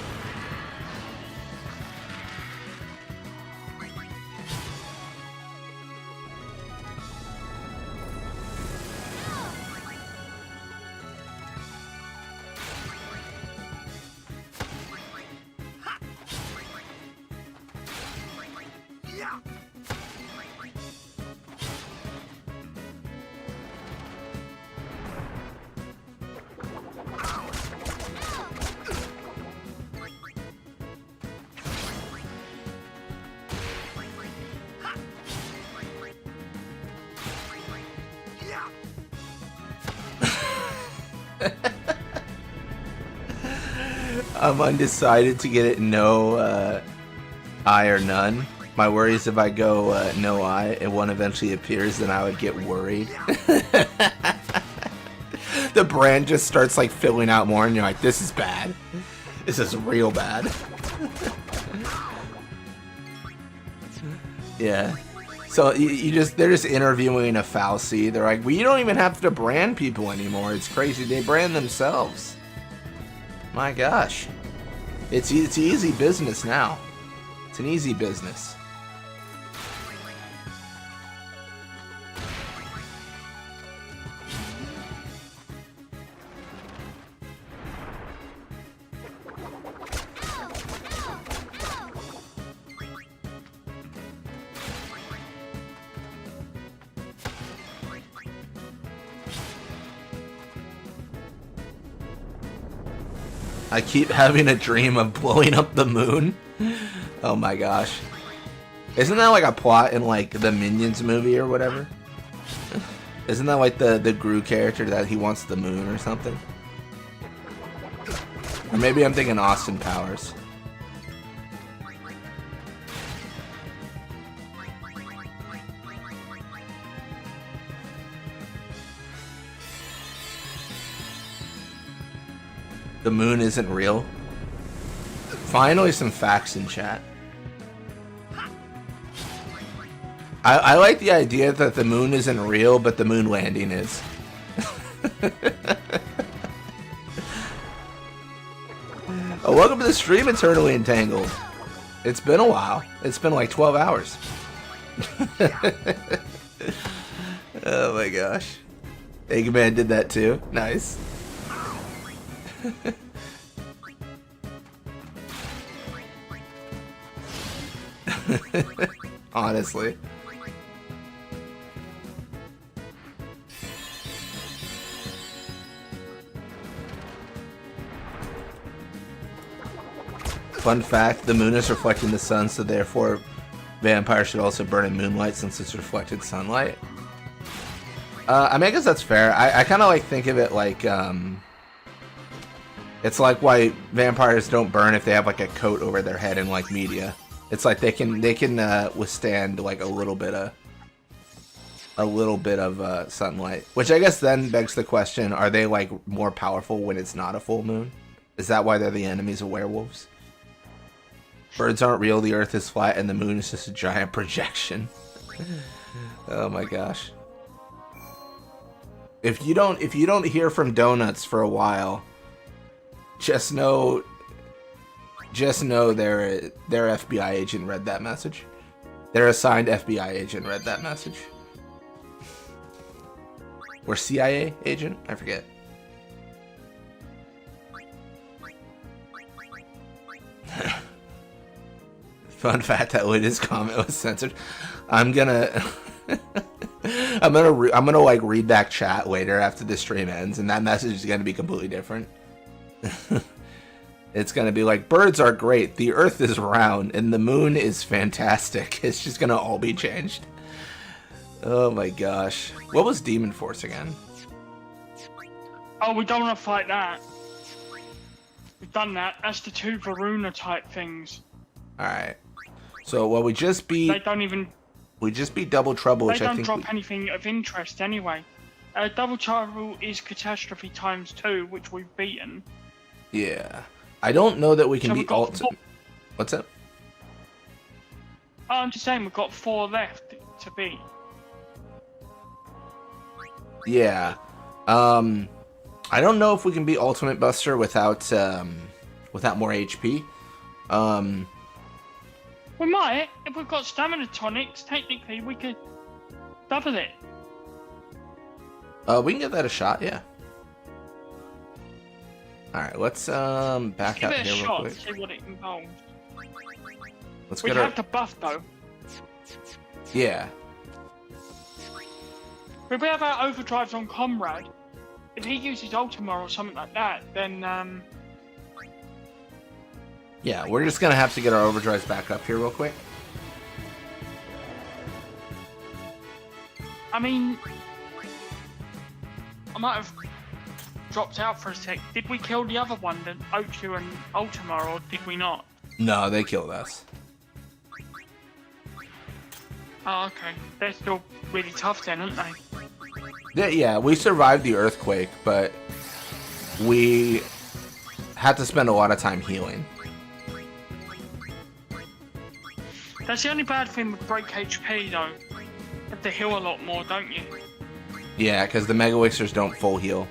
S1: I'm undecided to get it no eye or none. My worry is if I go no eye and one eventually appears, then I would get worried. The brand just starts like filling out more and you're like, this is bad. This is real bad. Yeah. So they're just interviewing a falsy. They're like, well, you don't even have to brand people anymore. It's crazy. They brand themselves. My gosh. It's easy business now. It's an easy business. I keep having a dream of blowing up the moon. Oh my gosh. Isn't that like a plot in like the Minions movie or whatever? Isn't that like the Gru character that he wants the moon or something? Or maybe I'm thinking Austin Powers. The moon isn't real. Finally, some facts in chat. I like the idea that the moon isn't real, but the moon landing is. Oh, welcome to the stream, Eternally Entangled. It's been a while. It's been like 12 hours. Oh my gosh. Eggman did that too. Nice. Honestly. Fun fact, the moon is reflecting the sun, so therefore vampires should also burn in moonlight since it's reflected sunlight. I mean, I guess that's fair. I kind of like think of it like, it's like why vampires don't burn if they have like a coat over their head in like media. It's like they can withstand like a little bit of sunlight, which I guess then begs the question: are they like more powerful when it's not a full moon? Is that why they're the enemies of werewolves? Birds aren't real. The Earth is flat, and the moon is just a giant projection. Oh my gosh! If you don't hear from Donuts for a while, just know their FBI agent read that message. Their assigned FBI agent read that message. Or CIA agent? I forget. Fun fact that Luda's comment was censored. I'm gonna like read back chat later after the stream ends, and that message is gonna be completely different. It's gonna be like, birds are great, the Earth is round, and the moon is fantastic. It's just gonna all be changed. Oh my gosh. What was Demon Force again?
S2: Oh, we don't want to fight that. We've done that. That's the two Varuna type things.
S1: Alright. So, well, we just beat...
S2: They don't even...
S1: We just beat Double Trouble, which
S2: I think...
S1: They don't
S2: drop anything of interest anyway. Double Trouble is Catastrophe times 2, which we've beaten.
S1: Yeah. I don't know that we can
S2: So
S1: beat Alt... What's up?
S2: I'm just saying we've got 4 left to beat.
S1: Yeah. I don't know if we can beat Ultimate Buster without more HP.
S2: We might. If we've got stamina tonics, technically we could double it.
S1: We can give that a shot, yeah. Alright, let's back
S2: Give
S1: out
S2: it a
S1: here real
S2: shot,
S1: quick.
S2: see what it involves.
S1: Let's
S2: We
S1: get our...
S2: have to buff though.
S1: Yeah.
S2: If we have our overdrives on Comrade, if he uses Ultima or something like that, then
S1: Yeah, we're just gonna have to get our overdrives back up here real quick.
S2: I mean, I might have dropped out for a sec. Did we kill the other one, the Ochu and Ultima, or did we not?
S1: No, they killed us.
S2: Oh, okay. They're still really tough then, aren't they?
S1: Yeah, we survived the earthquake, but we had to spend a lot of time healing.
S2: That's the only bad thing with break HP though. You have to heal a lot more, don't you?
S1: Yeah, because the Mega Wixers don't full heal.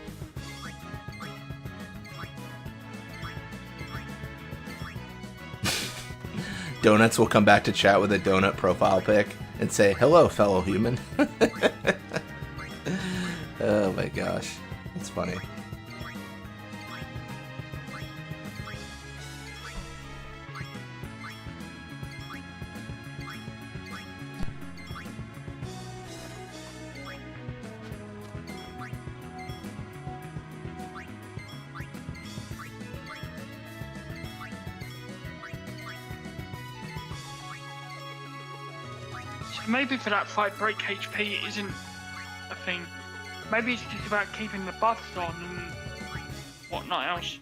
S1: Donuts will come back to chat with a donut profile pic and say, "Hello, fellow human." Oh my gosh, that's funny.
S2: So maybe for that fight, break HP isn't a thing. Maybe it's just about keeping the buffs on and whatnot else.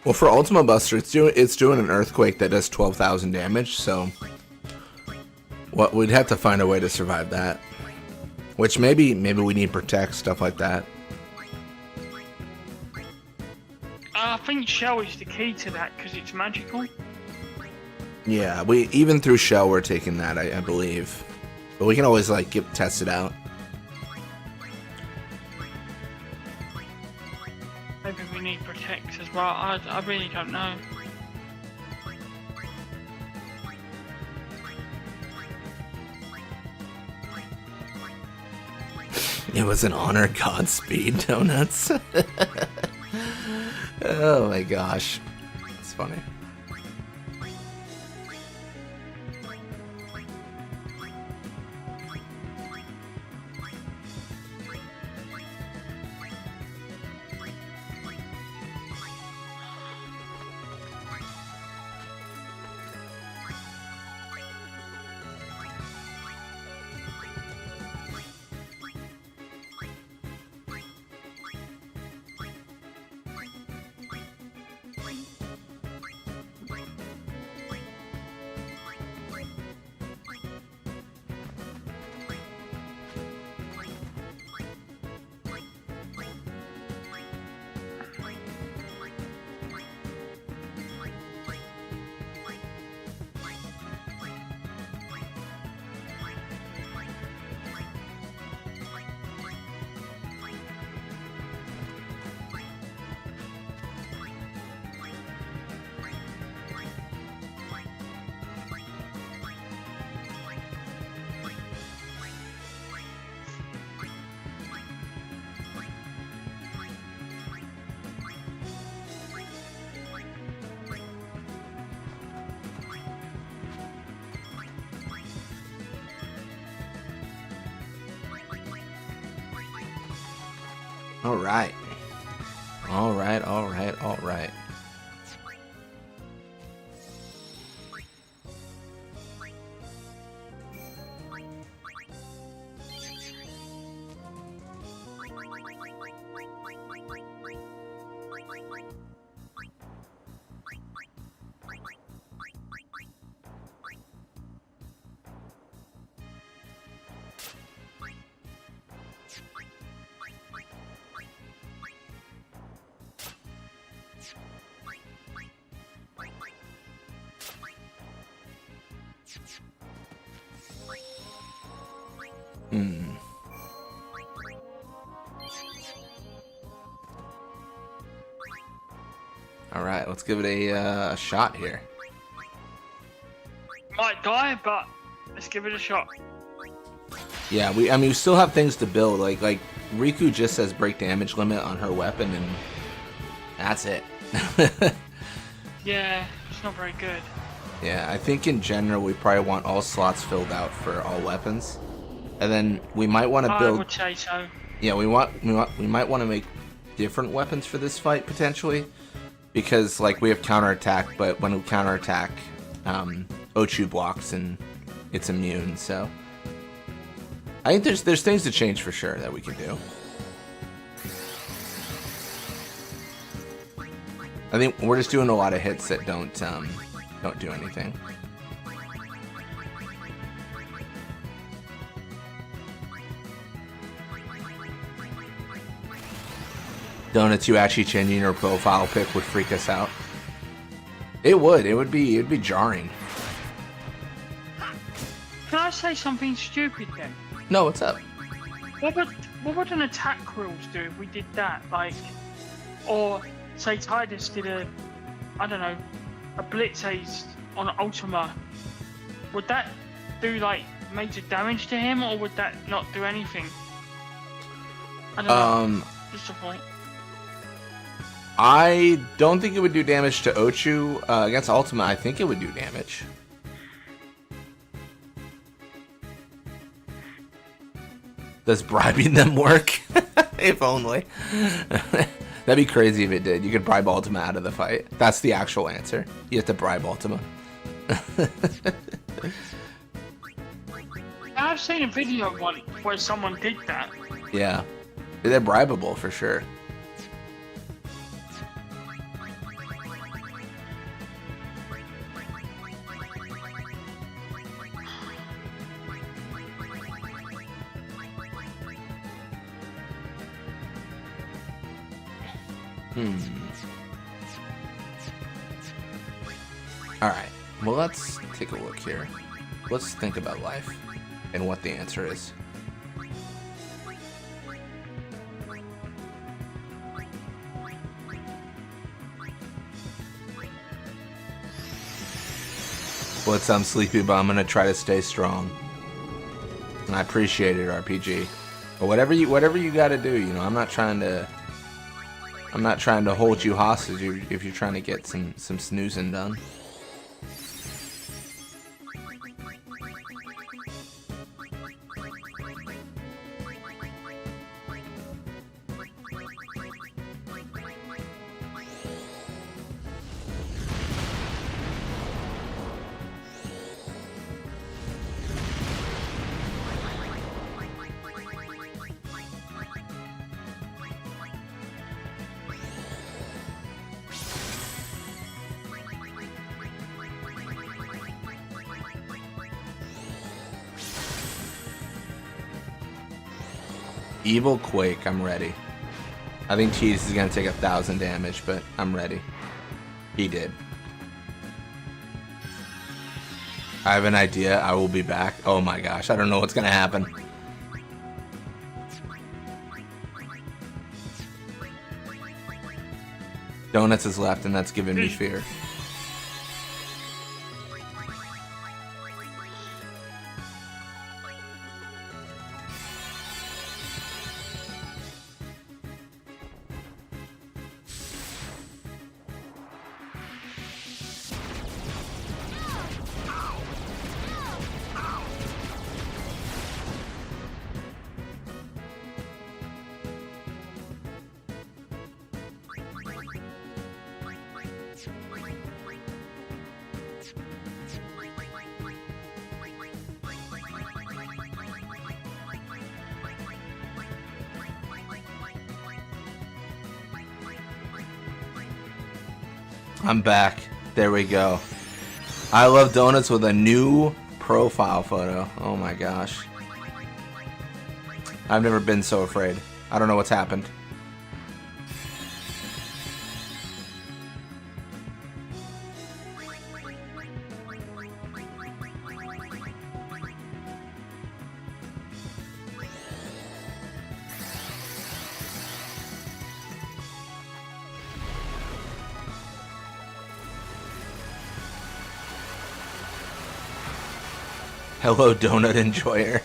S1: Well, for Ultima Buster, it's doing an earthquake that does 12,000 damage, so we'd have to find a way to survive that. Which maybe we need protect, stuff like that.
S2: I think Shell is the key to that because it's magical.
S1: Yeah, we even through Shell we're taking that, I believe, but we can always like test it out.
S2: Maybe we need protect as well. I really don't know.
S1: It was an honor, Godspeed, Donuts. Oh my gosh, it's funny. All right. All right, all right, all right. Hmm. All right, let's give it a shot here.
S2: Might die, but let's give it a shot.
S1: Yeah, I mean, we still have things to build. Like Riku just says break damage limit on her weapon, and that's it.
S2: Yeah, it's not very good.
S1: Yeah, I think in general we probably want all slots filled out for all weapons, and then we might want to build.
S2: I would say so.
S1: Yeah, we might want to make different weapons for this fight potentially, because like we have counterattack, but when we counterattack, Ochu blocks and it's immune. So I think there's things to change for sure that we can do. I think we're just doing a lot of hits that don't do anything. Donuts, you actually changing your profile pic would freak us out. It would. It'd be jarring.
S2: Can I say something stupid then?
S1: No, what's up?
S2: What would an attack rules do if we did that? Like, or say Tidus did I don't know, a Blitz Ace on Ultima. Would that do like major damage to him, or would that not do anything? I don't know. Just a point.
S1: I don't think it would do damage to Ochu. Against Ultima, I think it would do damage. Does bribing them work? If only. That'd be crazy if it did. You could bribe Ultima out of the fight. That's the actual answer. You have to bribe Ultima.
S2: I've seen a video once where someone did that.
S1: Yeah. They're bribable for sure. Alright, well let's take a look here. Let's think about life and what the answer is. What's I'm sleepy, but I'm gonna try to stay strong. And I appreciate it, RPG. But whatever you gotta do, you know, I'm not trying to hold you hostage if you're trying to get some snoozing done. Evil Quake, I'm ready. I think Cheese is gonna take 1,000 damage, but I'm ready. He did. I have an idea. I will be back. Oh my gosh, I don't know what's gonna happen. Donuts is left, and that's giving me fear. I'm back. There we go. I love Donuts with a new profile photo. Oh my gosh. I've never been so afraid. I don't know what's happened. Hello, donut enjoyer.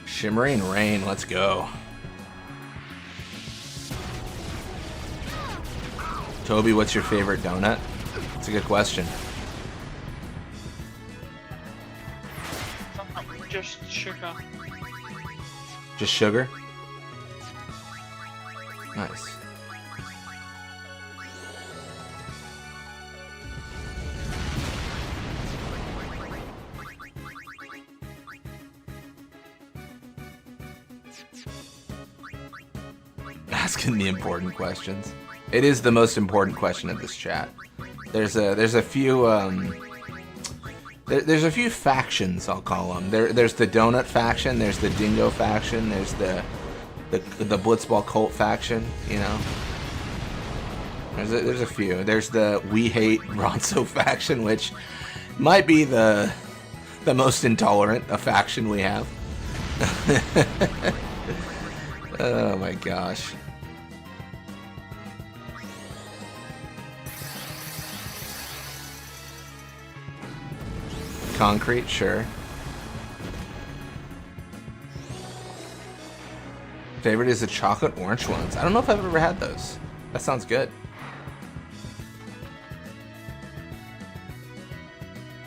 S1: Shimmering Rain, let's go. Toby, what's your favorite donut? That's a good question.
S2: Just sugar.
S1: Just sugar? Nice. Asking the important questions. It is the most important question of this chat. There's a few there's a few factions, I'll call them. There's the donut faction, there's the dingo faction, there's the blitzball cult faction, you know. There's a few. There's the we hate Ronso faction, which might be the most intolerant a faction we have. Oh my gosh. Concrete, sure. Favorite is the chocolate orange ones. I don't know if I've ever had those. That sounds good.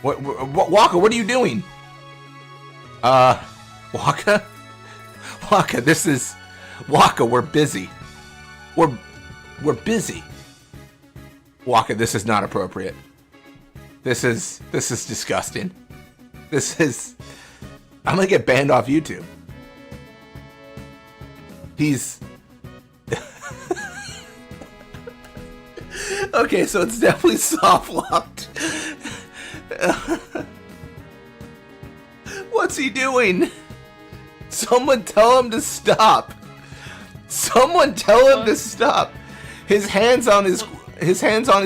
S1: What Waka, what are you doing? Waka? Waka, this is... Waka, we're busy. We're busy. Waka, this is not appropriate. This is disgusting. This is... I'm gonna get banned off YouTube. He's... Okay, so it's definitely soft locked. What's he doing? Someone tell him to stop. Someone tell him to stop. His hands on his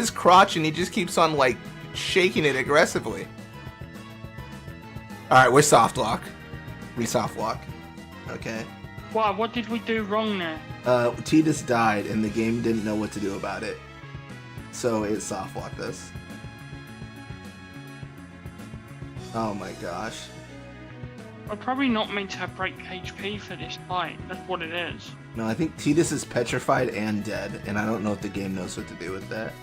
S1: crotch, and he just keeps on like shaking it aggressively. All right, we're soft lock. We soft lock. Okay.
S2: Wow, what did we do wrong there?
S1: Titus died, and the game didn't know what to do about it, so it soft locked us. Oh my gosh.
S2: We're probably not meant to have break HP for this fight. That's what it is.
S1: No, I think Titus is petrified and dead, and I don't know if the game knows what to do with that.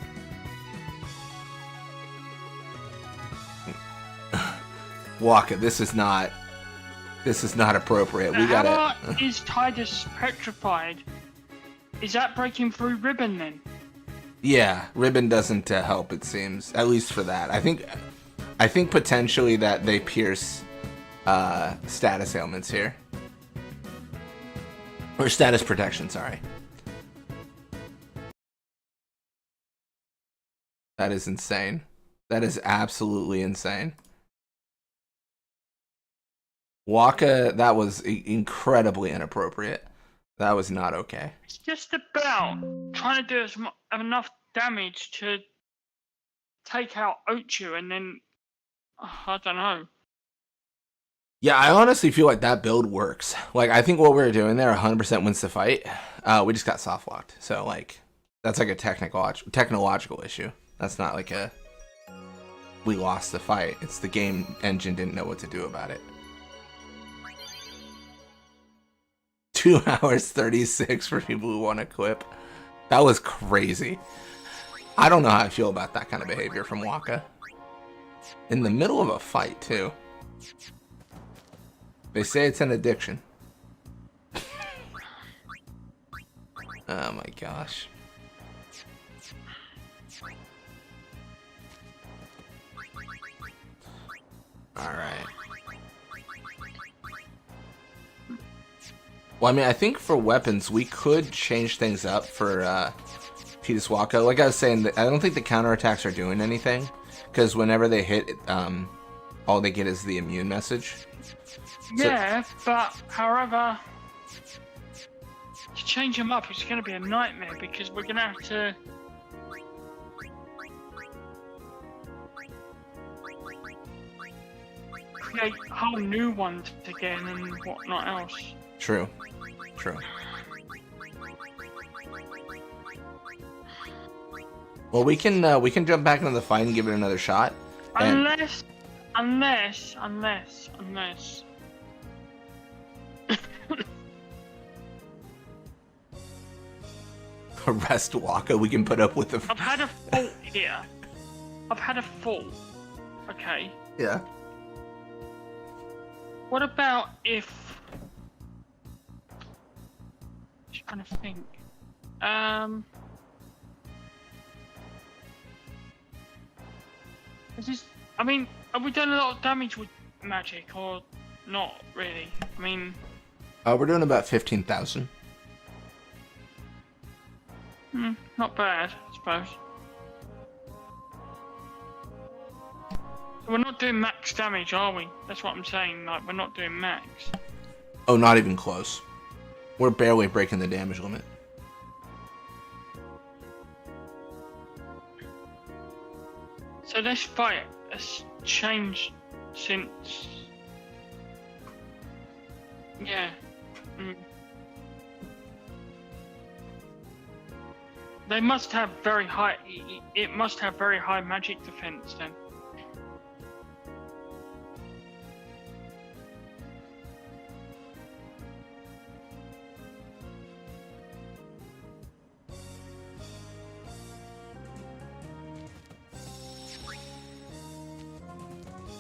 S1: Waka, this is not appropriate. We gotta...
S2: How is Titus petrified? Is that breaking through ribbon then?
S1: Yeah, ribbon doesn't help, it seems. At least for that. I think potentially that they pierce status ailments here. Or status protection, sorry. That is insane. That is absolutely insane. Waka, that was incredibly inappropriate. That was not okay.
S2: It's just about trying to do enough damage to take out Ochu, and then I don't know.
S1: Yeah, I honestly feel like that build works. Like, I think what we were doing there 100% wins the fight. We just got soft locked. So, like, that's like a technological issue. That's not like a we lost the fight. It's the game engine didn't know what to do about it. 2 hours 36 for people who want to clip. That was crazy. I don't know how I feel about that kind of behavior from Waka. In the middle of a fight, too. They say it's an addiction. Oh my gosh. Alright. Well, I mean, I think for weapons, we could change things up for Pidiswaka. Like I was saying, I don't think the counterattacks are doing anything, because whenever they hit, all they get is the immune message.
S2: Yeah, but however, to change them up, it's going to be a nightmare because we're going to have to create whole new ones again and whatnot else.
S1: True. True. Well, we can jump back into the fight and give it another shot.
S2: Unless.
S1: Arrest Waka, we can put up with the.
S2: I've had a fault here. I've had a fault. Okay.
S1: Yeah.
S2: What about if? Just trying to think. Is this? I mean, have we done a lot of damage with magic or not really? I mean.
S1: We're doing about 15,000.
S2: Not bad, I suppose. So we're not doing max damage, are we? That's what I'm saying. Like, we're not doing max.
S1: Oh, not even close. We're barely breaking the damage limit.
S2: So this fight has changed since. Yeah. They must have very high. It must have very high magic defense then.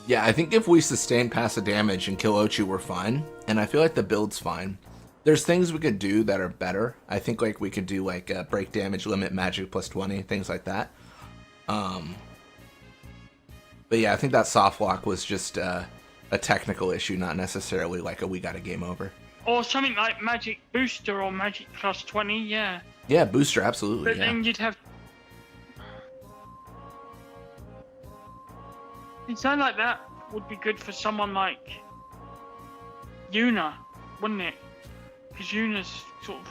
S1: Yeah, I think if we sustain passive damage and kill Ochu, we're fine. And I feel like the build's fine. There's things we could do that are better. I think like we could do like a break damage limit, magic plus 20, things like that. But yeah, I think that soft lock was just a technical issue, not necessarily like a we got a game over.
S2: Or something like magic booster or magic plus 20, yeah.
S1: Yeah, booster, absolutely.
S2: But then you'd have. Something like that would be good for someone like Yuna, wouldn't it? Because Yuna's sort of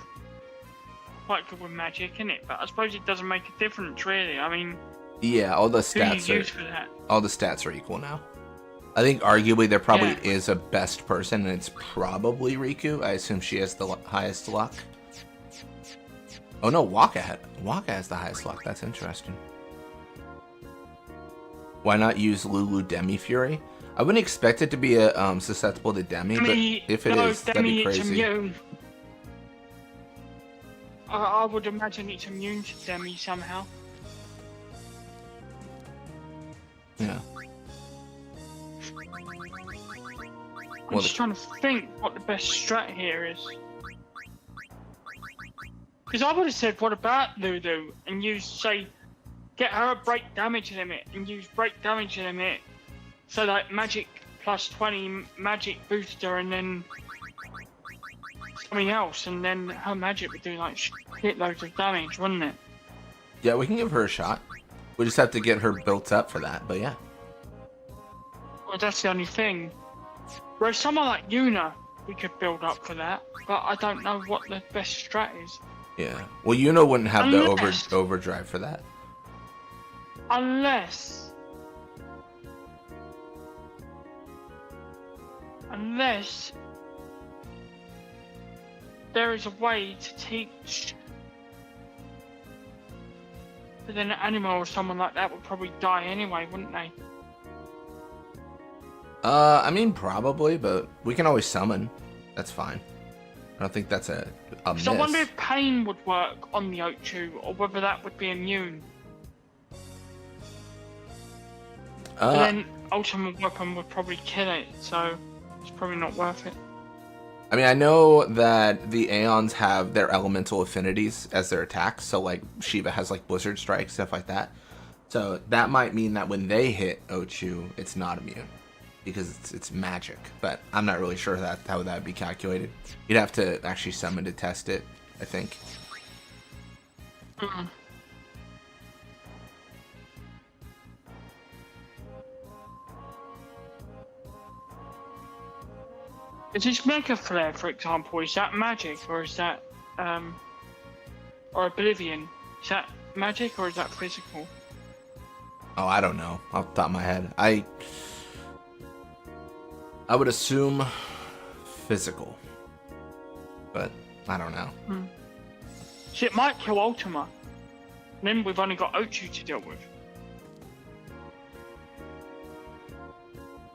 S2: quite good with magic, isn't it? But I suppose it doesn't make a difference, really. I mean,
S1: yeah, all the stats are equal now. I think arguably there probably is a best person, and it's probably Riku. I assume she has the highest luck. Oh no, Waka has the highest luck. That's interesting. Why not use Lulu Demi Fury? I wouldn't expect it to be a susceptible to Demi, but if it is, that'd be crazy. It's immune.
S2: I would imagine it's immune to Demi somehow.
S1: Yeah.
S2: I'm just trying to think what the best strat here is. Because I would have said, what about Lulu? And use, say, get her a break damage limit and use break damage limit. So like magic plus 20, magic booster, and then something else, and then her magic would do like hit loads of damage, wouldn't it?
S1: Yeah, we can give her a shot. We just have to get her built up for that, but yeah.
S2: Well, that's the only thing. Whereas someone like Yuna, we could build up for that, but I don't know what the best strat is.
S1: Yeah. Well, Yuna wouldn't have the overdrive for that.
S2: Unless there is a way to teach. But then an animal or someone like that would probably die anyway, wouldn't they?
S1: I mean, probably, but we can always summon. That's fine. I don't think that's a miss.
S2: So I wonder if pain would work on the Ochu, or whether that would be immune. And then ultimate weapon would probably kill it, so it's probably not worth it.
S1: I mean, I know that the Aeons have their elemental affinities as their attacks, so like Shiva has like Blizzard Strike, stuff like that. So that might mean that when they hit Ochu, it's not immune. because it's magic. But I'm not really sure how that would be calculated. You'd have to actually summon to test it, I think.
S2: Mm. Is this Mega Flare, for example, is that magic or is that, or Oblivion? Is that magic or is that physical?
S1: Oh, I don't know off the top of my head. I would assume physical, but I don't know.
S2: So it might kill Ultima. Then we've only got Ochu to deal with.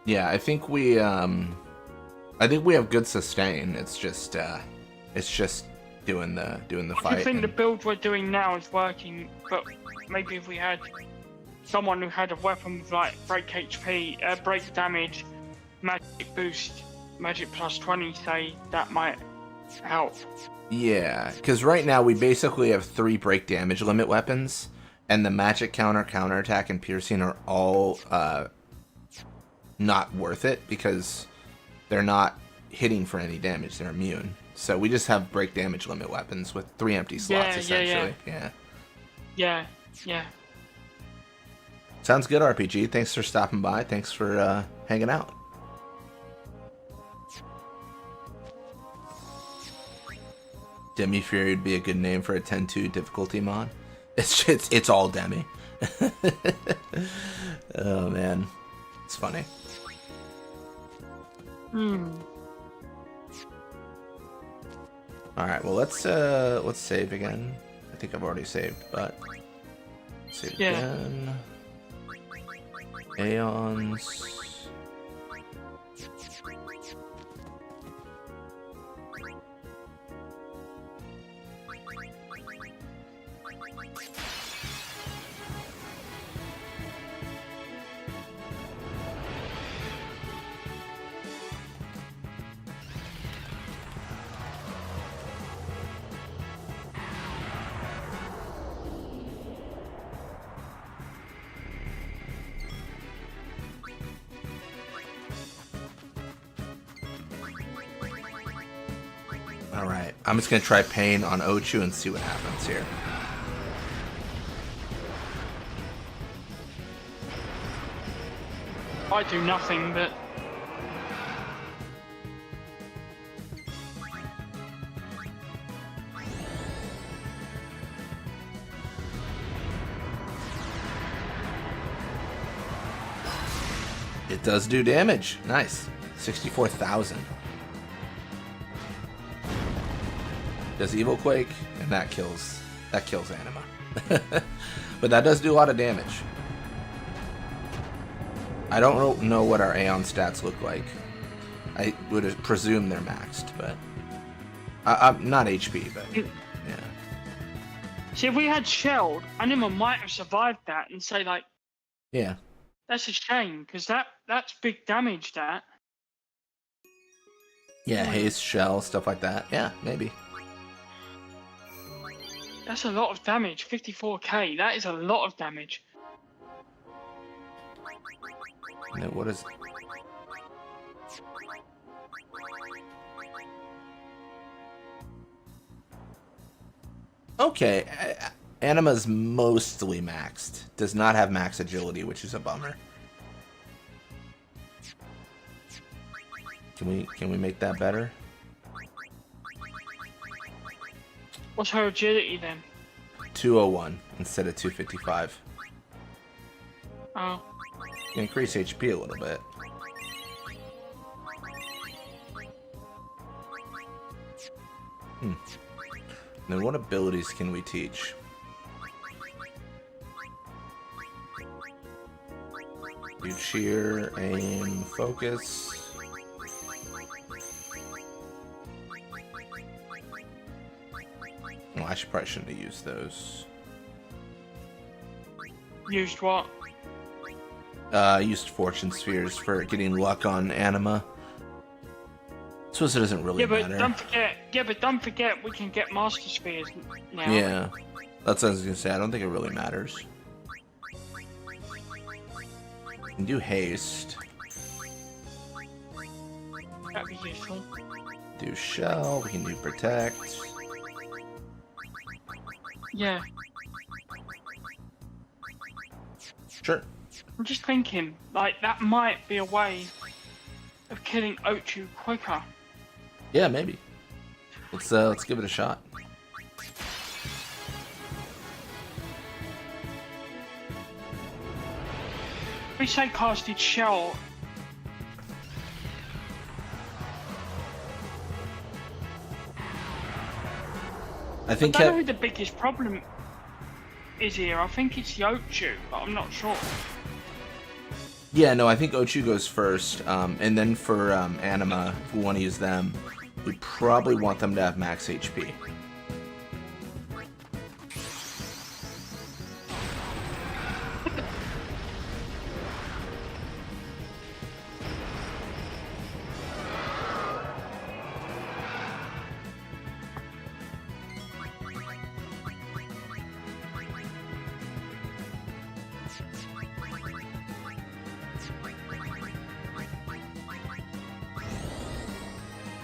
S1: Yeah, I think we have good sustain. It's just doing the fight.
S2: I think the build we're doing now is working, but maybe if we had someone who had a weapon with like break HP, break damage, magic boost, magic plus 20, say, that might help.
S1: Yeah, because right now we basically have 3 break damage limit weapons, and the magic counterattack, and piercing are all not worth it because they're not hitting for any damage. They're immune. So we just have break damage limit weapons with 3 empty slots, essentially.
S2: Yeah.
S1: Sounds good, RPG. Thanks for stopping by. Thanks for hanging out. Demi Fury would be a good name for a 10-2 difficulty mod. It's all Demi. Oh man, it's funny. All right, well let's save again. I think I've already saved, but save again. Aeons. Alright, I'm just gonna try Pain on Ochu and see what happens here.
S2: I do nothing, but...
S1: It does do damage. Nice. 64,000. Does Evil Quake, and that kills Anima. But that does do a lot of damage. I don't know what our Aeon stats look like. I would presume they're maxed, but I'm not HP, but yeah.
S2: See, if we had Shelled, Anima might have survived that and say like,
S1: yeah,
S2: that's a shame because that's big damage. That.
S1: Yeah, haste, shell, stuff like that. Yeah, maybe.
S2: That's a lot of damage. 54k. That is a lot of damage.
S1: And then what is? Okay, Anima's mostly maxed. Does not have max agility, which is a bummer. Can we make that better?
S2: What's her agility then?
S1: 201 instead of 255.
S2: Oh.
S1: Increase HP a little bit. Then what abilities can we teach? Do cheer, aim, focus. Well, I probably shouldn't have used those.
S2: Used what?
S1: Used fortune spheres for getting luck on Anima. Suppose it doesn't really matter.
S2: But don't forget we can get master spheres now.
S1: Yeah, that's what I was gonna say. I don't think it really matters. You can do haste.
S2: useful.
S1: Do shell, we can do protect.
S2: Yeah.
S1: Sure.
S2: I'm just thinking, like, that might be a way of killing Ochu quicker.
S1: Yeah, maybe. Let's give it a shot.
S2: If we say casted shell,
S1: I
S2: I
S1: think
S2: don't know who the biggest problem is here. I think it's the Ochu, but I'm not sure.
S1: yeah, no, I think Ochu goes first, and then for Anima, if we want to use them, we probably want them to have max HP.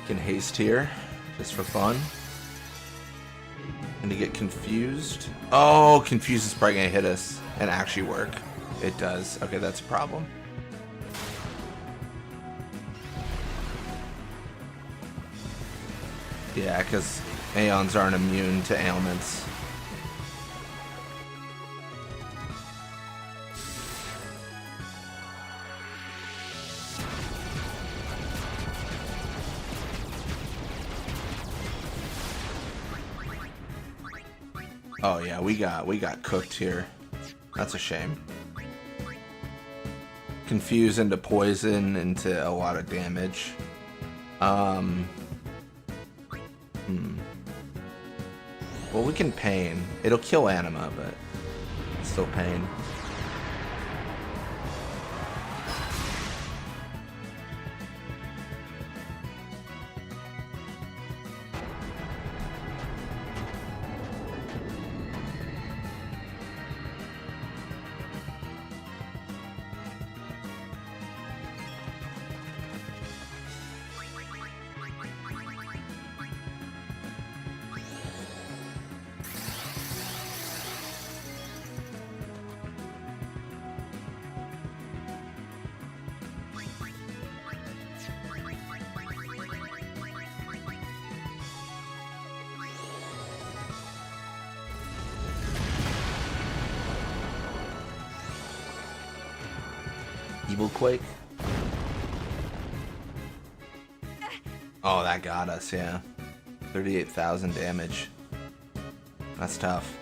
S1: Can haste here, just for fun. And to get confused. Oh, confused is probably gonna hit us and actually work. It does. Okay, that's a problem. Yeah, because Aeons aren't immune to ailments. Oh yeah, we got cooked here. That's a shame. Confuse into poison into a lot of damage. Well, we can pain. It'll kill Anima, but it's still pain. Evil Quake. Oh, that got us, yeah. 38,000 damage. That's tough.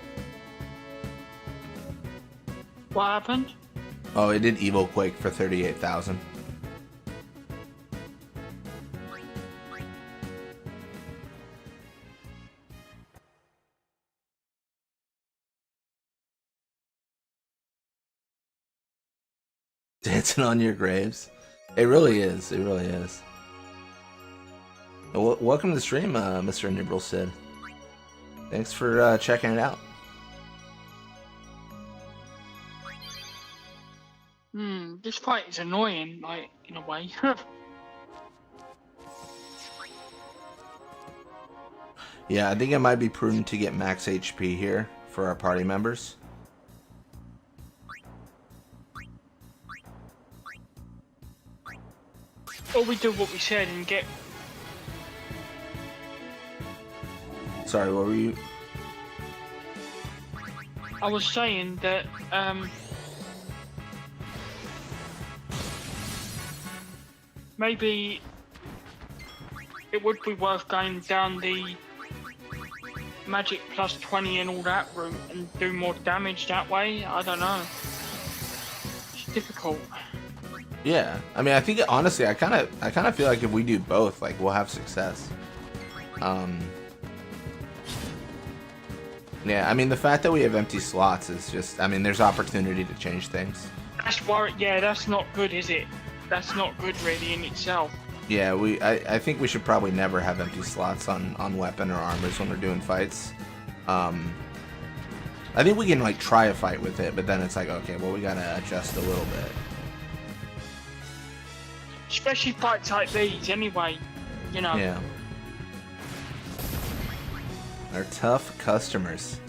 S2: What happened?
S1: Oh, it did Evil Quake for 38,000. Dancing on your graves. It really is. It really is. Well, welcome to the stream, Mr. Nibral Sid. Thanks for checking it out.
S2: This fight is annoying, like, in a way.
S1: Yeah, I think it might be prudent to get max HP here for our party members.
S2: Or we do what we said and get...
S1: Sorry, what were you...
S2: I was saying that, maybe it would be worth going down the magic plus 20 and all that route and do more damage that way. I don't know. It's difficult.
S1: Yeah, I mean, I think honestly, I kind of feel like if we do both, like we'll have success. Yeah, I mean, the fact that we have empty slots is just, I mean, there's opportunity to change things.
S2: That's why, yeah, that's not good, is it? That's not good really in itself.
S1: Yeah, I think we should probably never have empty slots on weapon or armors when we're doing fights. I think we can like try a fight with it, but then it's like, okay, well, we gotta adjust a little bit.
S2: Especially fights like these, anyway. you know.
S1: Yeah. They're tough customers.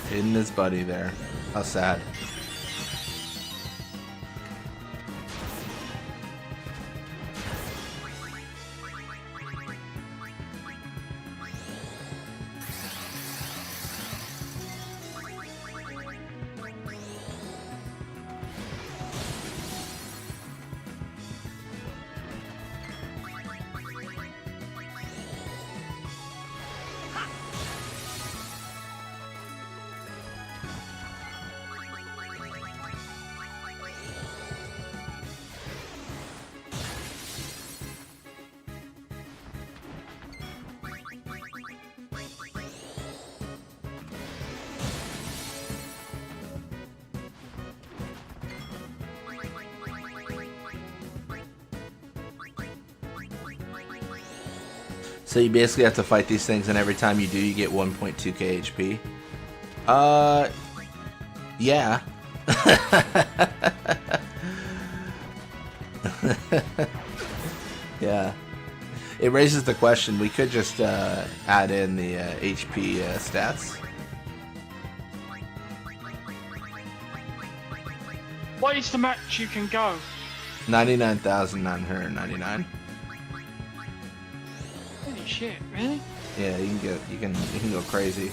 S1: Hitting his buddy there. How sad. So you basically have to fight these things, and every time you do, you get 1.2k HP. Yeah. Yeah. It raises the question, we could just add in the HP stats.
S2: What is the max you can go?
S1: 99,999.
S2: Holy shit, really?
S1: Yeah, you can go crazy.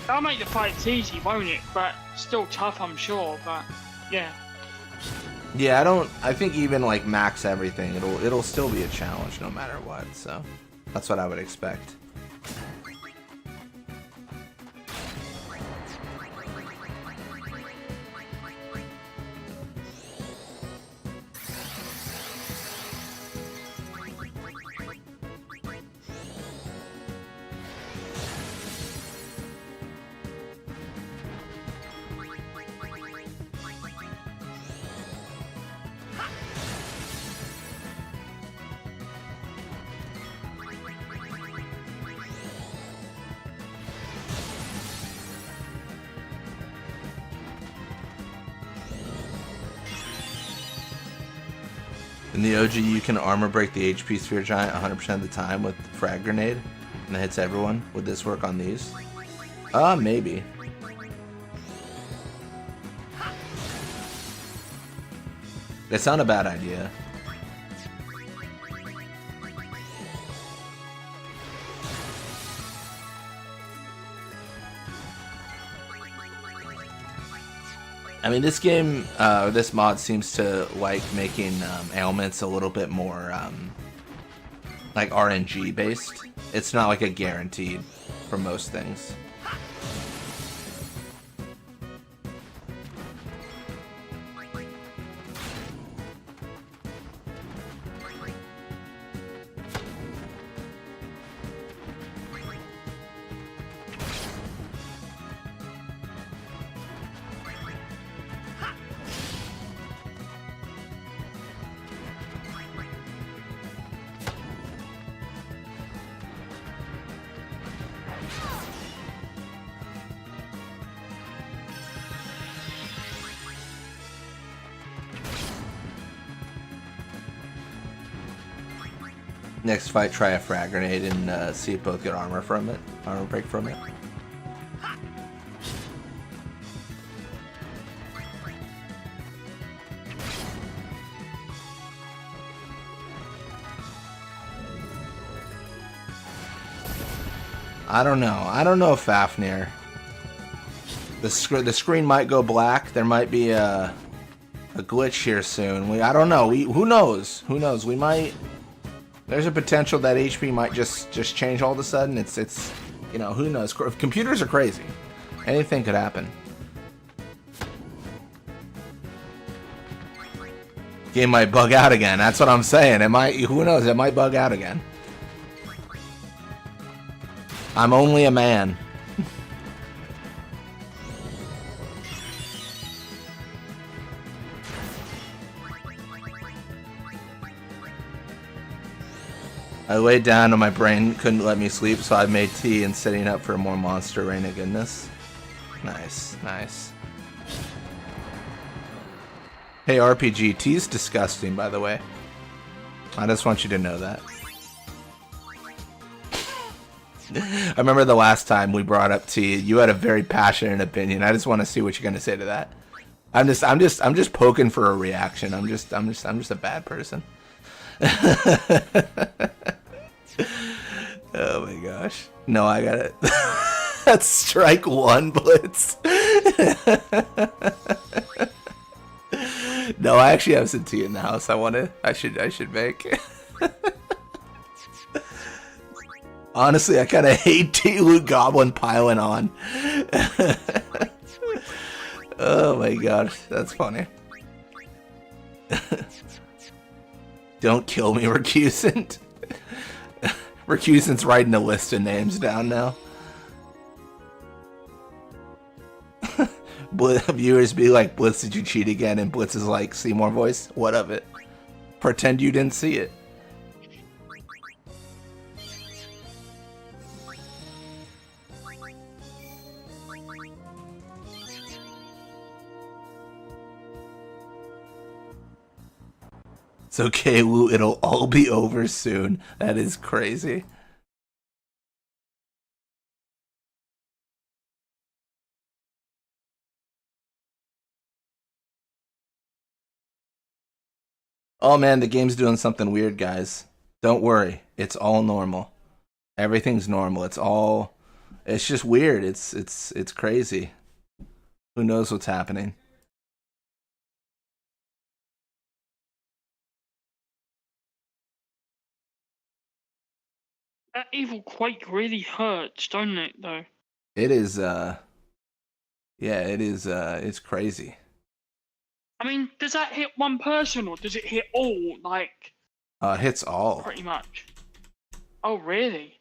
S2: That'll make the fights easy, won't it? But still tough, I'm sure. But yeah.
S1: Yeah, I think even like max everything, it'll still be a challenge no matter what. So that's what I would expect. In the OG, you can armor break the HP Sphere Giant 100% of the time with Frag Grenade, and it hits everyone. Would this work on these? Maybe. That's not a bad idea. I mean, this game, this mod seems to like making ailments a little bit more like RNG based. It's not like a guaranteed for most things. Next fight, try a frag grenade and see if both get armor break from it. I don't know. I don't know, Fafnir. The screen might go black. There might be a glitch here soon. I don't know. Who knows? Who knows? We might. There's a potential that HP might just change all of a sudden. It's you know, who knows? Computers are crazy. Anything could happen. Game might bug out again. That's what I'm saying. It might. Who knows? It might bug out again. I'm only a man. I laid down and my brain couldn't let me sleep, so I made tea and setting up for more monster rain of goodness. Nice, nice. Hey RPG, tea's disgusting, by the way. I just want you to know that. I remember the last time we brought up tea, you had a very passionate opinion. I just want to see what you're gonna say to that. I'm just poking for a reaction. I'm just a bad person. Oh my gosh. No, I got it. That's strike one, Blitz. No, I actually have some tea in the house. I should make. Honestly, I kind of hate tea loot goblin piling on. Oh my gosh, that's funny. Don't kill me, Recusant. Recusant's writing a list of names down now. Viewers be like, Blitz, did you cheat again? And Blitz is like, Seymour voice, what of it? Pretend you didn't see it. It's okay, Lou, it'll all be over soon. That is crazy. Oh man, the game's doing something weird, guys. Don't worry, it's all normal. Everything's normal. It's just weird. It's crazy. Who knows what's happening?
S2: That evil quake really hurts, don't it, though?
S1: It is, yeah, it is, it's crazy.
S2: I mean, does that hit one person, or does it hit all, like...
S1: Hits all.
S2: Pretty much. Oh, really?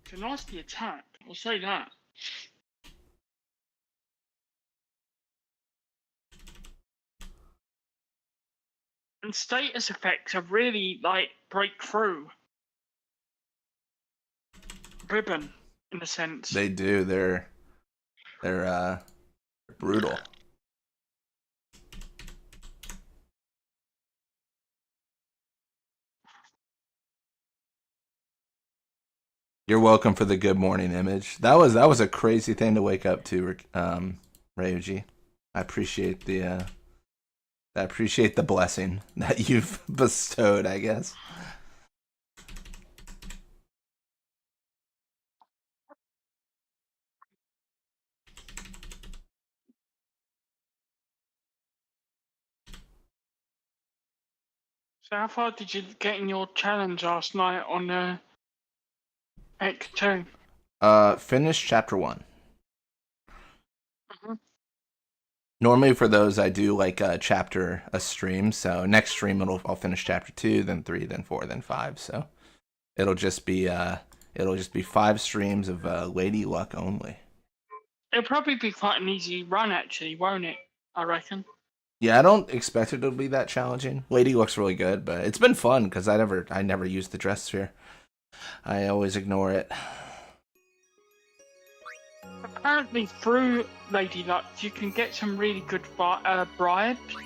S2: It's a nasty attack, I'll say that. And status effects are really, like, breakthrough. Ribbon, in a sense.
S1: They do, they're brutal. You're welcome for the good morning image. That was a crazy thing to wake up to, Ryuji. I appreciate the blessing that you've bestowed, I guess.
S2: So how far did you get in your challenge last night on X2?
S1: Finish chapter 1.
S2: Mm-hmm.
S1: Normally for those I do like a stream. So next stream I'll finish chapter 2, then 3, then 4, then 5. So it'll just be 5 streams of Lady Luck only.
S2: It'll probably be quite an easy run, actually, won't it? I reckon.
S1: Yeah, I don't expect it to be that challenging. Lady looks really good, but it's been fun because I never used the dress sphere. I always ignore it.
S2: Apparently, through Lady Luck, you can get some really good bribes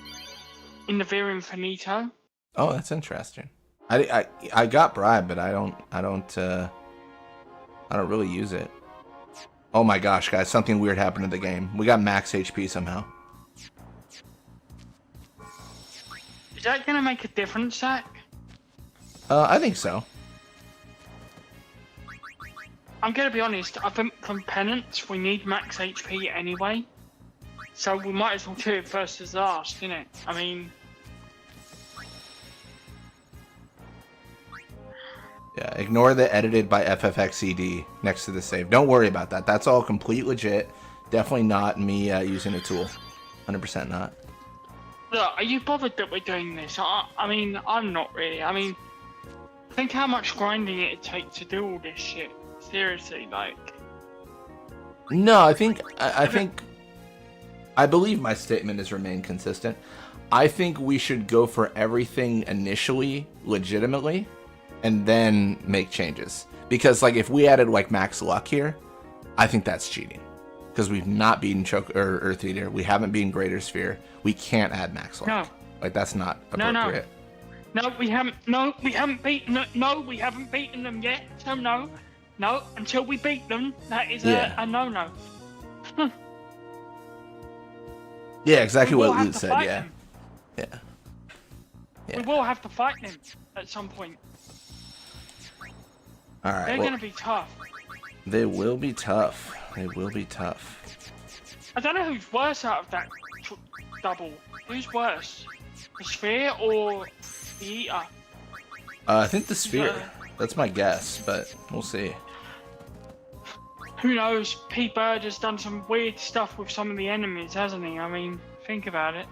S2: in the Via Infinito.
S1: Oh, that's interesting. I got bribe, but I don't really use it. Oh my gosh, guys, something weird happened in the game. We got max HP somehow.
S2: Is that going to make a difference, Zach?
S1: I think so.
S2: I'm gonna be honest, I think from penance we need max HP anyway. So we might as well do it first as last, innit? I mean...
S1: Yeah, ignore the edited by FFXCD next to the save. Don't worry about that. That's all complete legit. Definitely not me using a tool. 100% not.
S2: Look, are you bothered that we're doing this? I mean, I'm not really. I mean, think how much grinding it'd take to do all this shit. Seriously, like...
S1: No, I think... I believe my statement has remained consistent. I think we should go for everything initially, legitimately, and then make changes. Because, like, if we added, like, max luck here, I think that's cheating. Because we've not beaten Earth Eater. We haven't beaten Greater Sphere. We can't add max luck.
S2: No.
S1: Like, that's not appropriate.
S2: No, we haven't. No, we haven't beaten. No, we haven't beaten them yet. So no, until we beat them, that is a no.
S1: Yeah, exactly what Loot said. Yeah.
S2: We will have to fight them at some point.
S1: All right.
S2: They're gonna be tough.
S1: They will be tough. They will be tough.
S2: I don't know who's worse out of that double. Who's worse? The Sphere or the Eater?
S1: I think the Sphere. That's my guess, but we'll see.
S2: Who knows? P-Bird has done some weird stuff with some of the enemies, hasn't he? I mean, think about it.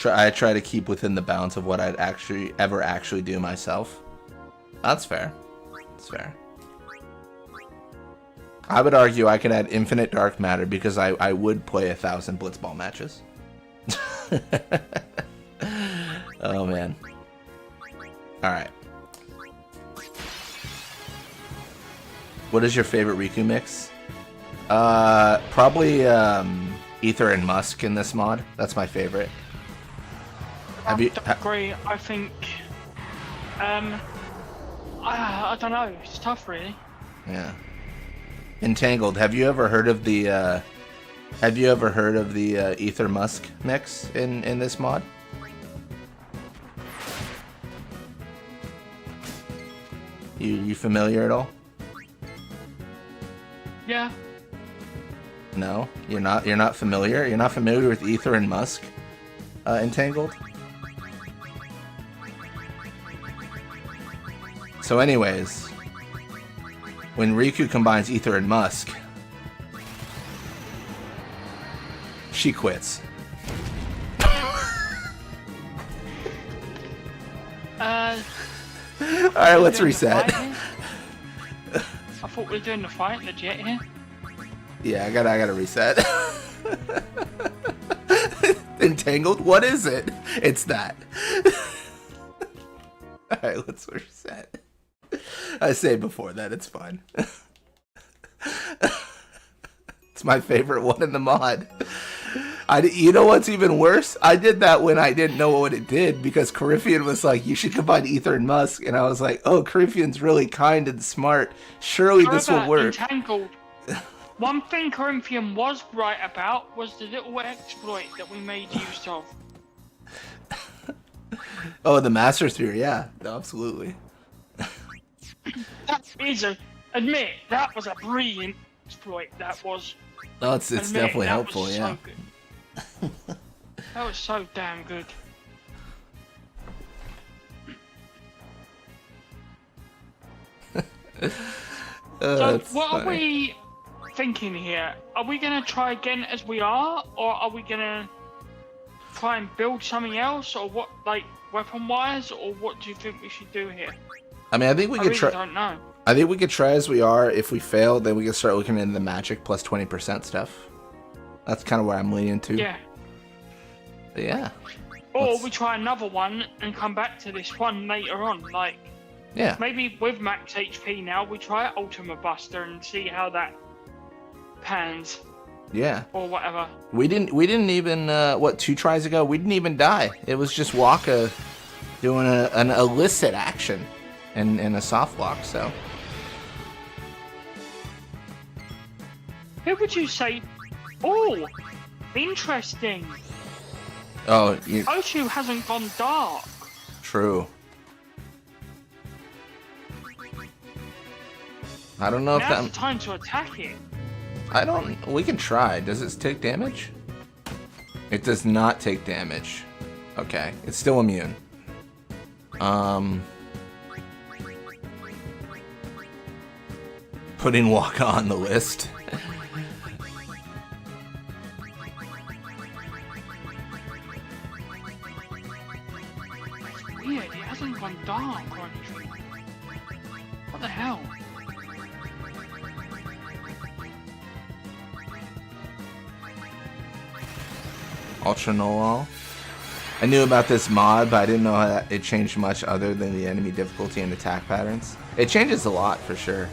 S1: I try to keep within the bounds of what I'd ever actually do myself. That's fair. That's fair. I would argue I could add infinite dark matter because I would play 1,000 blitzball matches. Oh man. Alright. What is your favorite Riku mix? Probably Ether and Musk in this mod. That's my favorite.
S2: I agree. I think I don't know. It's tough, really.
S1: Yeah. Entangled. Have you ever heard of the Ether Musk mix in this mod? You familiar at all?
S2: Yeah.
S1: No, you're not familiar. You're not familiar with Ether and Musk Entangled. So anyways, when Riku combines Ether and Musk, she quits. Alright, let's reset.
S2: I thought we were doing the fight legit here.
S1: Yeah, I gotta reset. Entangled? What is it? It's that. Alright, let's reset. I say before that, it's fine. It's my favorite one in the mod. You know what's even worse? I did that when I didn't know what it did because Coryphean was like, you should combine Ether and Musk. And I was like, oh, Coryphean's really kind and smart. Surely this will work.
S2: Entangled. One thing Corinthian was right about was the little exploit that we made use of.
S1: Oh, the Master Sphere, yeah. No, absolutely.
S2: Admit, that was a brilliant exploit. That was.
S1: No, it's definitely helpful, yeah.
S2: So that was so damn good. So what are we thinking here? Are we gonna try again as we are, or are we gonna try and build something else, or what, like weapon-wise, or what do you think we should do here?
S1: I mean, I think we could try.
S2: I don't know.
S1: I think we could try as we are. If we fail, then we can start looking into the magic plus 20% stuff. That's kind of where I'm leaning to.
S2: Yeah.
S1: But yeah.
S2: Or we try another one and come back to this one later on, like.
S1: Yeah.
S2: Maybe with max HP now, we try Ultima Buster and see how that pans.
S1: Yeah.
S2: Or whatever.
S1: We didn't even 2 tries ago, we didn't even die. It was just Waka doing an illicit action in a soft lock, so.
S2: Who would you say? Oh, interesting.
S1: Oh,
S2: Ochu hasn't gone dark.
S1: true. I don't know if
S2: Now's the
S1: that.
S2: time to attack it.
S1: I don't. We can try. Does it take damage? It does not take damage. Okay, it's still immune. Putting Waka on the list.
S2: Weird, it hasn't gone dark or anything. What the hell?
S1: Ultra Nolal. I knew about this mod, but I didn't know that it changed much other than the enemy difficulty and attack patterns. It changes a lot for sure.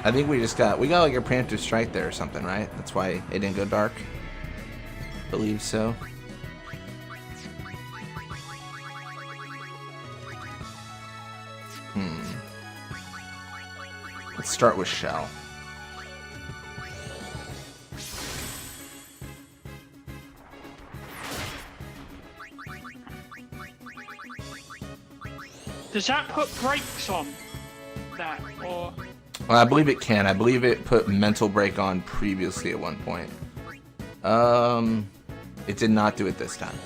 S1: I think we got like a preemptive strike there or something, right? That's why it didn't go dark. Believe so. Let's start with Shell.
S2: Does that put brakes on that, or?
S1: Well, I believe it can. I believe it put mental break on previously at one point. It did not do it this time.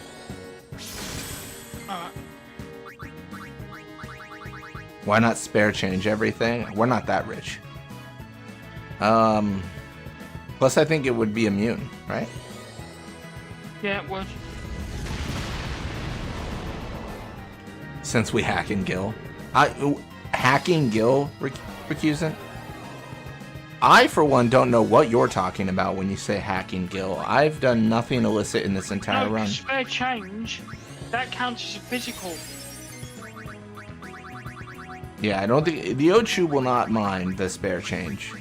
S1: Why not spare change everything? We're not that rich. Plus I think it would be immune, right?
S2: Yeah, it would.
S1: Since we hack and Gil. Hacking Gil, Recusant? I, for one, don't know what you're talking about when you say hacking Gil. I've done nothing illicit in this entire
S2: No,
S1: run.
S2: spare change, that counts as a physical.
S1: Yeah, I don't think... The Ochu will not mind the spare change.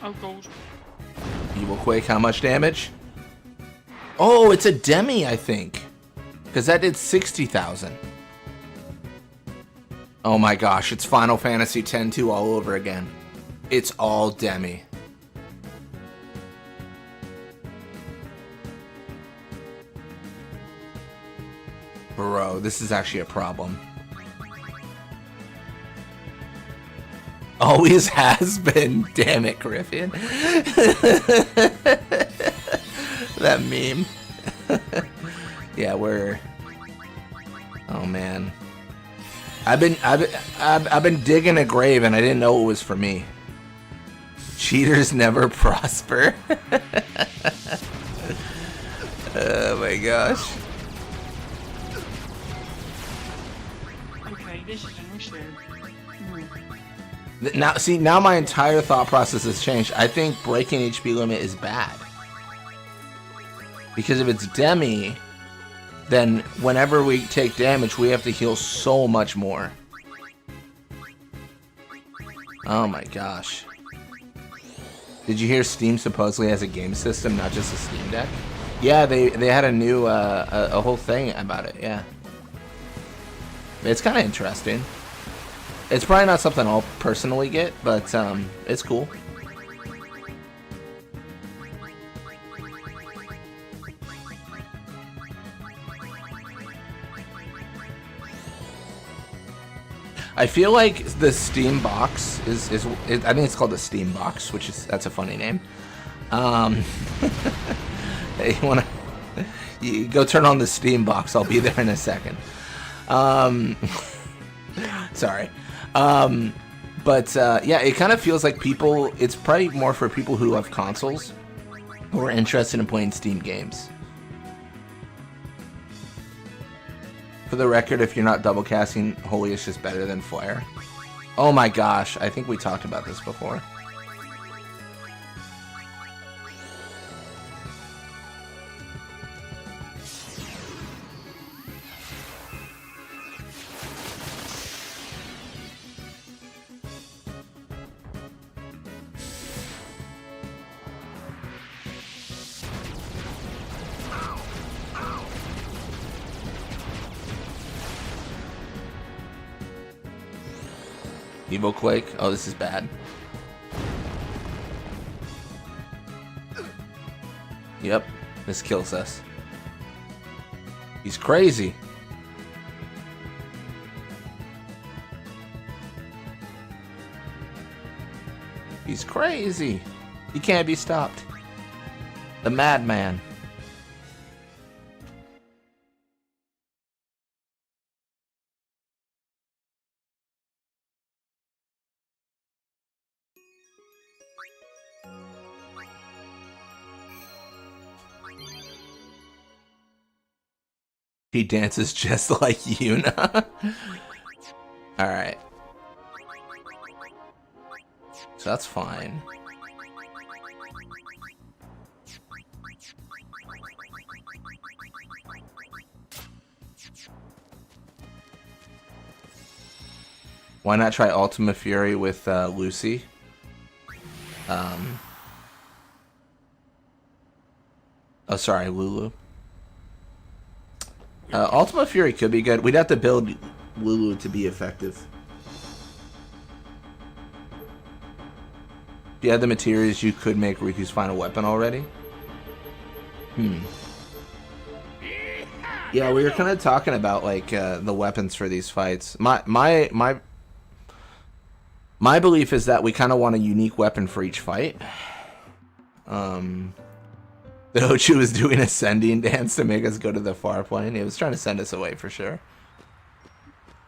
S2: Oh, gold.
S1: Evil Quake, how much damage? Oh, it's a Demi, I think. Because that did 60,000. Oh my gosh, it's Final Fantasy X-2 all over again. It's all Demi. Bro, this is actually a problem. Always has been. Damn it, Griffin. That meme. Yeah, we're... Oh man. I've been digging a grave and I didn't know it was for me. Cheaters never prosper. Oh my gosh.
S2: Okay, this is an issue.
S1: Now, see, now my entire thought process has changed. I think breaking HP limit is bad. Because if it's Demi, then whenever we take damage, we have to heal so much more. Oh my gosh. Did you hear Steam supposedly has a game system, not just a Steam Deck? Yeah, they had a new, a whole thing about it, yeah. It's kind of interesting. It's probably not something I'll personally get, but it's cool. I feel like the Steam box is I think it's called the Steam box, that's a funny name. Hey, you go turn on the Steam box. I'll be there in a second. Sorry. But yeah, it kind of feels like it's probably more for people who have consoles who are interested in playing Steam games. For the record, if you're not double casting, Holy is just better than Flare. Oh my gosh, I think we talked about this before. Evil Quake. Oh, this is bad. Yep, this kills us. He's crazy. He's crazy. He can't be stopped. The madman. He dances just like Yuna. Alright. So that's fine. Why not try Ultima Fury with Lucy? Oh, sorry, Lulu. Ultima Fury could be good. We'd have to build Lulu to be effective. If you had the materials, you could make Riku's final weapon already. Yeah, we were kind of talking about like the weapons for these fights. My belief is that we kind of want a unique weapon for each fight. The Ochu was doing a sending dance to make us go to the far plane. He was trying to send us away for sure.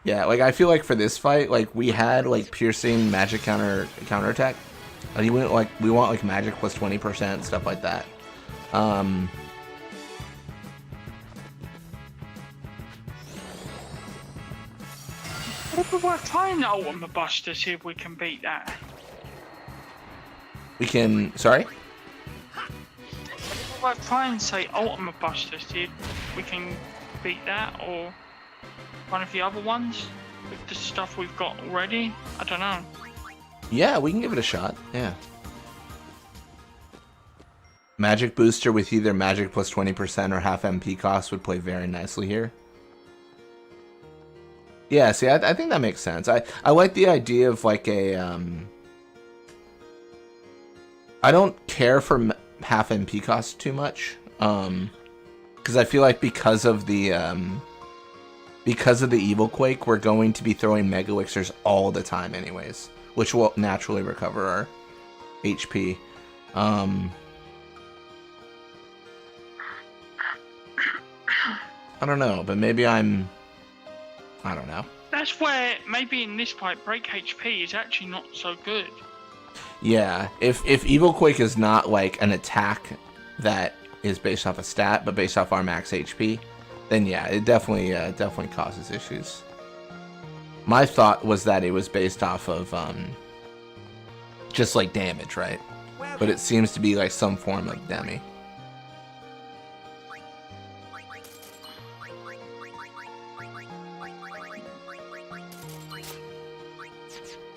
S1: Yeah, like I feel like for this fight, like we had like piercing, magic counterattack. And we want like magic plus 20%, stuff like that.
S2: We're trying the Ultimate Buster to see if we can beat that.
S1: We can. Sorry.
S2: We're trying to say Ultimate Buster to see if we can beat that or one of the other ones with the stuff we've got already. I don't know.
S1: Yeah, we can give it a shot. Yeah. Magic booster with either magic plus 20% or half MP cost would play very nicely here. Yeah, see, I think that makes sense. I like the idea of like a I don't care for half MP cost too much, because I feel like because of the Evil Quake, we're going to be throwing Mega Elixirs all the time anyways, which will naturally recover our HP. I don't know, but maybe I don't know.
S2: That's where maybe in this fight, break HP is actually not so good.
S1: Yeah, if Evil Quake is not like an attack that is based off a stat, but based off our max HP, then yeah, it definitely causes issues. My thought was that it was based off of just like damage, right? But it seems to be like some form of demi.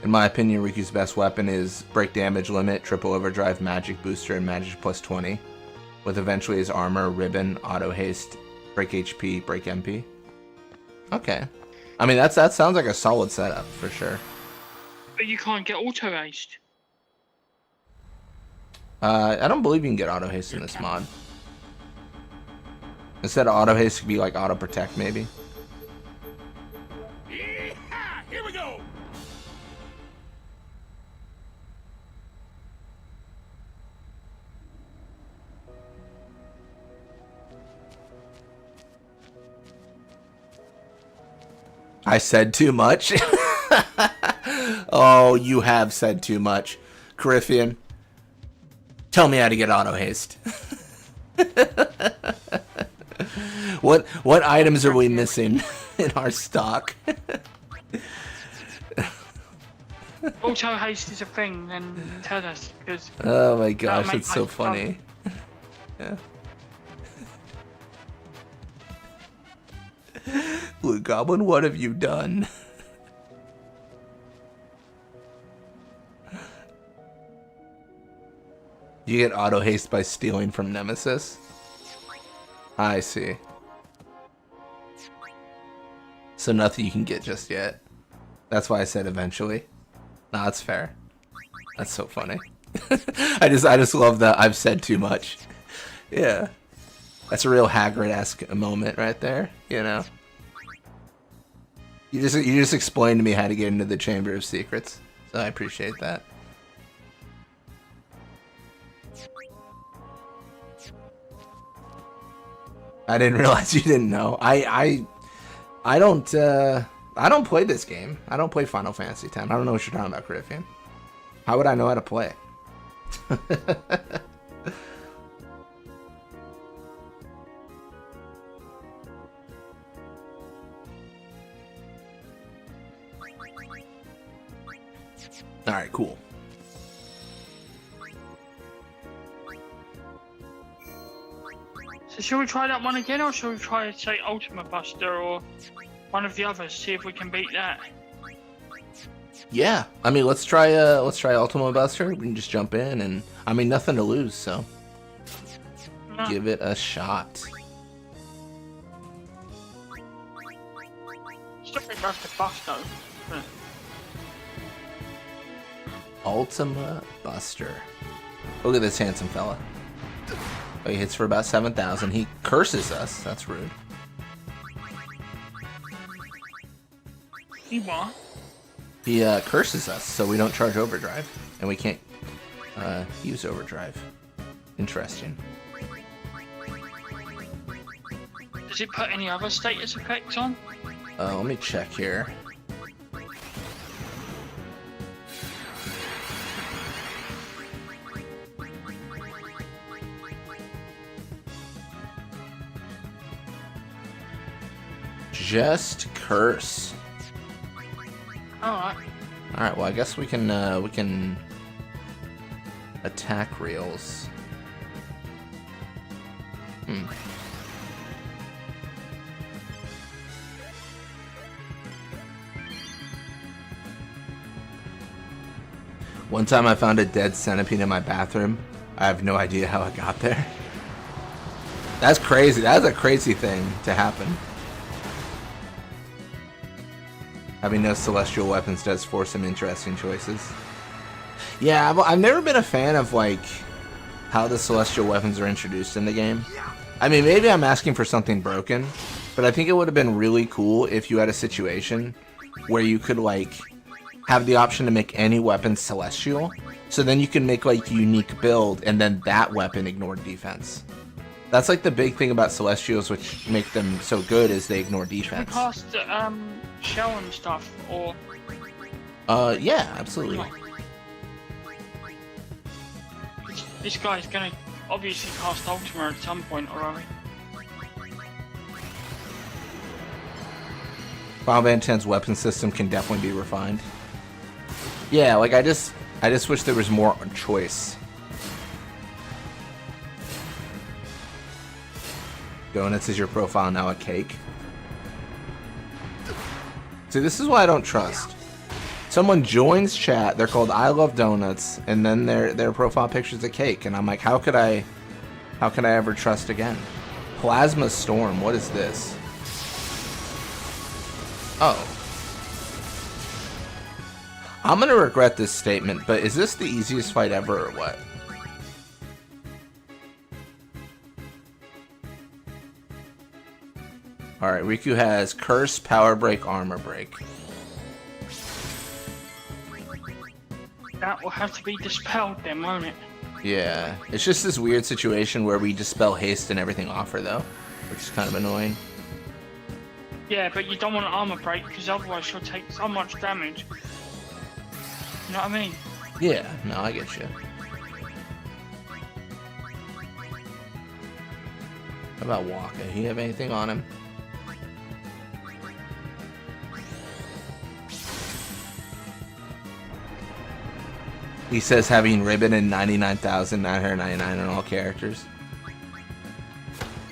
S1: In my opinion, Riku's best weapon is break damage limit, triple overdrive, magic booster, and magic plus 20. With eventually his armor, ribbon, auto haste, break HP, break MP. Okay. I mean, that sounds like a solid setup for sure.
S2: But you can't get auto haste.
S1: I don't believe you can get auto haste in this mod. Instead of auto haste, it could be like auto protect maybe.
S4: Here we go.
S1: I said too much. Oh, you have said too much. Coryphean, tell me how to get auto haste. What items are we missing in our stock?
S2: Auto haste is a thing, then tell us, because
S1: Oh my gosh, it's so funny. Yeah. Blue Goblin, what have you done? You get auto haste by stealing from Nemesis? I see. So nothing you can get just yet. That's why I said eventually. No, that's fair. That's so funny. I just love that I've said too much. Yeah. That's a real Hagrid-esque moment right there, you know? You just explained to me how to get into the Chamber of Secrets, so I appreciate that. I didn't realize you didn't know. I don't play this game. I don't play Final Fantasy X. I don't know what you're talking about, Caribbean. How would I know how to play? All right, cool.
S2: So should we try that one again, or should we try, say, Ultimate Buster or one of the others, see if we can beat that?
S1: Yeah, I mean, let's try Ultimate Buster. We can just jump in, and I mean, nothing to lose, so
S2: No.
S1: give it a shot.
S2: Still think that's the bust though.
S1: Ultima Buster. Look at this handsome fella. Oh, he hits for about 7,000. He curses us. That's rude.
S2: He what?
S1: He curses us, so we don't charge overdrive, and we can't use overdrive. Interesting.
S2: Does it put any other status effects on?
S1: Let me check here. Just curse.
S2: Alright.
S1: Alright, well I guess we can attack reels. One time I found a dead centipede in my bathroom. I have no idea how it got there. That's crazy. That's a crazy thing to happen. Having no celestial weapons does force some interesting choices. Yeah, I've never been a fan of, like, how the celestial weapons are introduced in the game. I mean, maybe I'm asking for something broken, but I think it would have been really cool if you had a situation where you could, like, have the option to make any weapon celestial, so then you can make, like, a unique build, and then that weapon ignored defense. That's, like, the big thing about celestials, which make them so good, is they ignore defense.
S2: We cast shell and stuff, or
S1: yeah, absolutely.
S2: This guy's gonna obviously cast Ultima at some point, or are we?
S1: Final Fantasy X's weapon system can definitely be refined. Yeah, like I just wish there was more choice. Donuts is your profile now a cake? See, this is what I don't trust. Someone joins chat, they're called I Love Donuts, and then their profile picture's a cake, and I'm like, how could I ever trust again? Plasma Storm, what is this? Oh. I'm gonna regret this statement, but is this the easiest fight ever or what? Alright, Riku has Curse, Power Break, Armor Break.
S2: That will have to be dispelled then, won't it?
S1: Yeah, it's just this weird situation where we dispel haste and everything off her though, which is kind of annoying.
S2: Yeah, but you don't want an armor break because otherwise she'll take so much damage. You know what I mean?
S1: Yeah, no, I get you. How about Waka? Do you have anything on him? He says having ribbon and 99,999 on all characters.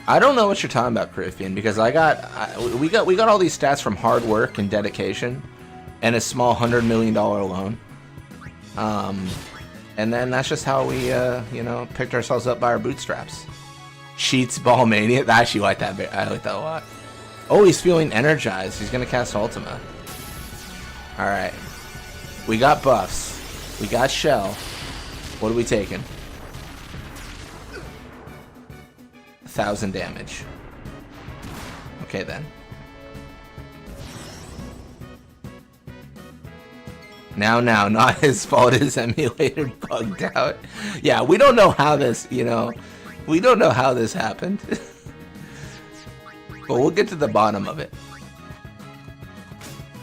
S1: I don't know what you're talking about, Caribbean, because we got all these stats from hard work and dedication, and a small $100 million loan. And then that's just how we, picked ourselves up by our bootstraps. Cheats Ball Mania. I actually like that. I like that a lot. Oh, he's feeling energized. He's gonna cast Ultima. All right. We got buffs. We got shell. What are we taking? 1,000 damage. Okay then. Now, not his fault. His emulator bugged out. Yeah, we don't know how this, we don't know how this happened. But we'll get to the bottom of it.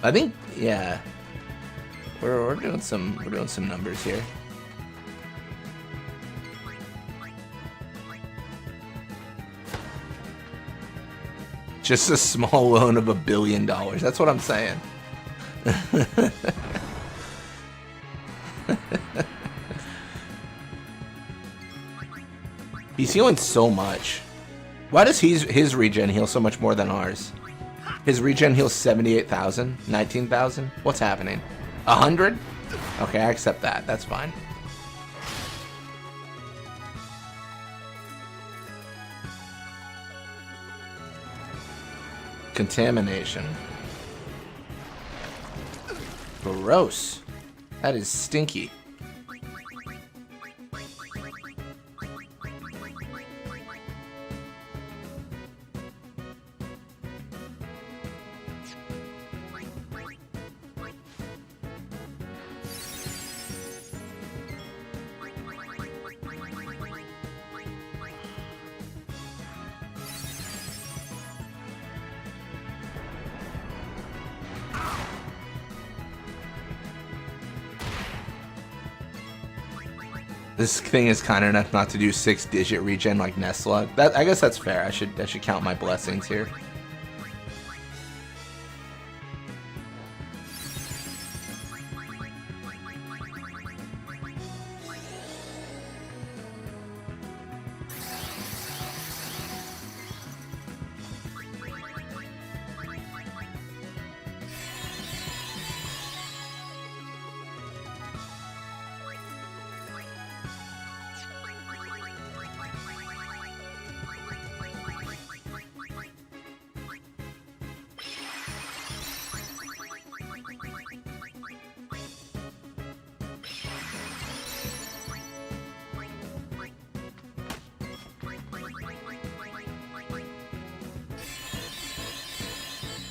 S1: I think, yeah, we're doing some numbers here. Just a small loan of $1 billion. That's what I'm saying. He's healing so much. Why does his regen heal so much more than ours? His regen heals 78,000, 19,000. What's happening? 100? Okay, I accept that. That's fine. Contamination. Gross. That is stinky. This thing is kind enough not to do 6-digit regen like Nestla. I guess that's fair. I should count my blessings here.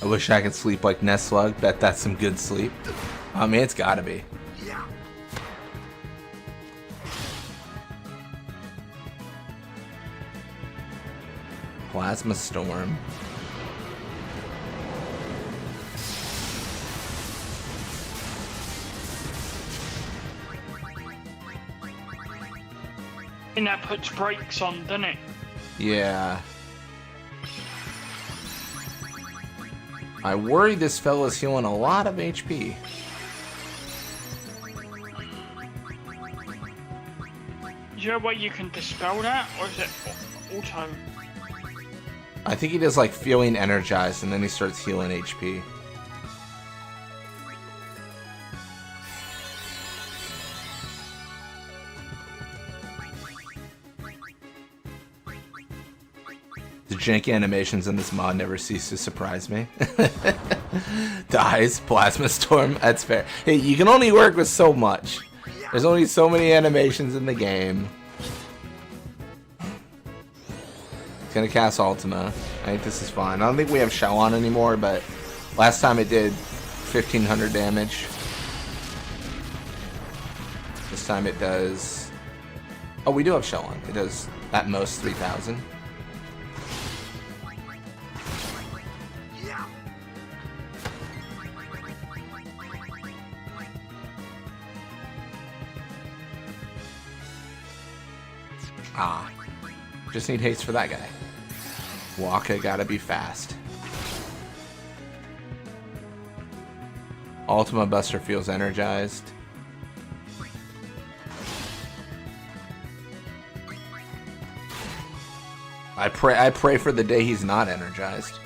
S1: I wish I could sleep like Nestslug. Bet that's some good sleep. I mean, it's gotta be. Plasma Storm.
S2: And that puts brakes on, doesn't it?
S1: Yeah. I worry this fella's healing a lot of HP.
S2: Is there a way you can dispel that, or is it auto?
S1: I think he does like feeling energized and then he starts healing HP. The janky animations in this mod never cease to surprise me. Dies, Plasma Storm, that's fair. Hey, you can only work with so much. There's only so many animations in the game. It's gonna cast Ultima. I think this is fine. I don't think we have Shell on anymore, but last time it did 1,500 damage. This time it does... Oh, we do have Shell on. It does at most 3,000. Ah, just need haste for that guy. Waka gotta be fast. Ultima Buster feels energized. I pray for the day he's not energized.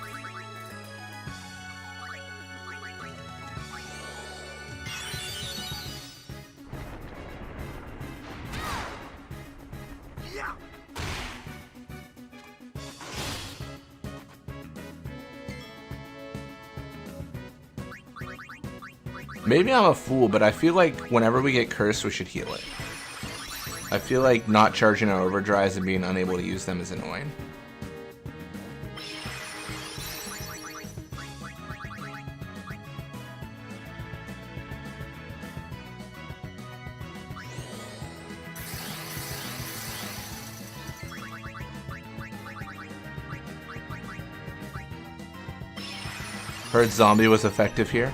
S1: Maybe I'm a fool, but I feel like whenever we get cursed, we should heal it. I feel like not charging our overdrives and being unable to use them is annoying. Heard zombie was effective here.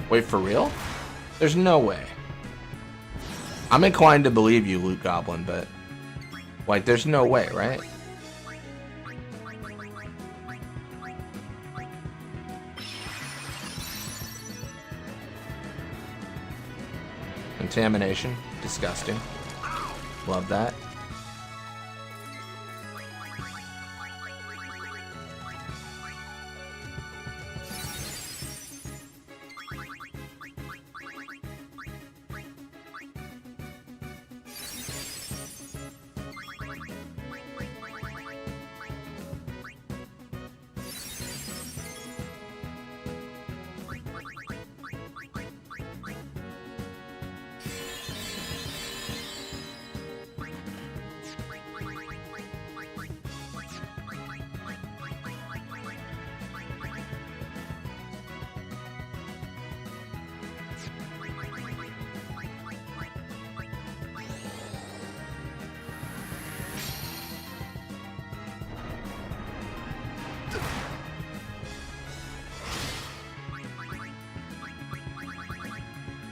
S1: Wait, for real? There's no way. I'm inclined to believe you, Loot Goblin, but like, there's no way, right? Contamination, disgusting. Love that.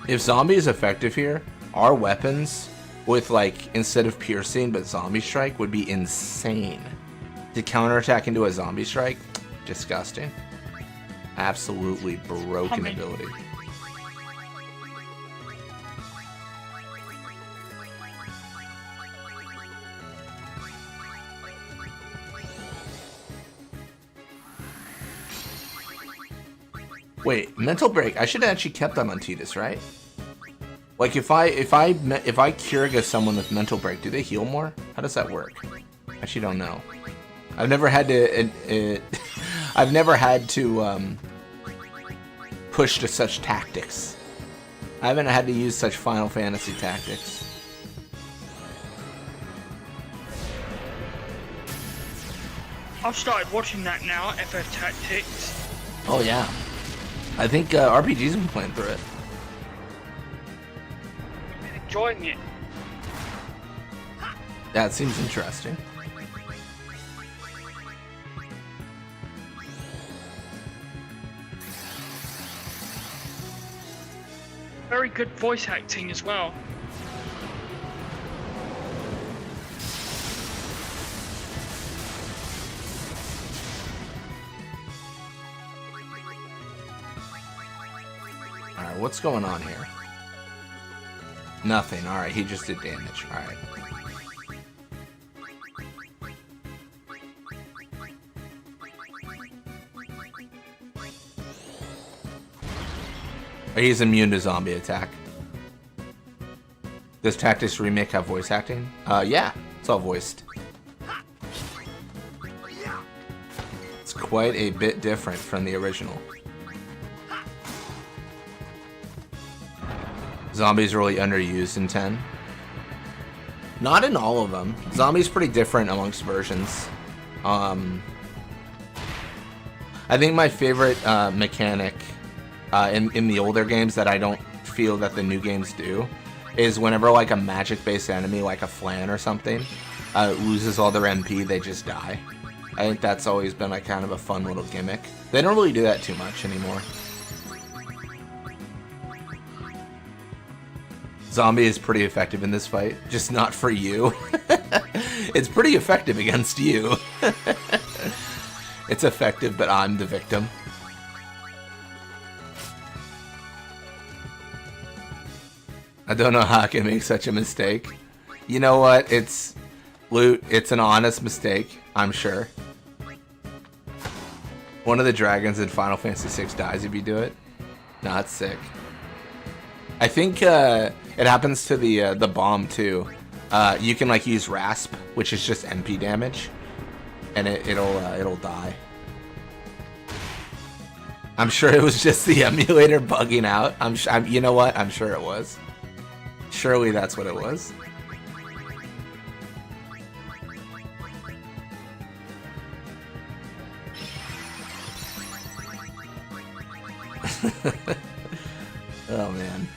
S1: If zombie is effective here, our weapons with, like, instead of piercing but zombie strike would be insane. To counterattack into a zombie strike, disgusting. Absolutely broken ability. Wait, mental break. I should have actually kept them on Tidus, right? Like if I Kiriga someone with mental break, do they heal more? How does that work? I actually don't know. I've never had to I've never had to push to such tactics. I haven't had to use such Final Fantasy tactics.
S2: I've started watching that now, FF Tactics.
S1: Oh yeah. I think RPG's been playing through it.
S2: Enjoying it.
S1: That seems interesting.
S2: Very good voice acting as well.
S1: Alright, what's going on here? Nothing. Alright, he just did damage. Alright. He's immune to zombie attack. Does Tactics Remake have voice acting? Yeah. It's all voiced. It's quite a bit different from the original. Zombie's really underused in 10. Not in all of them. Zombie's pretty different amongst versions. I think my favorite mechanic in the older games that I don't feel that the new games do is whenever like a magic-based enemy, like a Flan or something, loses all their MP, they just die. I think that's always been like kind of a fun little gimmick. They don't really do that too much anymore. Zombie is pretty effective in this fight, just not for you. It's pretty effective against you. It's effective, but I'm the victim. I don't know how I can make such a mistake. You know what? It's Loot. It's an honest mistake, I'm sure. One of the dragons in Final Fantasy VI dies if you do it. Not sick. I think it happens to the bomb too. You can like use Rasp, which is just MP damage, and it'll die. I'm sure it was just the emulator bugging out. You know what? I'm sure it was. Surely that's what it was. Oh man.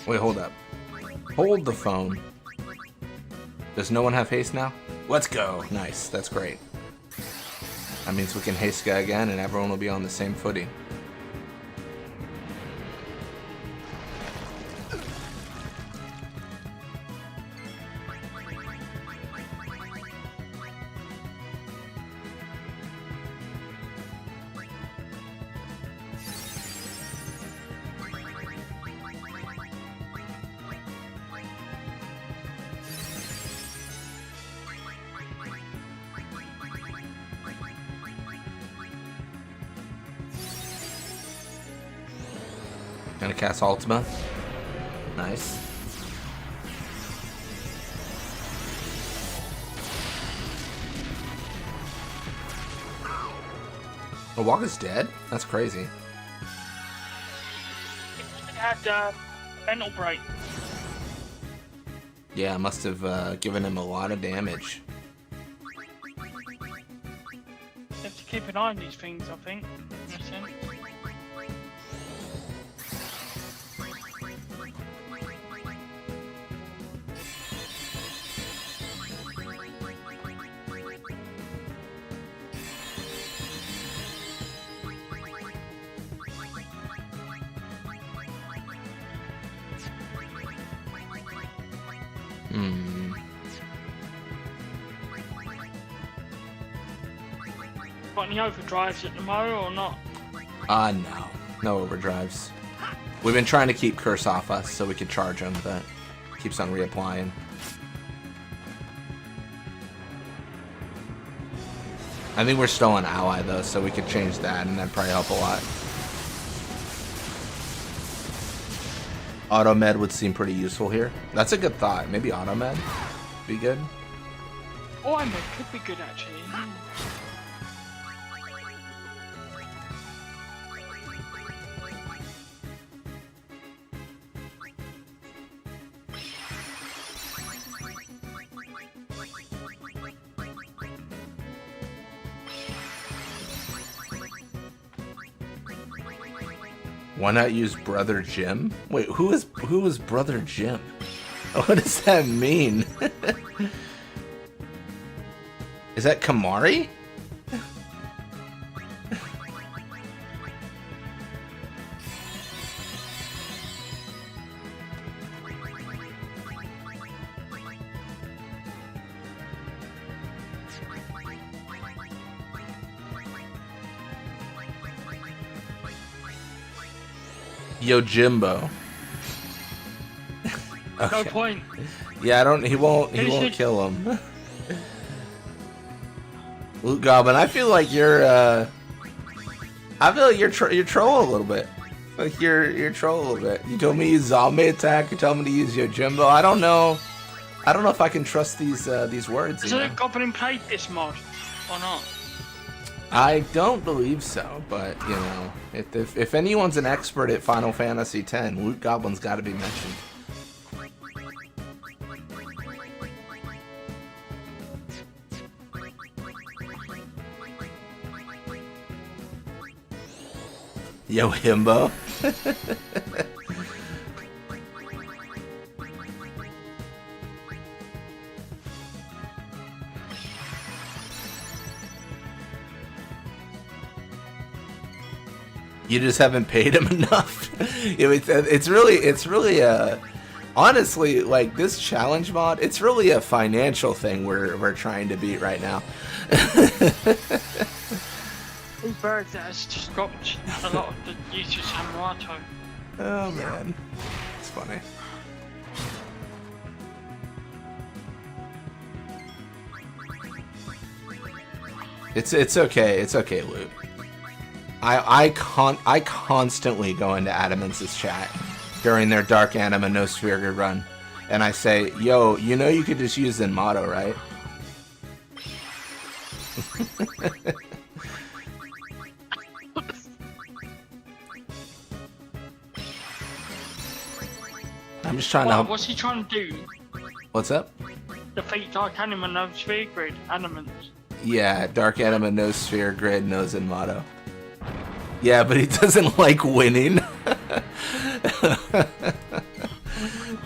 S1: Wait, hold up. Hold the phone. Does no one have haste now? Let's go. Nice. That's great. That means we can haste guy again and everyone will be on the same footing. Gonna cast Ultima. Nice. Oh, Waka's dead? That's crazy.
S2: It had mental break.
S1: Yeah, must have given him a lot of damage.
S2: You have to keep an eye on these things, I think. In a sense. Got any overdrives at the mo or not?
S1: No. No overdrives. We've been trying to keep Curse off us so we can charge him, but keeps on reapplying. I think we're still on ally though, so we could change that and that'd probably help a lot. Auto med would seem pretty useful here. That's a good thought. Maybe auto med be good.
S2: Oh, I med could be good actually.
S1: Why not use Brother Jim? Wait, who is Brother Jim? What does that mean? Is that Kamari? Yo Jimbo. Okay.
S2: No point.
S1: Yeah, he won't kill him. Loot Goblin, I feel like you're trolling a little bit. Like you're trolling a little bit. You told me to use zombie attack, you told me to use Yo Jimbo. I don't know if I can trust these words.
S2: Has a Goblin played this mod or not?
S1: I don't believe so, but you know, if anyone's an expert at Final Fantasy X, Loot Goblin's got to be mentioned. Yo, himbo. You just haven't paid him enough. It's really Honestly, like this challenge mod, it's really a financial thing we're trying to beat right now.
S2: These birds that has stopped a lot of the use of Samurato.
S1: Oh man, it's funny. It's okay. It's okay, Luke. I constantly go into Adamance's chat during their Dark Anima No Sphere Grid run, and I say, "Yo, you know you could just use Zenmato, right?" I'm just trying to help.
S2: What's he trying to do?
S1: What's up?
S2: Defeat Dark Anima No Sphere Grid animals.
S1: Yeah, Dark Anima, no Sphere Grid, no Zenmato. Yeah, but he doesn't like winning.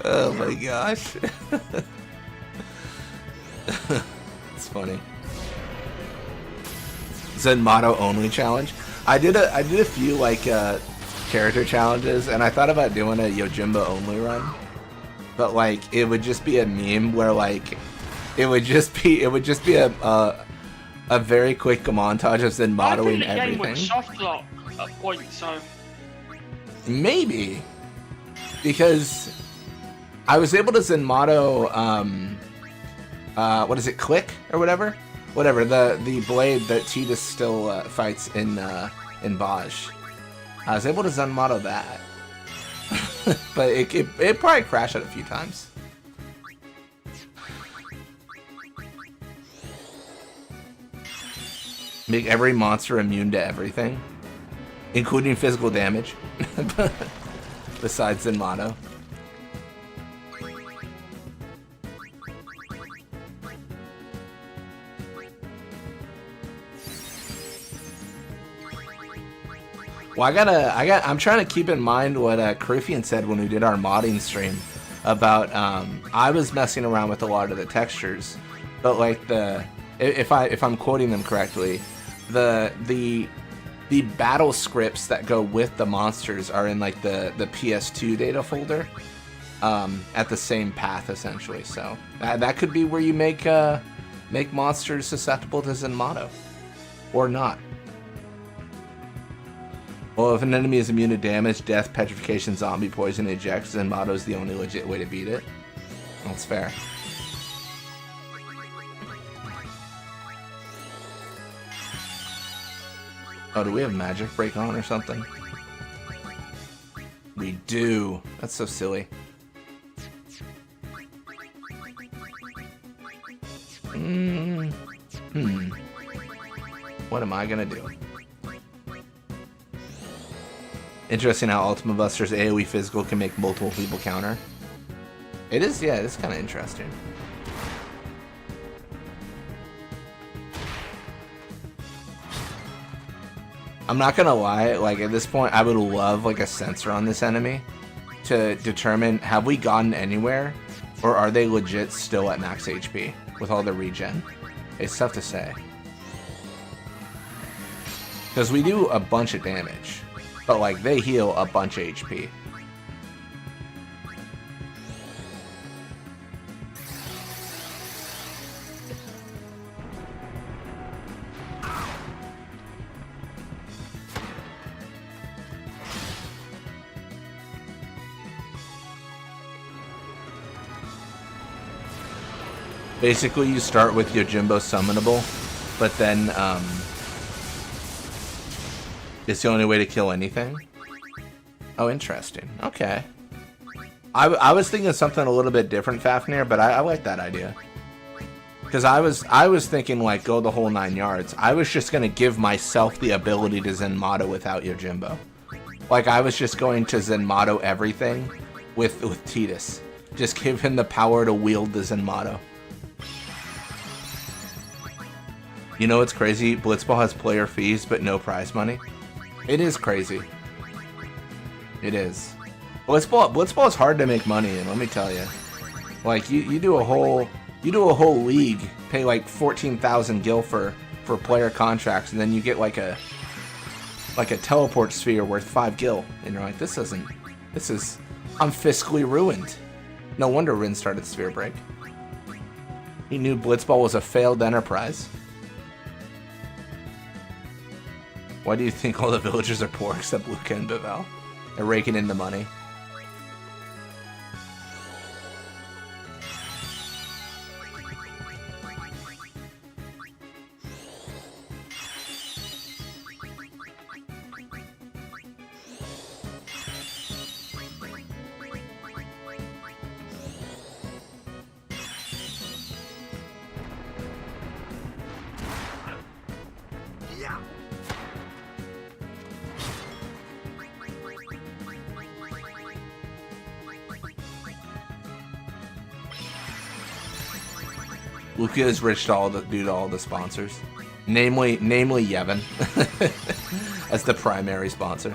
S1: Oh my gosh. It's funny. Zenmato only challenge. I did a few like character challenges, and I thought about doing a Yojimbo only run, but like it would just be a meme where like it would just be a very quick montage of Zenmatoing everything.
S2: I think the game would soft lock at points, so
S1: maybe because I was able to Zenmato what is it, Click or whatever the blade that Tidus still fights in Baj. I was able to Zenmato that, but it probably crashed it a few times. Make every monster immune to everything, including physical damage, besides Zenmato. Well, I'm trying to keep in mind what Carufian said when we did our modding stream about, I was messing around with a lot of the textures, but like if I'm quoting them correctly, the battle scripts that go with the monsters are in like the PS2 data folder, at the same path essentially. So that could be where you make monsters susceptible to Zenmato, or not. Well, if an enemy is immune to damage, death, petrification, zombie, poison, eject, Zenmato is the only legit way to beat it. That's fair. Oh, do we have magic break on or something? We do. That's so silly. What am I gonna do? Interesting how Ultima Buster's AoE physical can make multiple people counter. It is, yeah, it's kind of interesting. I'm not gonna lie, like at this point I would love like a sensor on this enemy to determine, have we gotten anywhere, or are they legit still at max HP with all the regen? It's tough to say, because we do a bunch of damage, but like they heal a bunch of HP. Basically, you start with Yojimbo summonable, but then it's the only way to kill anything. Oh, interesting. Okay. I was thinking something a little bit different, Fafnir, but I like that idea. Because I was thinking like go the whole 9 yards. I was just gonna give myself the ability to Zenmato without Yojimbo. Like I was just going to Zenmato everything with Tidus. Just give him the power to wield the Zenmato. You know what's crazy? Blitzball has player fees, but no prize money. It is crazy. It is. Blitzball is hard to make money in, let me tell you. Like you do a whole league, pay like 14,000 gil for player contracts, and then you get like a teleport sphere worth 5 gil, and you're like, I'm fiscally ruined. No wonder Rin started Sphere Break. He knew Blitzball was a failed enterprise. Why do you think all the villagers are poor except Luca and Bevel? They're raking in the money. Luca is rich due to all the sponsors, namely Yevon, as the primary sponsor.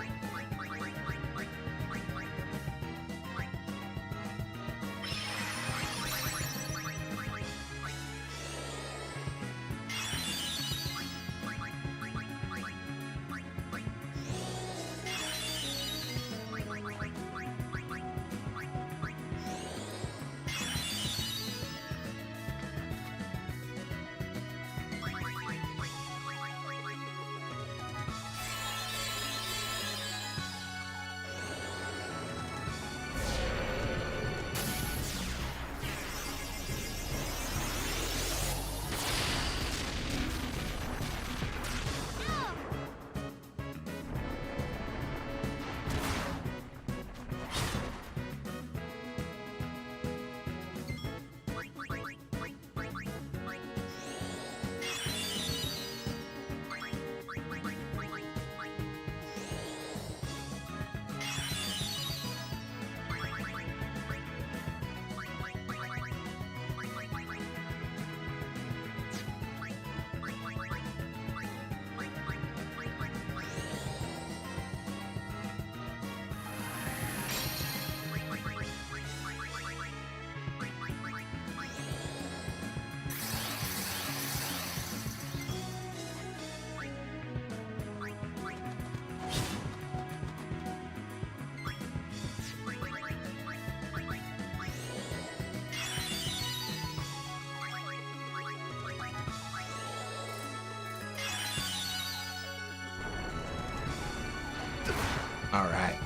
S1: All right.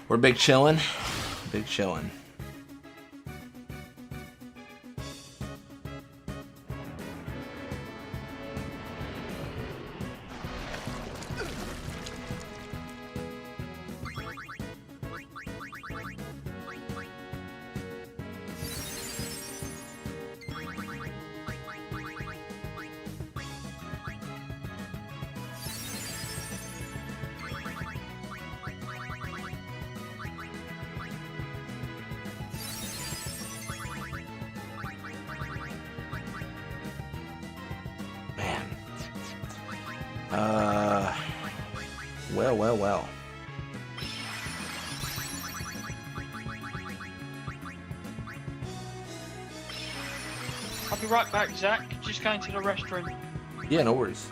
S1: We're big chillin'. Big chillin'. Well.
S2: I'll be right back, Zach. Just going to the restroom.
S1: Yeah, no worries.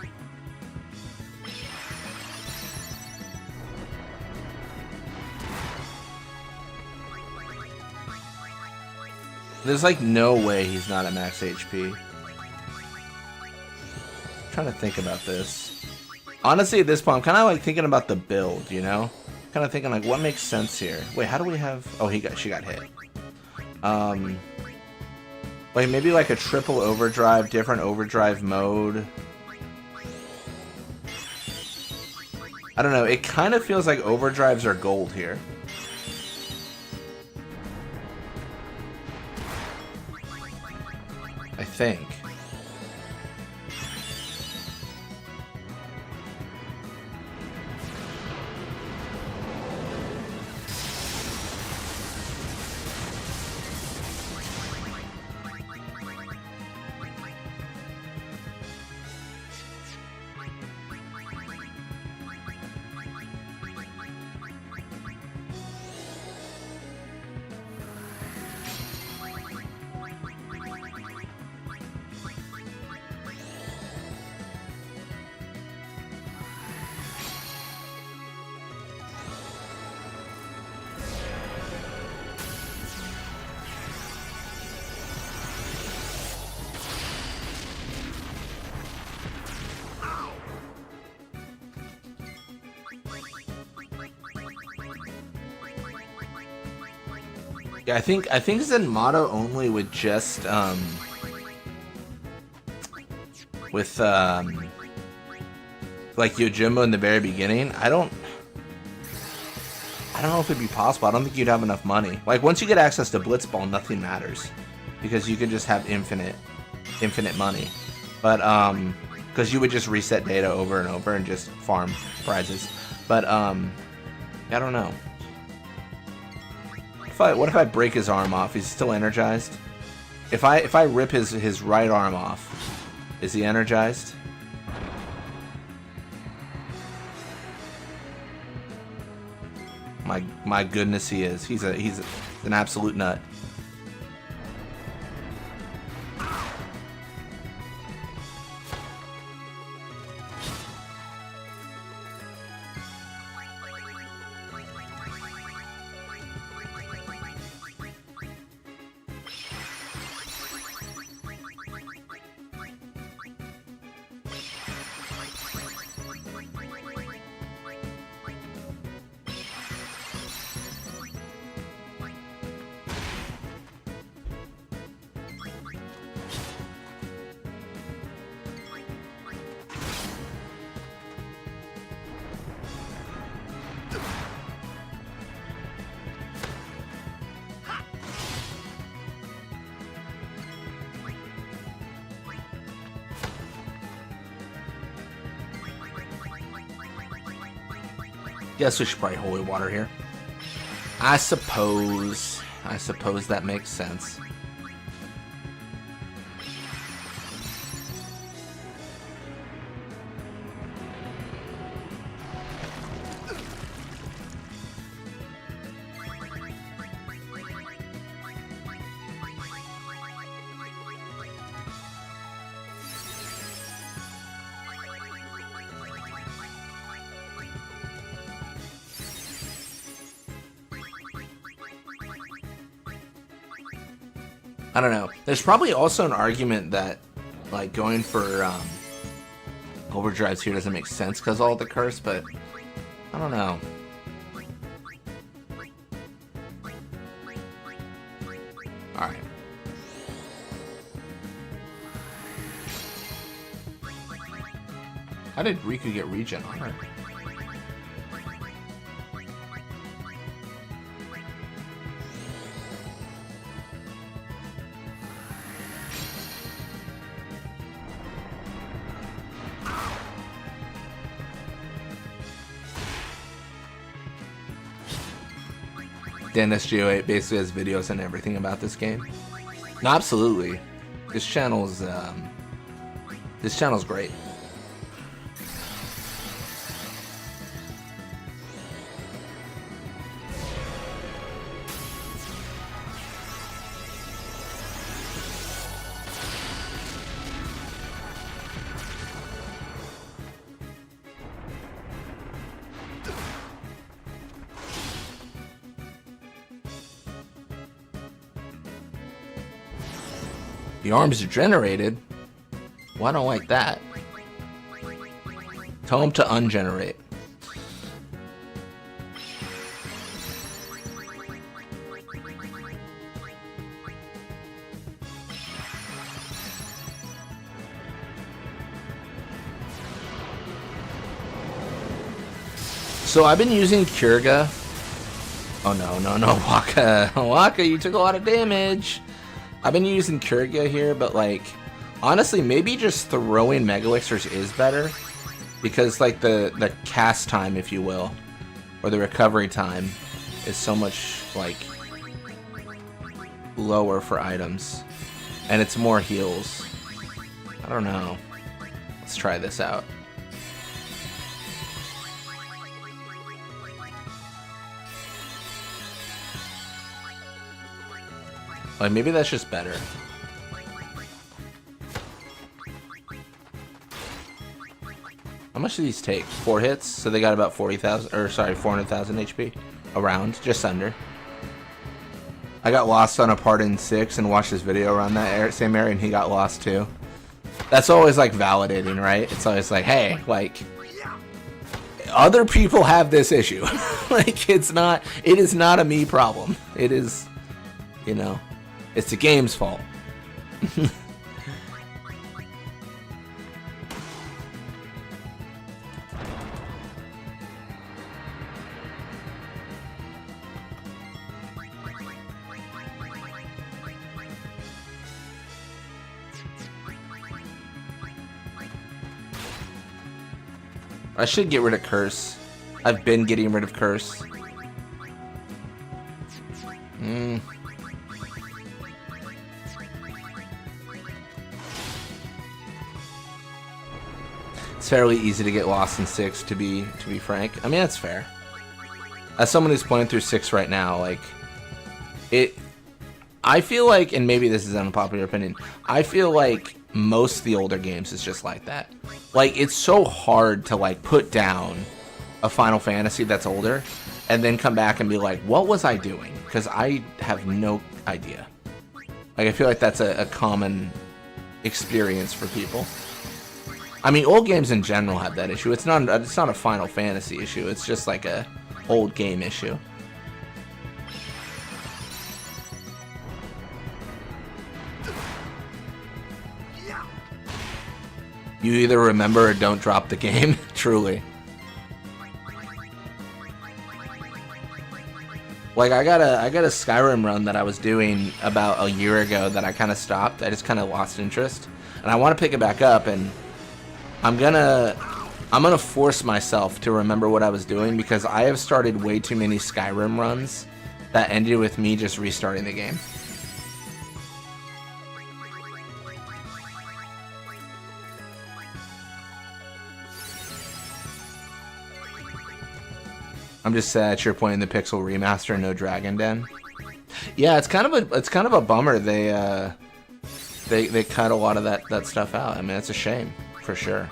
S1: There's like no way he's not at max HP. I'm trying to think about this. Honestly, at this point, I'm kind of like thinking about the build, you know? Kind of thinking like, what makes sense here? Wait, how do we have? Oh, she got hit. Like maybe like a triple overdrive, different overdrive mode. I don't know. It kind of feels like overdrives are gold here. I think. Yeah, I think Zenmatta only with just with like Yojimbo in the very beginning. I don't know if it'd be possible. I don't think you'd have enough money. Like once you get access to Blitzball, nothing matters because you can just have infinite money. But because you would just reset data over and over and just farm prizes. But I don't know. What if I break his arm off? He's still energized. If I rip his right arm off, is he energized? My goodness, he is. He's an absolute nut. Guess we should probably holy water here. I suppose that makes sense. I don't know. There's probably also an argument that, like, going for overdrives here doesn't make sense because all the curse, but I don't know. All right. How did Riku get regen on her? Dennis Geo8 basically has videos and everything about this game. No, absolutely. This channel's great. The arms are generated. Well, I don't like that. Tell him to ungenerate. So I've been using Kurga. Oh no, Waka, you took a lot of damage. I've been using Kurga here, but like, honestly, maybe just throwing Mega Elixirs is better. Because like the cast time, if you will, or the recovery time is so much like lower for items. And it's more heals. I don't know. Let's try this out. Like, maybe that's just better. How much do these take? 4 hits? So they got about 40,000, or sorry, 400,000 HP. Around, just under. I got lost on a part in 6 and watched this video around that same area and he got lost too. That's always like validating, right? It's always like, hey, like, other people have this issue. Like, it is not a me problem. It is you know? It's the game's fault. I should get rid of Curse. I've been getting rid of Curse. It's fairly easy to get lost in 6, to be frank. I mean, that's fair. As someone who's playing through 6 right now, like, I feel like, and maybe this is an unpopular opinion, I feel like most of the older games is just like that. Like, it's so hard to, like, put down a Final Fantasy that's older and then come back and be like, what was I doing? Because I have no idea. Like, I feel like that's a common experience for people. I mean, old games in general have that issue. It's not a Final Fantasy issue. It's just like a old game issue. You either remember or don't drop the game. Truly. Like, I got a Skyrim run that I was doing about a year ago that I kind of stopped. I just kind of lost interest, and I want to pick it back up. And I'm gonna force myself to remember what I was doing, because I have started way too many Skyrim runs that ended with me just restarting the game. I'm just sad you're playing the Pixel remaster, no Dragon Den. Yeah, it's kind of a bummer. They cut a lot of that stuff out. I mean, it's a shame for sure.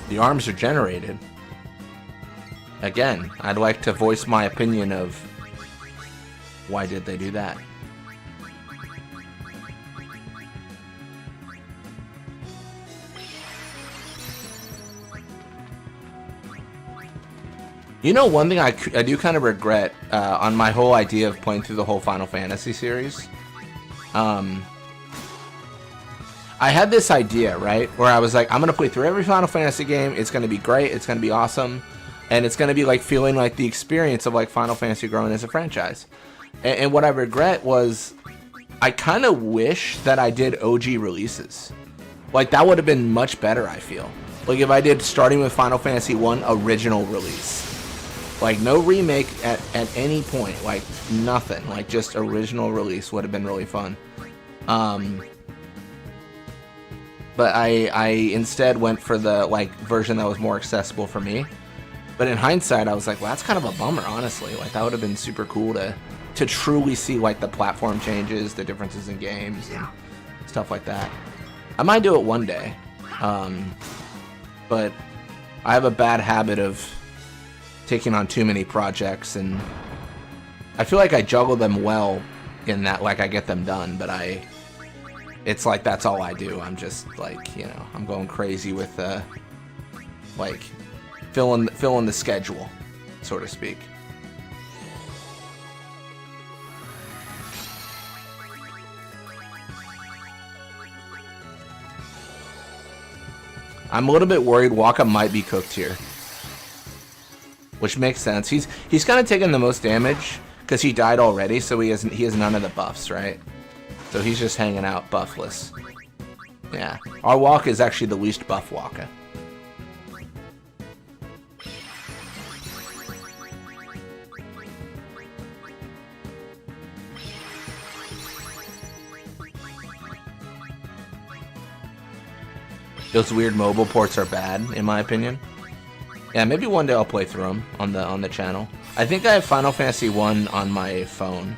S1: The arms are generated. Again, I'd like to voice my opinion of why did they do that. You know, one thing I do kind of regret on my whole idea of playing through the whole Final Fantasy series. I had this idea, right, where I was like, I'm going to play through every Final Fantasy game, it's going to be great, it's going to be awesome, and it's going to be like feeling like the experience of like Final Fantasy growing as a franchise. And what I regret was, I kind of wish that I did OG releases. Like, that would have been much better, I feel. Like, if I did, starting with Final Fantasy 1 original release. Like, no remake at any point, like, nothing. Like, just original release would have been really fun. But I instead went for the, like, version that was more accessible for me. But in hindsight, I was like, well, that's kind of a bummer, honestly. Like, that would have been super cool to truly see, like, the platform changes, the differences in games, and stuff like that. I might do it one day. But I have a bad habit of taking on too many projects, and I feel like I juggle them well in that, like, I get them done, but it's like that's all I do. I'm just like, you know, I'm going crazy with like filling the schedule, so to speak. I'm a little bit worried Waka might be cooked here, which makes sense. He's kind of taking the most damage because he died already, so he has none of the buffs, right? So he's just hanging out buffless. Yeah. Our Waka is actually the least buff Waka. Those weird mobile ports are bad, in my opinion. Yeah, maybe one day I'll play through them on the channel. I think I have Final Fantasy 1 on my phone.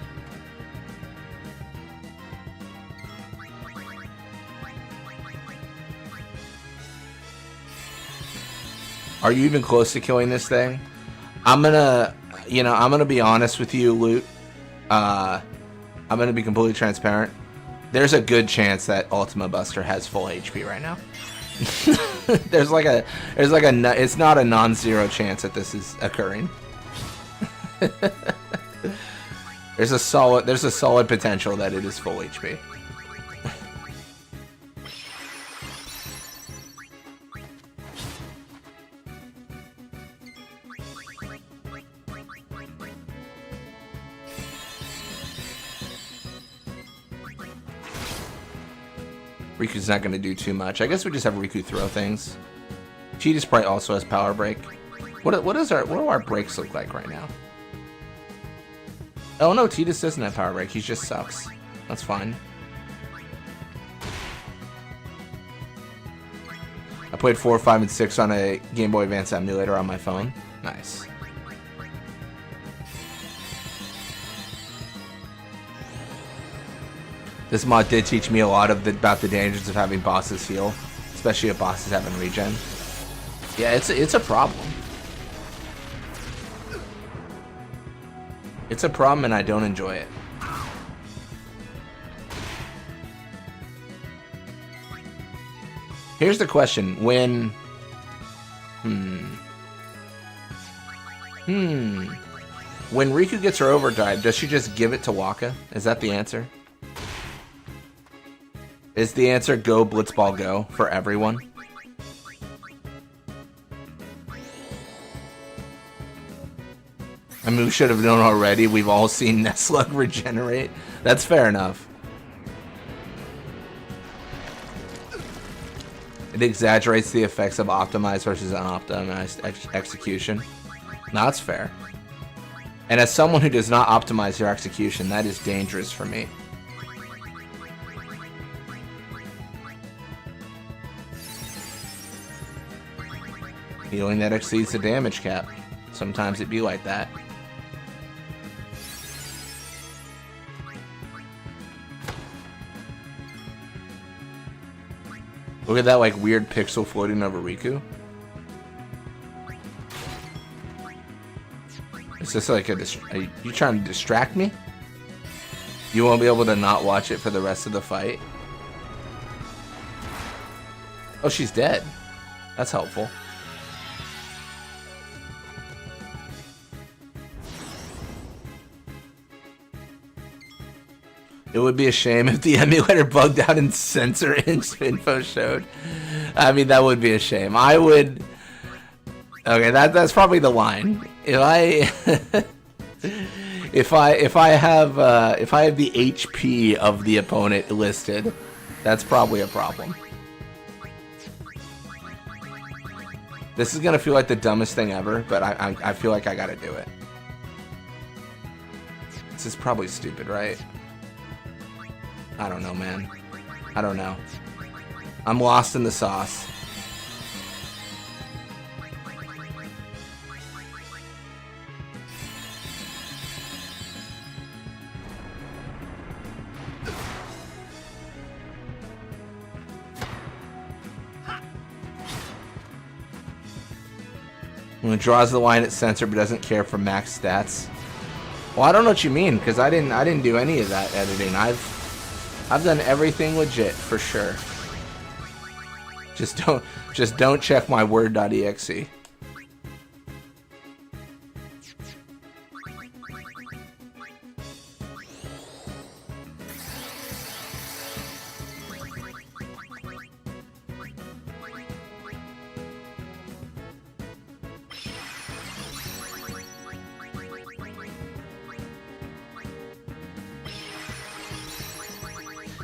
S1: Are you even close to killing this thing? I'm gonna be honest with you, Loot. I'm gonna be completely transparent. There's a good chance that Ultima Buster has full HP right now. It's not a non-zero chance that this is occurring. There's a solid potential that it is full HP. Riku's not going to do too much. I guess we just have Riku throw things. Cheetah Sprite also has Power Break. What do our breaks look like right now? Oh no, Tidus doesn't have Power Break. He just sucks. That's fine. I played 4, 5, and 6 on a Game Boy Advance emulator on my phone. Nice. This mod did teach me a lot about the dangers of having bosses heal, especially if bosses haven't regen. Yeah, it's a problem. It's a problem, and I don't enjoy it. Here's the question: when Riku gets her overdrive, does she just give it to Waka? Is that the answer? Is the answer go Blitzball go for everyone? I mean, we should have known already. We've all seen Nuzlocke regenerate. That's fair enough. It exaggerates the effects of optimized versus unoptimized execution. No, that's fair. And as someone who does not optimize their execution, that is dangerous for me. Healing that exceeds the damage cap. Sometimes it be like that. Look at that like weird pixel floating over Riku. Is this like are you trying to distract me? You won't be able to not watch it for the rest of the fight? Oh, she's dead. That's helpful. It would be a shame if the emulator bugged out and censor info showed. I mean, that would be a shame. I would. Okay, that's probably the line. If I have the HP of the opponent listed, that's probably a problem. This is gonna feel like the dumbest thing ever, but I feel like I gotta do it. This is probably stupid, right? I don't know, man. I don't know. I'm lost in the sauce. When it draws the line at censor but doesn't care for max stats. Well, I don't know what you mean, because I didn't do any of that editing. I've done everything legit for sure. Just don't check my word.exe.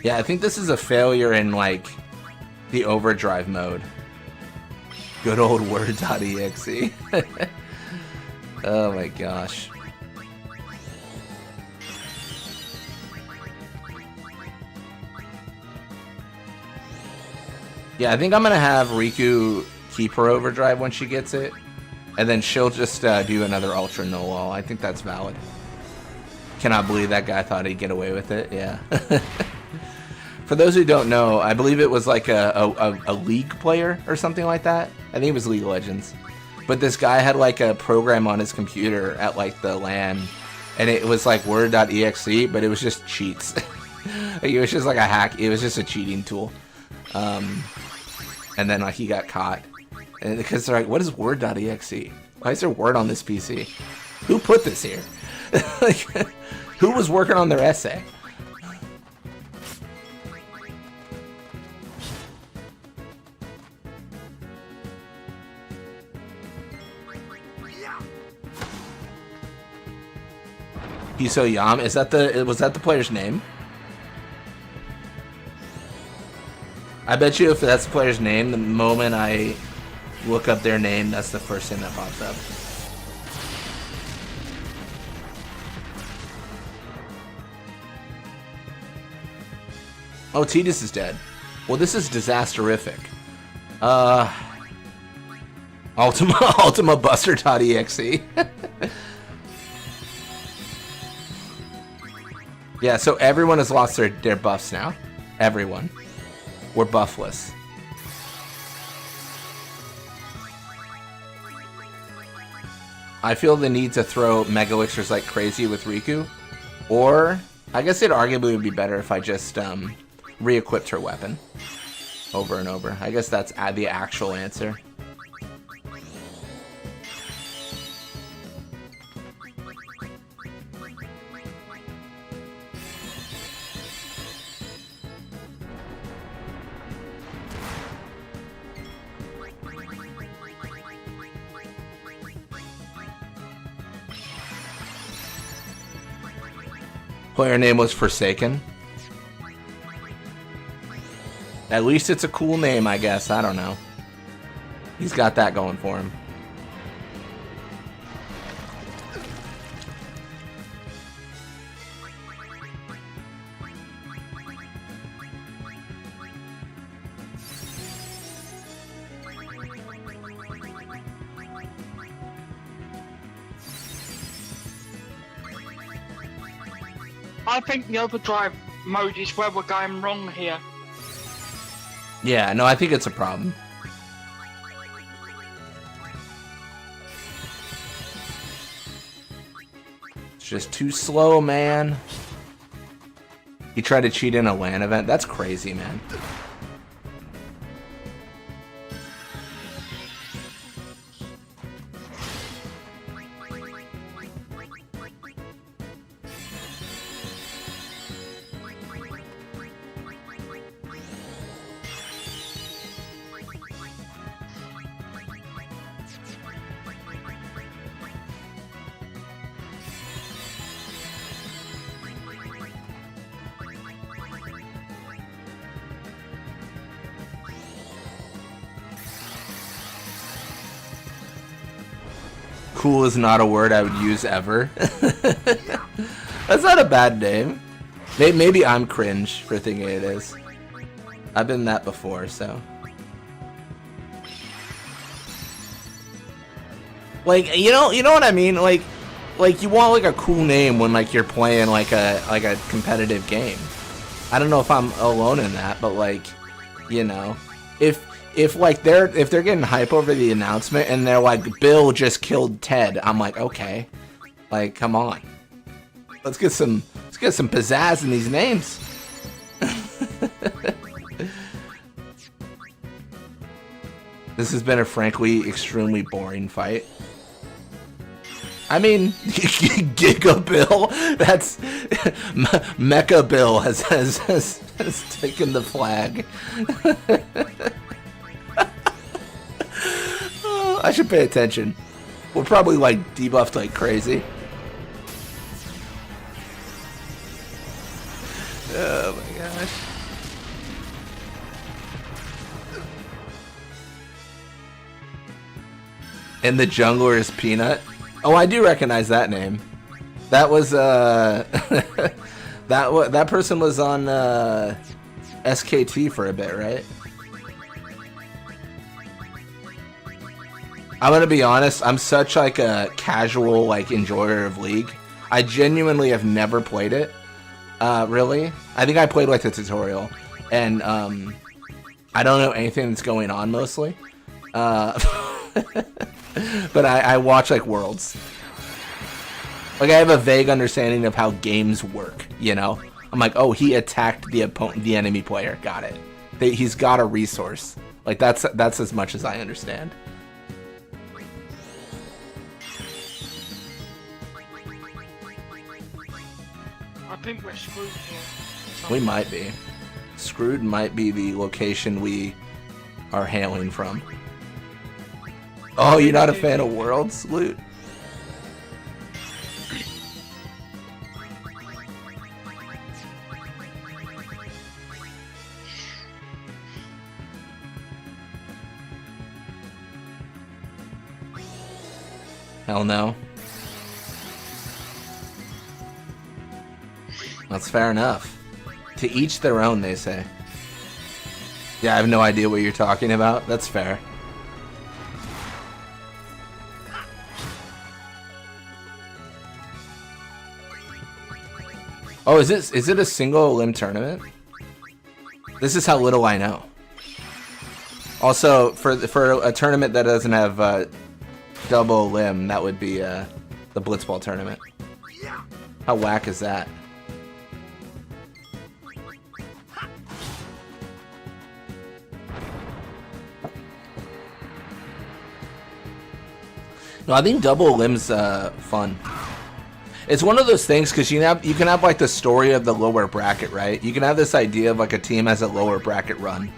S1: Yeah, I think this is a failure in, like, the overdrive mode. Good old word.exe. Oh my gosh. Yeah, I think I'm gonna have Riku keep her overdrive when she gets it. And then she'll just do another Ultra No Wall. I think that's valid. Cannot believe that guy thought he'd get away with it. Yeah. For those who don't know, I believe it was like a league player or something like that. I think it was League of Legends. but this guy had like a program on his computer at like the LAN, and it was like word.exe, but it was just cheats. Like, it was just like a hack. It was just a cheating tool. And then like he got caught, and because they're like, what is word.exe? Why is there word on this PC? Who put this here? Like, who was working on their essay? Hiso Yam, was that the player's name? I bet you if that's the player's name, the moment I look up their name, that's the first thing that pops up. Oh, Tidus is dead. Well, this is disasterific. Ultima Buster.exe. Yeah, so everyone has lost their buffs now. Everyone. We're buffless. I feel the need to throw Mega Elixirs like crazy with Riku. Or, I guess it arguably would be better if I just re-equipped her weapon. Over and over. I guess that's the actual answer. Player name was Forsaken. At least it's a cool name, I guess. I don't know. He's got that going for him.
S2: I think the overdrive mode is where we're going wrong here.
S1: Yeah, no, I think it's a problem. It's just too slow, man. He tried to cheat in a LAN event. That's crazy, man. Cool is not a word I would use ever. That's not a bad name. Maybe I'm cringe for thinking it is. I've been that before, so. Like, you know what I mean? Like you want like a cool name when like you're playing like a competitive game. I don't know if I'm alone in that, but like, you know, if they're getting hype over the announcement and they're like, Bill just killed Ted, I'm like, okay, like, come on, let's get some pizzazz in these names. This has been a frankly extremely boring fight. I mean, Giga Bill, that's Mecha Bill has taken the flag. I should pay attention. We're probably like debuffed like crazy. Oh my gosh. And the jungler is Peanut. Oh, I do recognize that name. That was that person was on SKT for a bit, right? I'm gonna be honest, I'm such like a casual like enjoyer of League. I genuinely have never played it. Really? I think I played like the tutorial, and I don't know anything that's going on mostly. But I watch like Worlds. Like I have a vague understanding of how games work, you know? I'm like, oh, he attacked the enemy player. Got it. He's got a resource. Like that's as much as I understand.
S2: I think we're screwed here.
S1: We might be. Screwed might be the location we are hailing from. Oh, you're not a fan of Worlds, Loot? Hell no. That's fair enough. To each their own, they say. Yeah, I have no idea what you're talking about. That's fair. Oh, is it a single limb tournament? This is how little I know. Also, for a tournament that doesn't have double limb, that would be the Blitzball tournament. How whack is that? No, I think double limb's fun. It's one of those things because you can have like the story of the lower bracket, right? You can have this idea of like a team has a lower bracket run,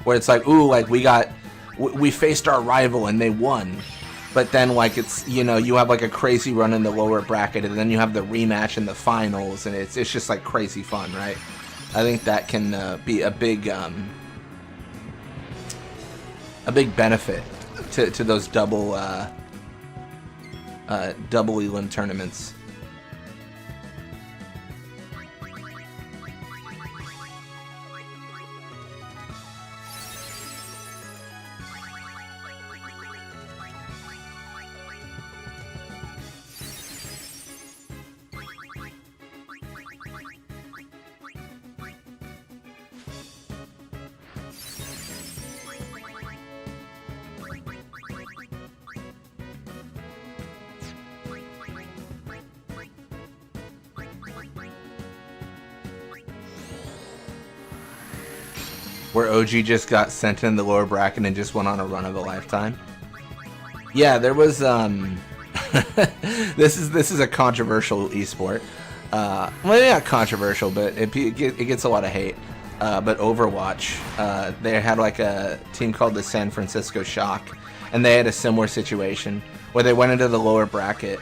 S1: where it's like, ooh, like we faced our rival and they won, but then like it's, you know, you have like a crazy run in the lower bracket and then you have the rematch in the finals and it's just like crazy fun, right? I think that can be a big benefit to those double elim tournaments. Where OG just got sent in the lower bracket and just went on a run of a lifetime. Yeah, there was this is a controversial esport. Well, maybe not controversial, but it gets a lot of hate. But Overwatch, they had like a team called the San Francisco Shock, and they had a similar situation where they went into the lower bracket,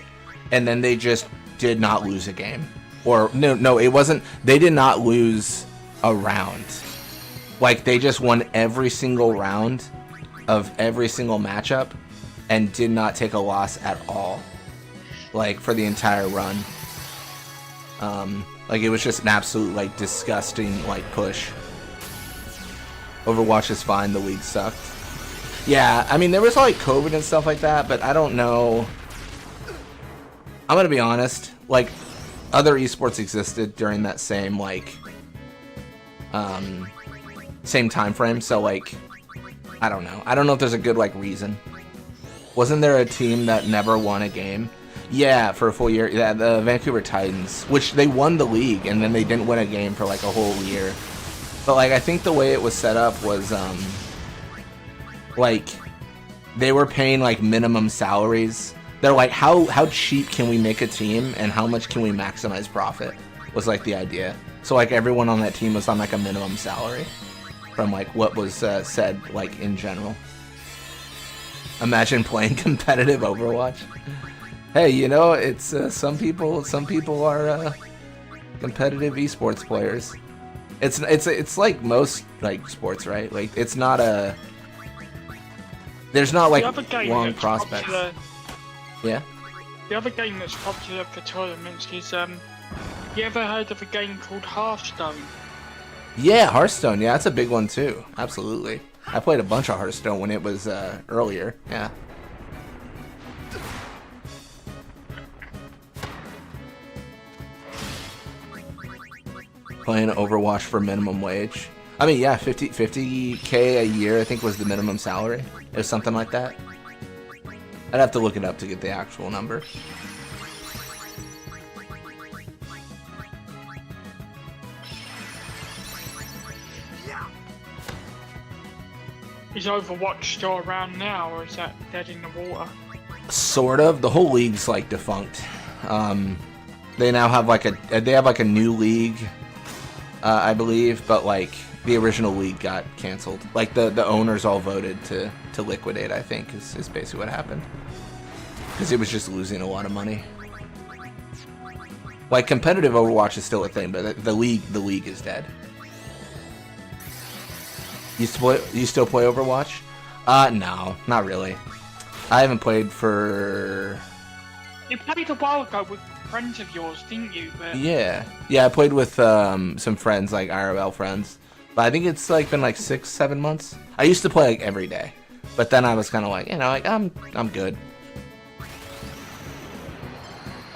S1: and then they just did not lose a game. Or no, it wasn't. They did not lose a round. Like, they just won every single round of every single matchup and did not take a loss at all. Like, for the entire run. Like, it was just an absolute, like, disgusting, like, push. Overwatch is fine, the league sucked. Yeah, I mean, there was, like, COVID and stuff like that, but I don't know. I'm gonna be honest. Like, other esports existed during that same, like, same time frame, so like I don't know if there's a good like reason. Wasn't there a team that never won a game? Yeah, for a full year. Yeah, the Vancouver Titans, which they won the league and then they didn't win a game for like a whole year. But like I think the way it was set up was like they were paying like minimum salaries. They're like, how cheap can we make a team and how much can we maximize profit was like the idea. So like everyone on that team was on like a minimum salary from like what was said like in general. Imagine playing competitive Overwatch. Hey, you know, it's some people are competitive esports players. It's like most like sports, right? Like it's not a there's not like long prospects. Popular,
S2: yeah. The other game that's popular for tournaments is you ever heard of a game called Hearthstone?
S1: Yeah, Hearthstone. Yeah, that's a big one too. Absolutely. I played a bunch of Hearthstone when it was earlier. Yeah. Playing Overwatch for minimum wage. I mean, yeah, 50K a year I think was the minimum salary. It was something like that. I'd have to look it up to get the actual number.
S2: Is Overwatch still around now, or is that dead in the water?
S1: Sort of. The whole league's like defunct. They now have like a new league, I believe, but like the original league got canceled. Like the owners all voted to liquidate. I think is basically what happened, because it was just losing a lot of money. Like competitive Overwatch is still a thing, but the league is dead. You still play Overwatch? No, not really. I haven't played for...
S2: You played a while ago with friends of yours, didn't you? But...
S1: Yeah, I played with some friends, like IRL friends. But I think it's like been like 6-7 months. I used to play like every day, but then I was kind of like, you know, like I'm good.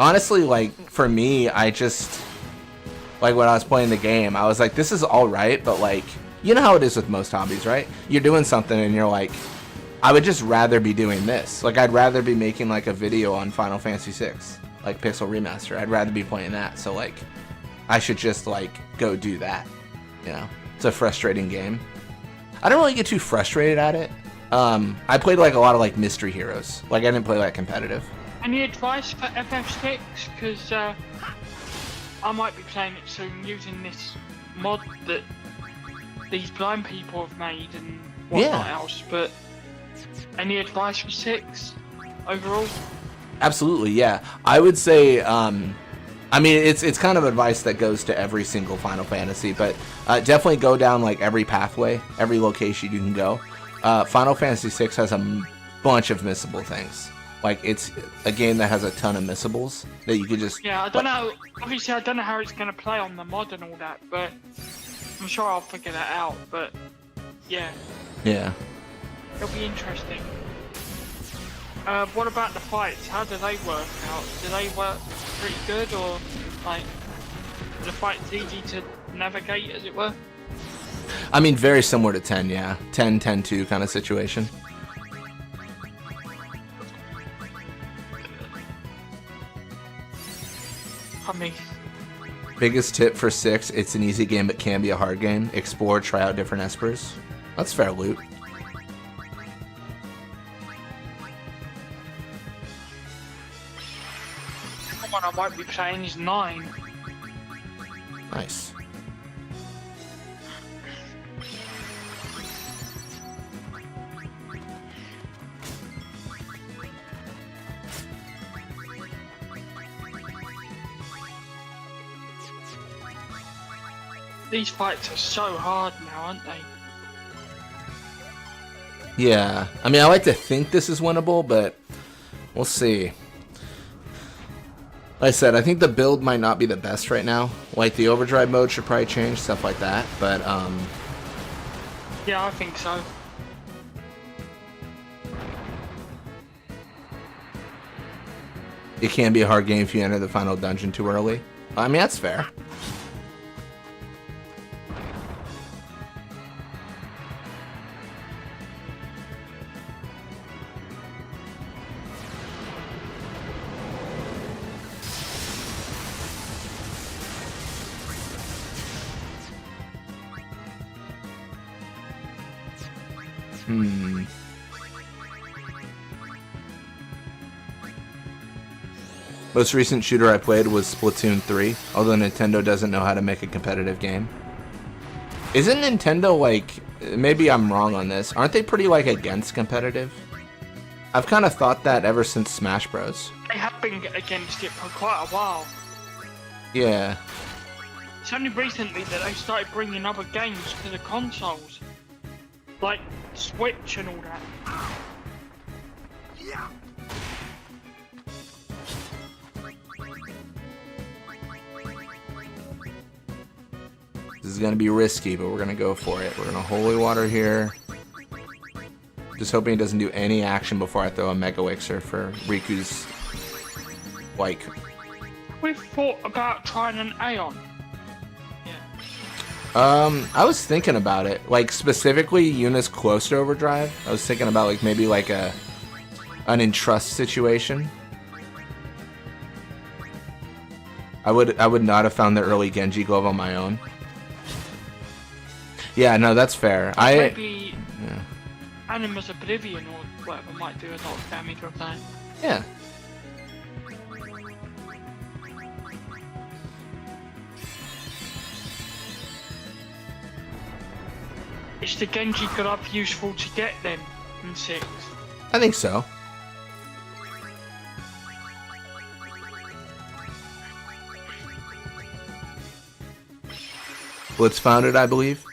S1: Honestly, like for me, I just like when I was playing the game, I was like, this is all right, but like. You know how it is with most hobbies, right? You're doing something and you're like, I would just rather be doing this. Like, I'd rather be making like a video on Final Fantasy VI, like Pixel Remaster. I'd rather be playing that. So like, I should just like go do that. You know, it's a frustrating game. I don't really get too frustrated at it. I played like a lot of like mystery heroes. Like I didn't play like competitive.
S2: Any advice for FF6? Because I might be playing it soon using this mod that these blind people have made and whatnot else, but any advice for 6 overall?
S1: Absolutely, yeah. I would say, I mean, it's kind of advice that goes to every single Final Fantasy, but definitely go down like every pathway, every location you can go. Final Fantasy VI has a bunch of missable things. Like, it's a game that has a ton of missables that you could just...
S2: Yeah, I don't know. Obviously, I don't know how it's going to play on the mod and all that, but I'm sure I'll figure that out, but yeah.
S1: Yeah.
S2: It'll be interesting. What about the fights? How do they work out? Do they work pretty good, or like the fight's easy to navigate, as it were?
S1: I mean, very similar to 10, yeah. 10, 10-2 kind of situation.
S2: I mean...
S1: Biggest tip for 6, it's an easy game but can be a hard game. Explore, try out different espers. That's fair loot.
S2: The one I might be playing is 9.
S1: Nice.
S2: These fights are so hard now, aren't they?
S1: Yeah, I mean, I like to think this is winnable, but we'll see. Like I said, I think the build might not be the best right now. Like, the overdrive mode should probably change, stuff like that, but,
S2: Yeah, I think so.
S1: it can be a hard game if you enter the final dungeon too early. I mean, that's fair. Most recent shooter I played was Splatoon 3, although Nintendo doesn't know how to make a competitive game. Isn't Nintendo like, maybe I'm wrong on this, aren't they pretty like against competitive? I've kind of thought that ever since Smash Bros.
S2: They have been against it for quite a while.
S1: Yeah.
S2: It's only recently that they started bringing other games to the consoles. Like Switch and all that.
S4: Yeah.
S1: This is going to be risky, but we're going to go for it. We're going to Holy Water here. Just hoping he doesn't do any action before I throw a Mega Elixir for Riku's like.
S2: We've thought about trying an Aeon.
S1: I was thinking about it. Like, specifically, Yuna's close to Overdrive. I was thinking about, like, maybe, like, a an entrust situation. I would not have found the early Genji glove on my own. Yeah, no, that's fair.
S2: Maybe
S1: yeah.
S2: Anima's Oblivion or whatever might do a lot of damage with that.
S1: Yeah.
S2: Is the Genji glove useful to get them in 6?
S1: I think so. Blitz found it, I believe.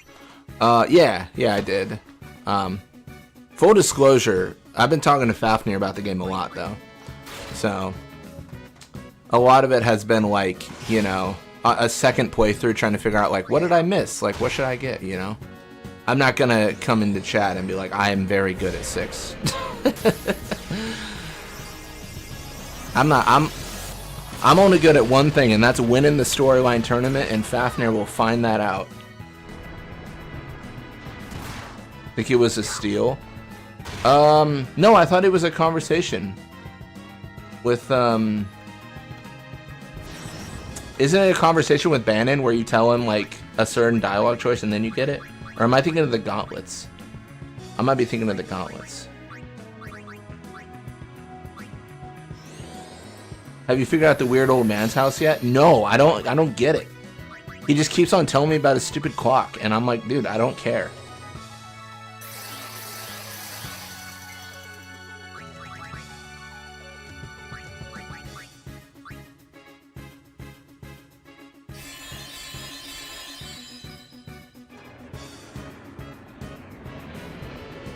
S1: Yeah, I did. Full disclosure, I've been talking to Fafnir about the game a lot, though. So, a lot of it has been like, you know, a second playthrough trying to figure out, like, what did I miss? Like, what should I get, you know? I'm not gonna come into chat and be like, I am very good at 6. I'm only good at one thing, and that's winning the storyline tournament, and Fafnir will find that out. Think it was a steal? No, I thought it was a conversation with, isn't it a conversation with Bannon where you tell him, like, a certain dialogue choice and then you get it? Or am I thinking of the gauntlets? I might be thinking of the gauntlets. Have you figured out the weird old man's house yet? No, I don't get it. He just keeps on telling me about his stupid clock, and I'm like, dude, I don't care.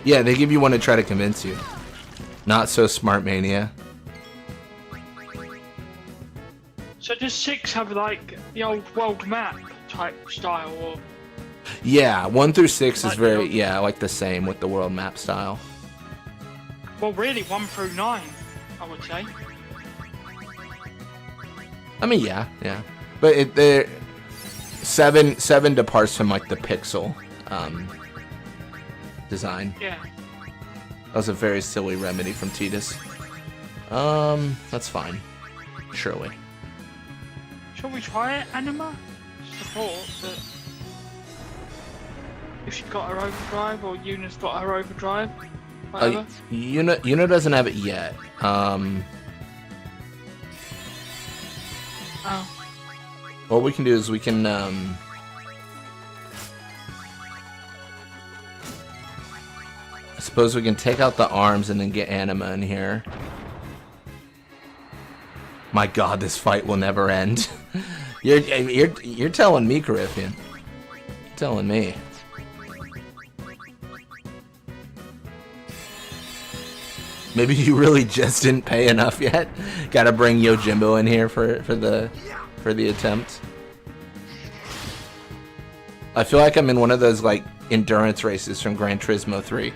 S1: Yeah, they give you one to try to convince you. Not so smart, Mania.
S2: So does 6 have like the old world map type style, or?
S1: Yeah, 1 through 6
S2: like
S1: is very, yeah, like the same with the world map style.
S2: Well, really, 1 through 9, I would say.
S1: I mean, yeah. But the 7 departs from like the pixel design.
S2: Yeah.
S1: That was a very silly remedy from Tidus. That's fine. Surely.
S2: Shall we try it, Anima? Support that if she's got her overdrive or Yuna's got her overdrive, whatever.
S1: Yuna doesn't have it yet.
S2: Oh.
S1: What we can do is we can I suppose we can take out the arms and then get Anima in here. My God, this fight will never end. You're telling me, Caribbean. You're telling me. Maybe you really just didn't pay enough yet. Gotta bring Yojimbo in here for the attempt. I feel like I'm in one of those like endurance races from Gran Turismo 3,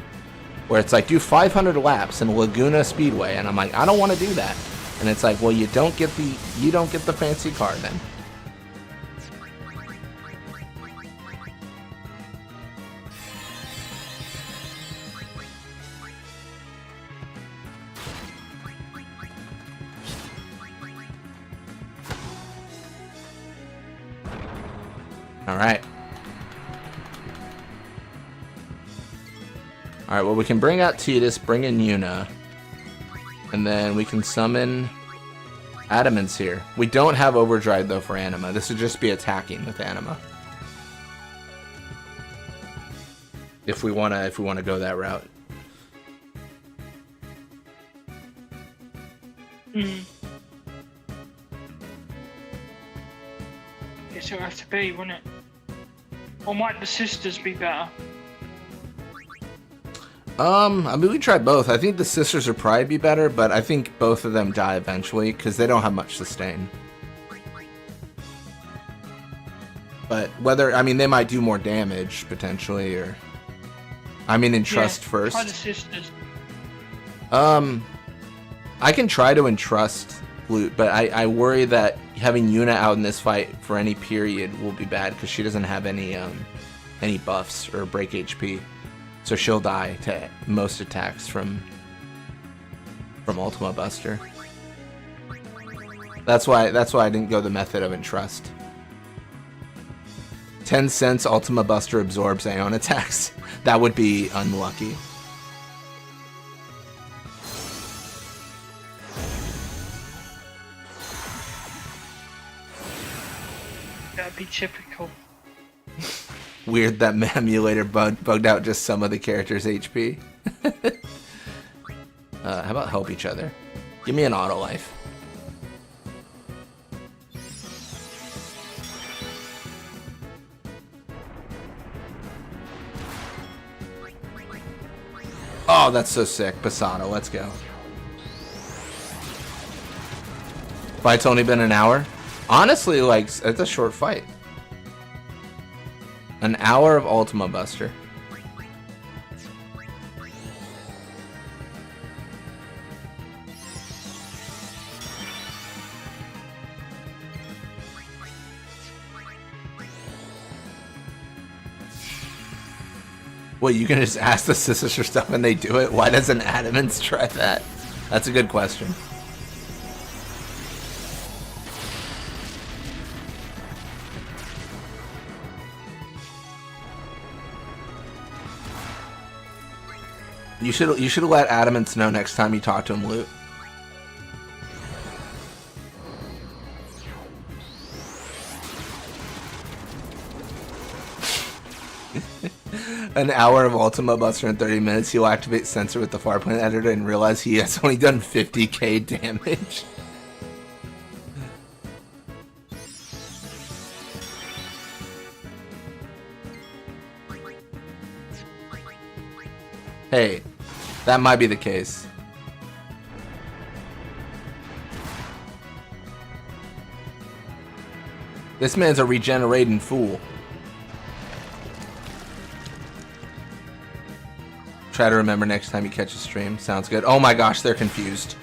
S1: where it's like do 500 laps in Laguna Speedway, and I'm like, I don't want to do that. And it's like, well, you don't get the fancy car then. All right. All right. Well, we can bring out Tidus, bring in Yuna. And then we can summon Adamant's here. We don't have Overdrive, though, for Anima. This would just be attacking with Anima. If we wanna go that route.
S2: Guess it'll have to be, wouldn't it? Or might the sisters be better?
S1: I mean, we tried both. I think the sisters would probably be better, but I think both of them die eventually because they don't have much sustain. But whether, I mean, they might do more damage potentially, or I mean, entrust first.
S2: Try the sisters.
S1: I can try to entrust Loot, but I worry that having Yuna out in this fight for any period will be bad because she doesn't have any buffs or break HP. So she'll die to most attacks from from Ultima Buster. That's why I didn't go the method of Entrust. 10 cents Ultima Buster absorbs Aeon attacks. That would be unlucky.
S2: That'd be typical.
S1: Weird that emulator bugged out just some of the characters' HP. How about help each other? Give me an auto life. Oh, that's so sick. Pasado, let's go. Fight's only been an hour? Honestly, like, it's a short fight. An hour of Ultima Buster. Well, you can just ask the sisters for stuff and they do it? Why doesn't Adamance try that? That's a good question. You should let Adamance know next time you talk to him, Loot. An hour of Ultima Buster in 30 minutes, he'll activate Sensor with the Farpoint editor and realize he has only done 50k damage. Hey, that might be the case. This man's a regenerating fool. Try to remember next time you catch a stream. Sounds good. Oh my gosh, they're confused.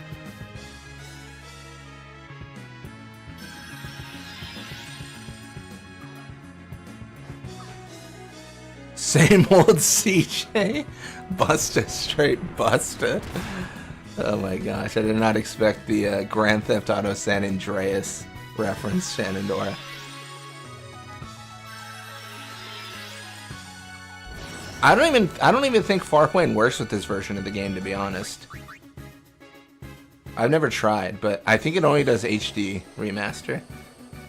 S1: Same old CJ. Busta, straight Busta. Oh my gosh, I did not expect the Grand Theft Auto San Andreas reference, Shenandoah. I don't even think Farpoint works with this version of the game, to be honest. I've never tried, but I think it only does HD remaster.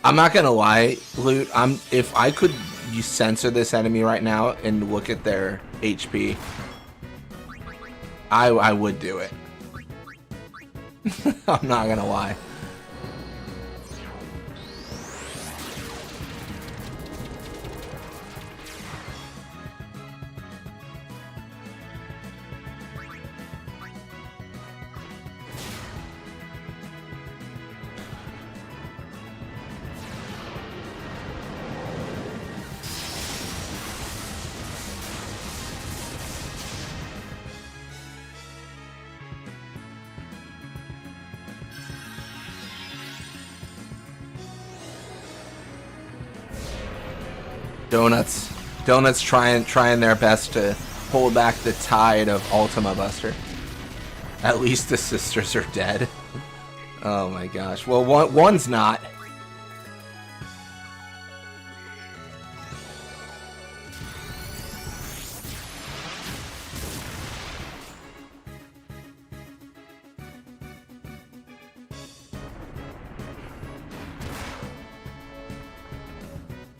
S1: I'm not gonna lie, Loot. If I could censor this enemy right now and look at their HP, I would do it. I'm not gonna lie. Donuts trying their best to hold back the tide of Ultima Buster. At least the sisters are dead. Oh my gosh. Well, one's not.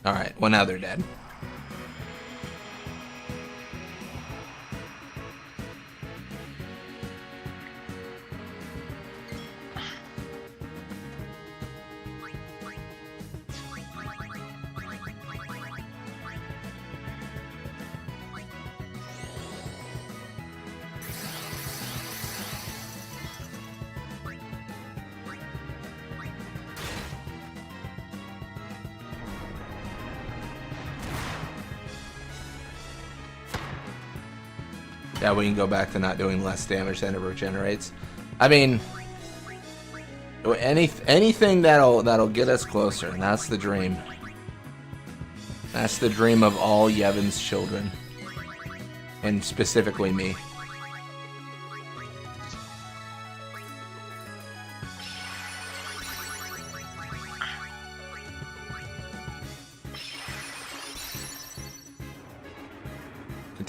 S1: Alright, well now they're dead. Yeah, we can go back to not doing less damage than it regenerates. I mean, anything that'll get us closer, and that's the dream. That's the dream of all Yevon's children, and specifically me.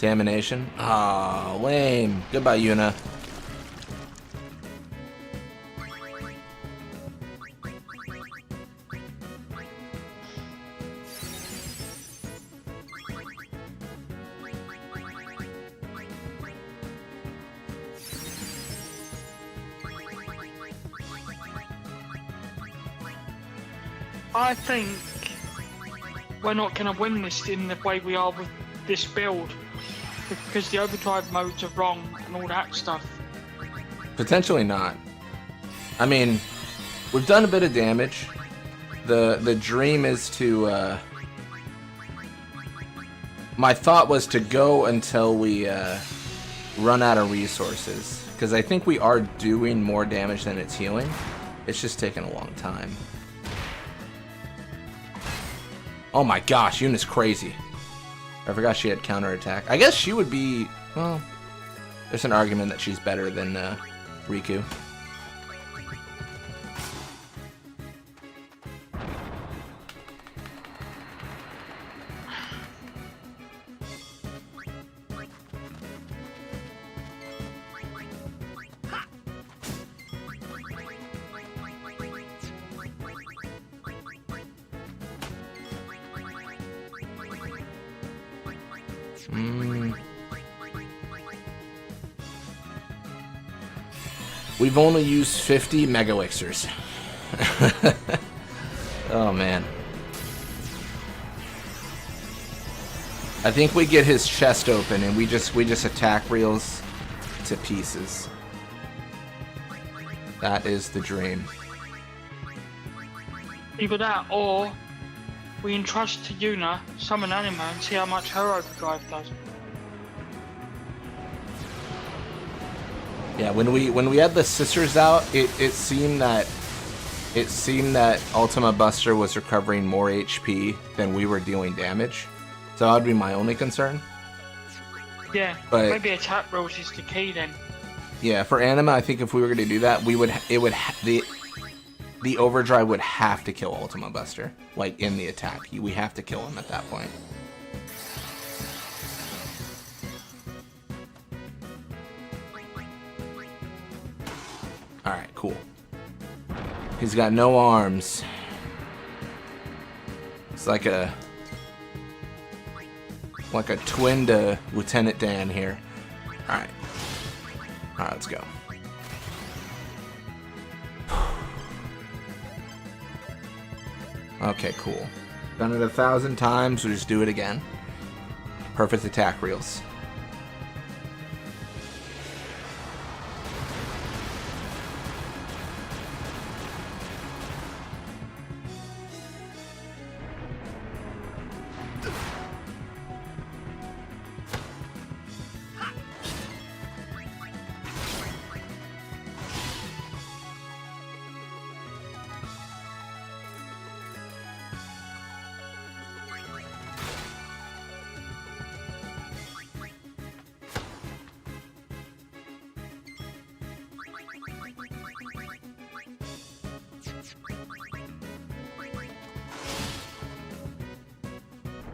S1: Contamination? Ah, lame. Goodbye, Yuna.
S2: I think we're not going to win this in the way we are with this build because the overdrive modes are wrong and all that stuff.
S1: Potentially not. I mean, we've done a bit of damage. The dream is to... my thought was to go until we run out of resources. Because I think we are doing more damage than it's healing. It's just taking a long time. Oh my gosh, Yuna's crazy. I forgot she had counterattack. I guess she would be... Well, there's an argument that she's better than Riku. We've only used 50 Mega Elixirs. Oh man. I think we get his chest open and we just attack reels to pieces. That is the dream.
S2: Either that or we entrust to Yuna, summon Anima, and see how much her overdrive does.
S1: Yeah, when we had the sisters out, it seemed that Ultima Buster was recovering more HP than we were dealing damage. So that would be my only concern.
S2: Yeah,
S1: but
S2: maybe attack rolls is the key then.
S1: Yeah, for Anima, I think if we were going to do that, the overdrive would have to kill Ultima Buster, like in the attack. We have to kill him at that point. Alright, cool. He's got no arms. It's like a twin to Lieutenant Dan here. Alright. Alright, let's go. Okay, cool. Done it 1,000 times, we'll just do it again. Perfect attack reels.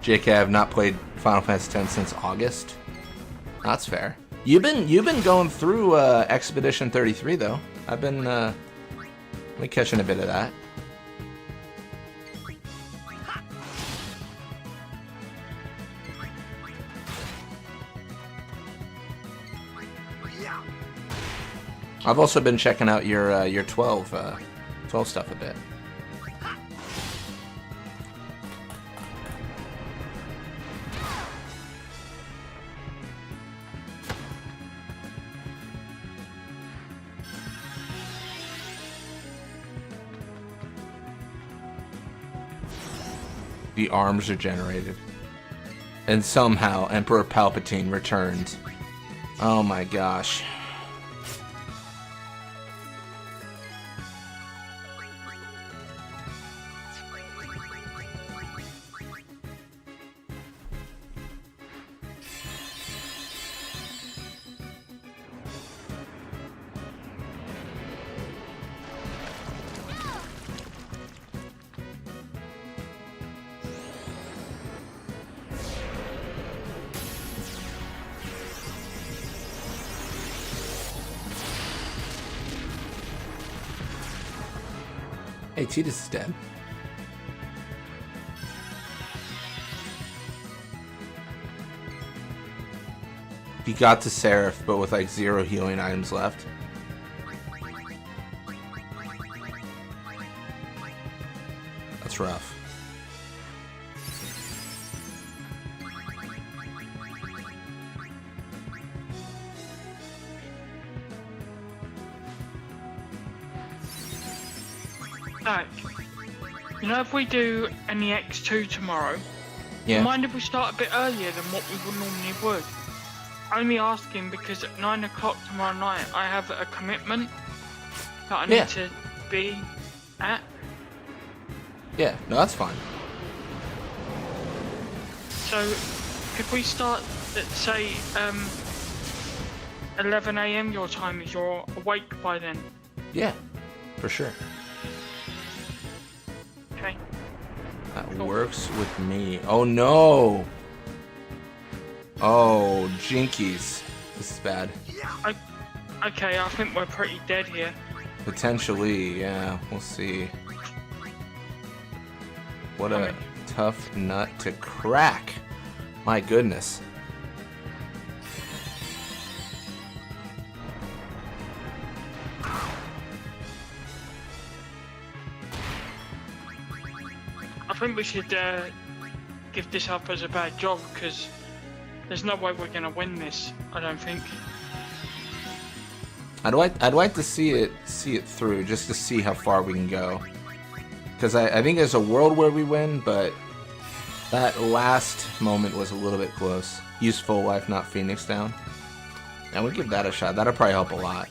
S1: JK, I have not played Final Fantasy X since August. That's fair. You've been going through Expedition 33 though. I've been catching a bit of that. I've also been checking out your 12 stuff a bit. The arms are generated. And somehow Emperor Palpatine returned. Oh my gosh. Hey, Titus is dead. He got to Seraph, but with like 0 healing items left. That's rough.
S2: Alright. You know, if we do any X2 tomorrow,
S1: Yeah.
S2: mind if we start a bit earlier than what we would normally would? Only asking because at 9 o'clock tomorrow night I have a commitment that I need to be at.
S1: Yeah, no, that's fine.
S2: So, if we start at say 11 AM your time, is you're awake by then?
S1: Yeah, for sure.
S2: Okay.
S1: That works with me. Oh no! Oh, jinkies. This is bad.
S2: Okay, I think we're pretty dead here.
S1: Potentially, yeah. We'll see. What a tough nut to crack. My goodness.
S2: I think we should give this up as a bad job because there's no way we're gonna win this. I don't think.
S1: I'd like to see it through just to see how far we can go. Because I think there's a world where we win, but that last moment was a little bit close. Useful life, not Phoenix down. And we'll give that a shot. That'll probably help a lot.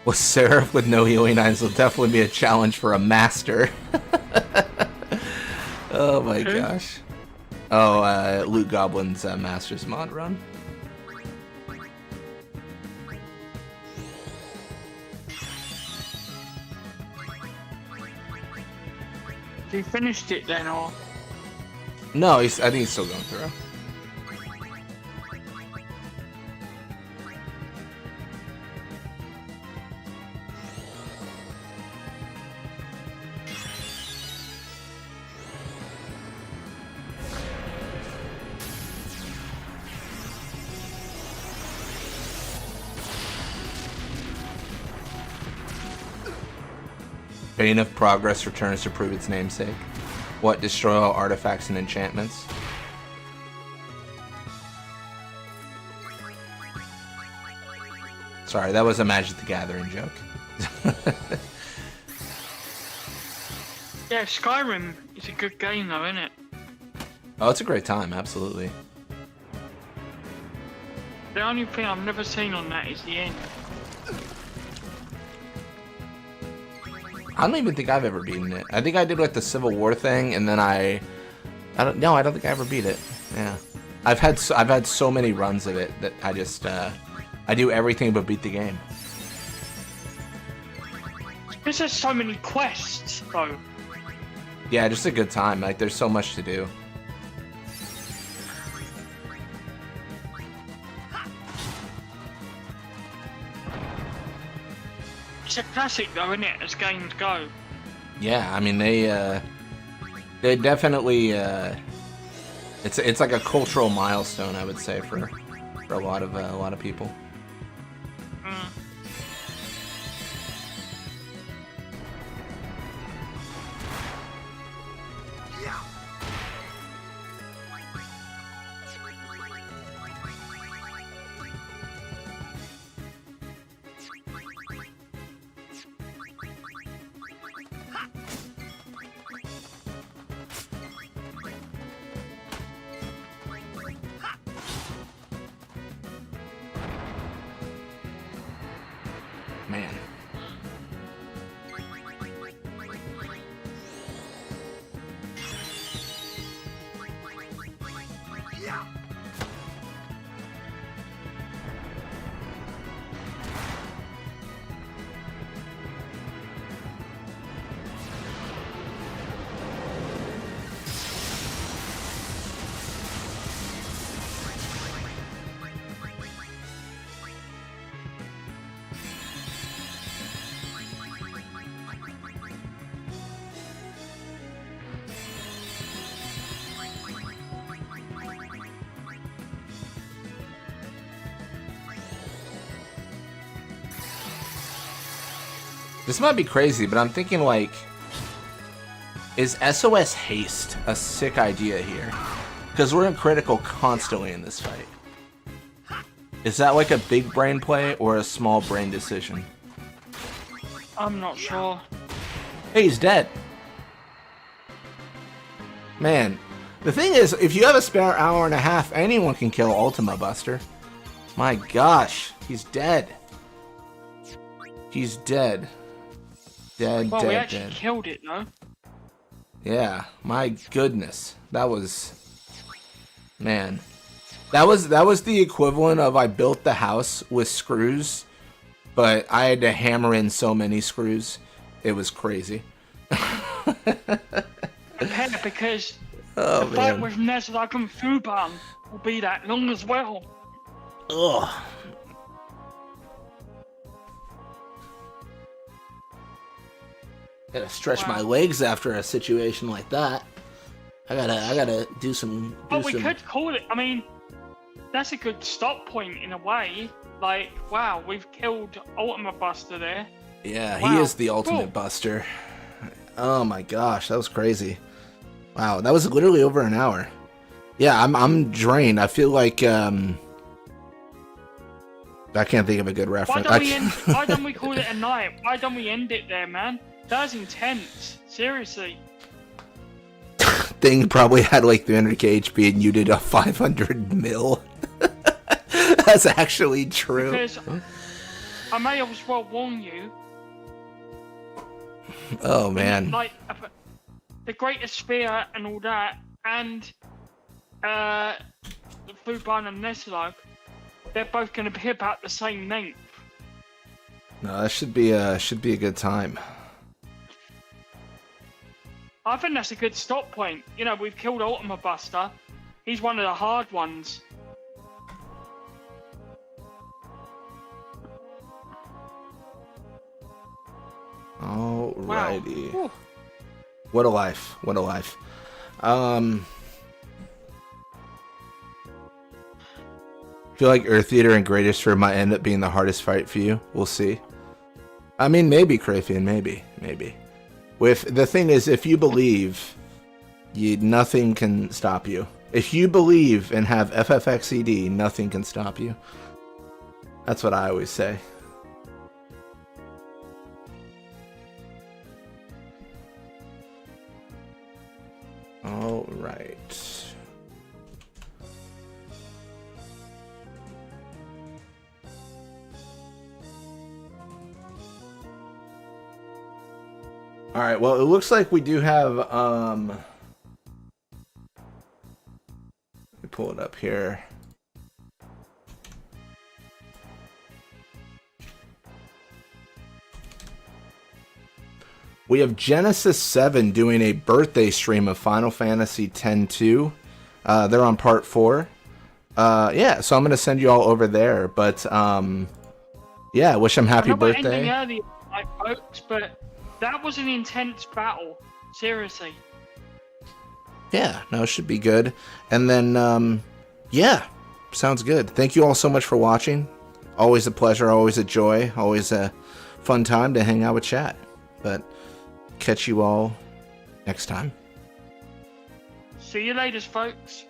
S1: Well, Seraph with no healing items will definitely be a challenge for a master. Oh my gosh. Oh, Loot Goblin's Master's mod run.
S2: He finished it then, or?
S1: No, I think he's still going through. Bane of Progress returns to prove its namesake. What? Destroy all artifacts and enchantments? Sorry, that was a Magic the Gathering joke.
S2: Yeah, Skyrim is a good game though, isn't it?
S1: Oh, it's a great time, absolutely.
S2: The only thing I've never seen on that is the end.
S1: I don't even think I've ever beaten it. I think I did like the Civil War thing, and then I don't think I ever beat it. Yeah, I've had so many runs of it that I just I do everything but beat the game.
S2: Because there's so many quests though.
S1: Yeah, just a good time. Like there's so much to do.
S2: It's a classic though, isn't it, as games go?
S1: Yeah, I mean they definitely it's like a cultural milestone, I would say, for a lot of people.
S2: Mm.
S1: This might be crazy, but I'm thinking like, is SOS haste a sick idea here? Because we're in critical constantly in this fight. Is that like a big brain play or a small brain decision?
S2: I'm not sure.
S1: Hey, he's dead. Man, the thing is, if you have a spare hour and a half, anyone can kill Ultima Buster. My gosh, he's dead. He's dead. Dead,
S2: Well,
S1: dead,
S2: we actually
S1: dead.
S2: killed it, though.
S1: Yeah, my goodness. That was... Man. That was the equivalent of I built the house with screws, but I had to hammer in so many screws. It was crazy.
S2: Yeah, because
S1: Oh,
S2: the fight
S1: man.
S2: with Nezlug and Fuban will be that long as well.
S1: Ugh. Gotta stretch my legs after a situation like that. I gotta do some.
S2: But we could call it. I mean, that's a good stop point in a way. Like, wow, we've killed Ultima Buster there.
S1: Yeah,
S2: Wow.
S1: he is the ultimate
S2: Cool.
S1: buster. Oh my gosh, that was crazy. Wow, that was literally over an hour. Yeah, I'm drained. I feel like I can't think of a good
S2: Why
S1: reference.
S2: don't we call it a night? Why don't we end it there, man? That was intense. Seriously.
S1: Thing probably had like 300k HP and you did a 500 mil. That's actually true.
S2: Because I may as well warn you.
S1: Oh man.
S2: Like the greatest spear and all that, and the Fuban and Nezlug, they're both going to be about the same length.
S1: No, that should be a good time.
S2: I think that's a good stop point. You know, we've killed Ultima Buster. He's one of the hard ones.
S1: Alrighty.
S2: Wow.
S1: What a life. What a life. Feel like Earth Eater and Greatest Fear might end up being the hardest fight for you. We'll see. I mean, maybe, Crayfian, maybe. With the thing is, if you believe, nothing can stop you. If you believe and have FFXED, nothing can stop you. That's what I always say. All right. All right, well, it looks like we do have, let me pull it up here. We have Genesis 7 doing a birthday stream of Final Fantasy X-2. They're on part 4. Yeah, so I'm going to send you all over there, but, yeah, wish him happy birthday.
S2: Earlier, like, folks, but that was an intense battle. Seriously.
S1: Yeah, no, it should be good. And then, yeah, sounds good. Thank you all so much for watching. Always a pleasure, always a joy, always a fun time to hang out with chat. But catch you all next time.
S2: See you later, folks.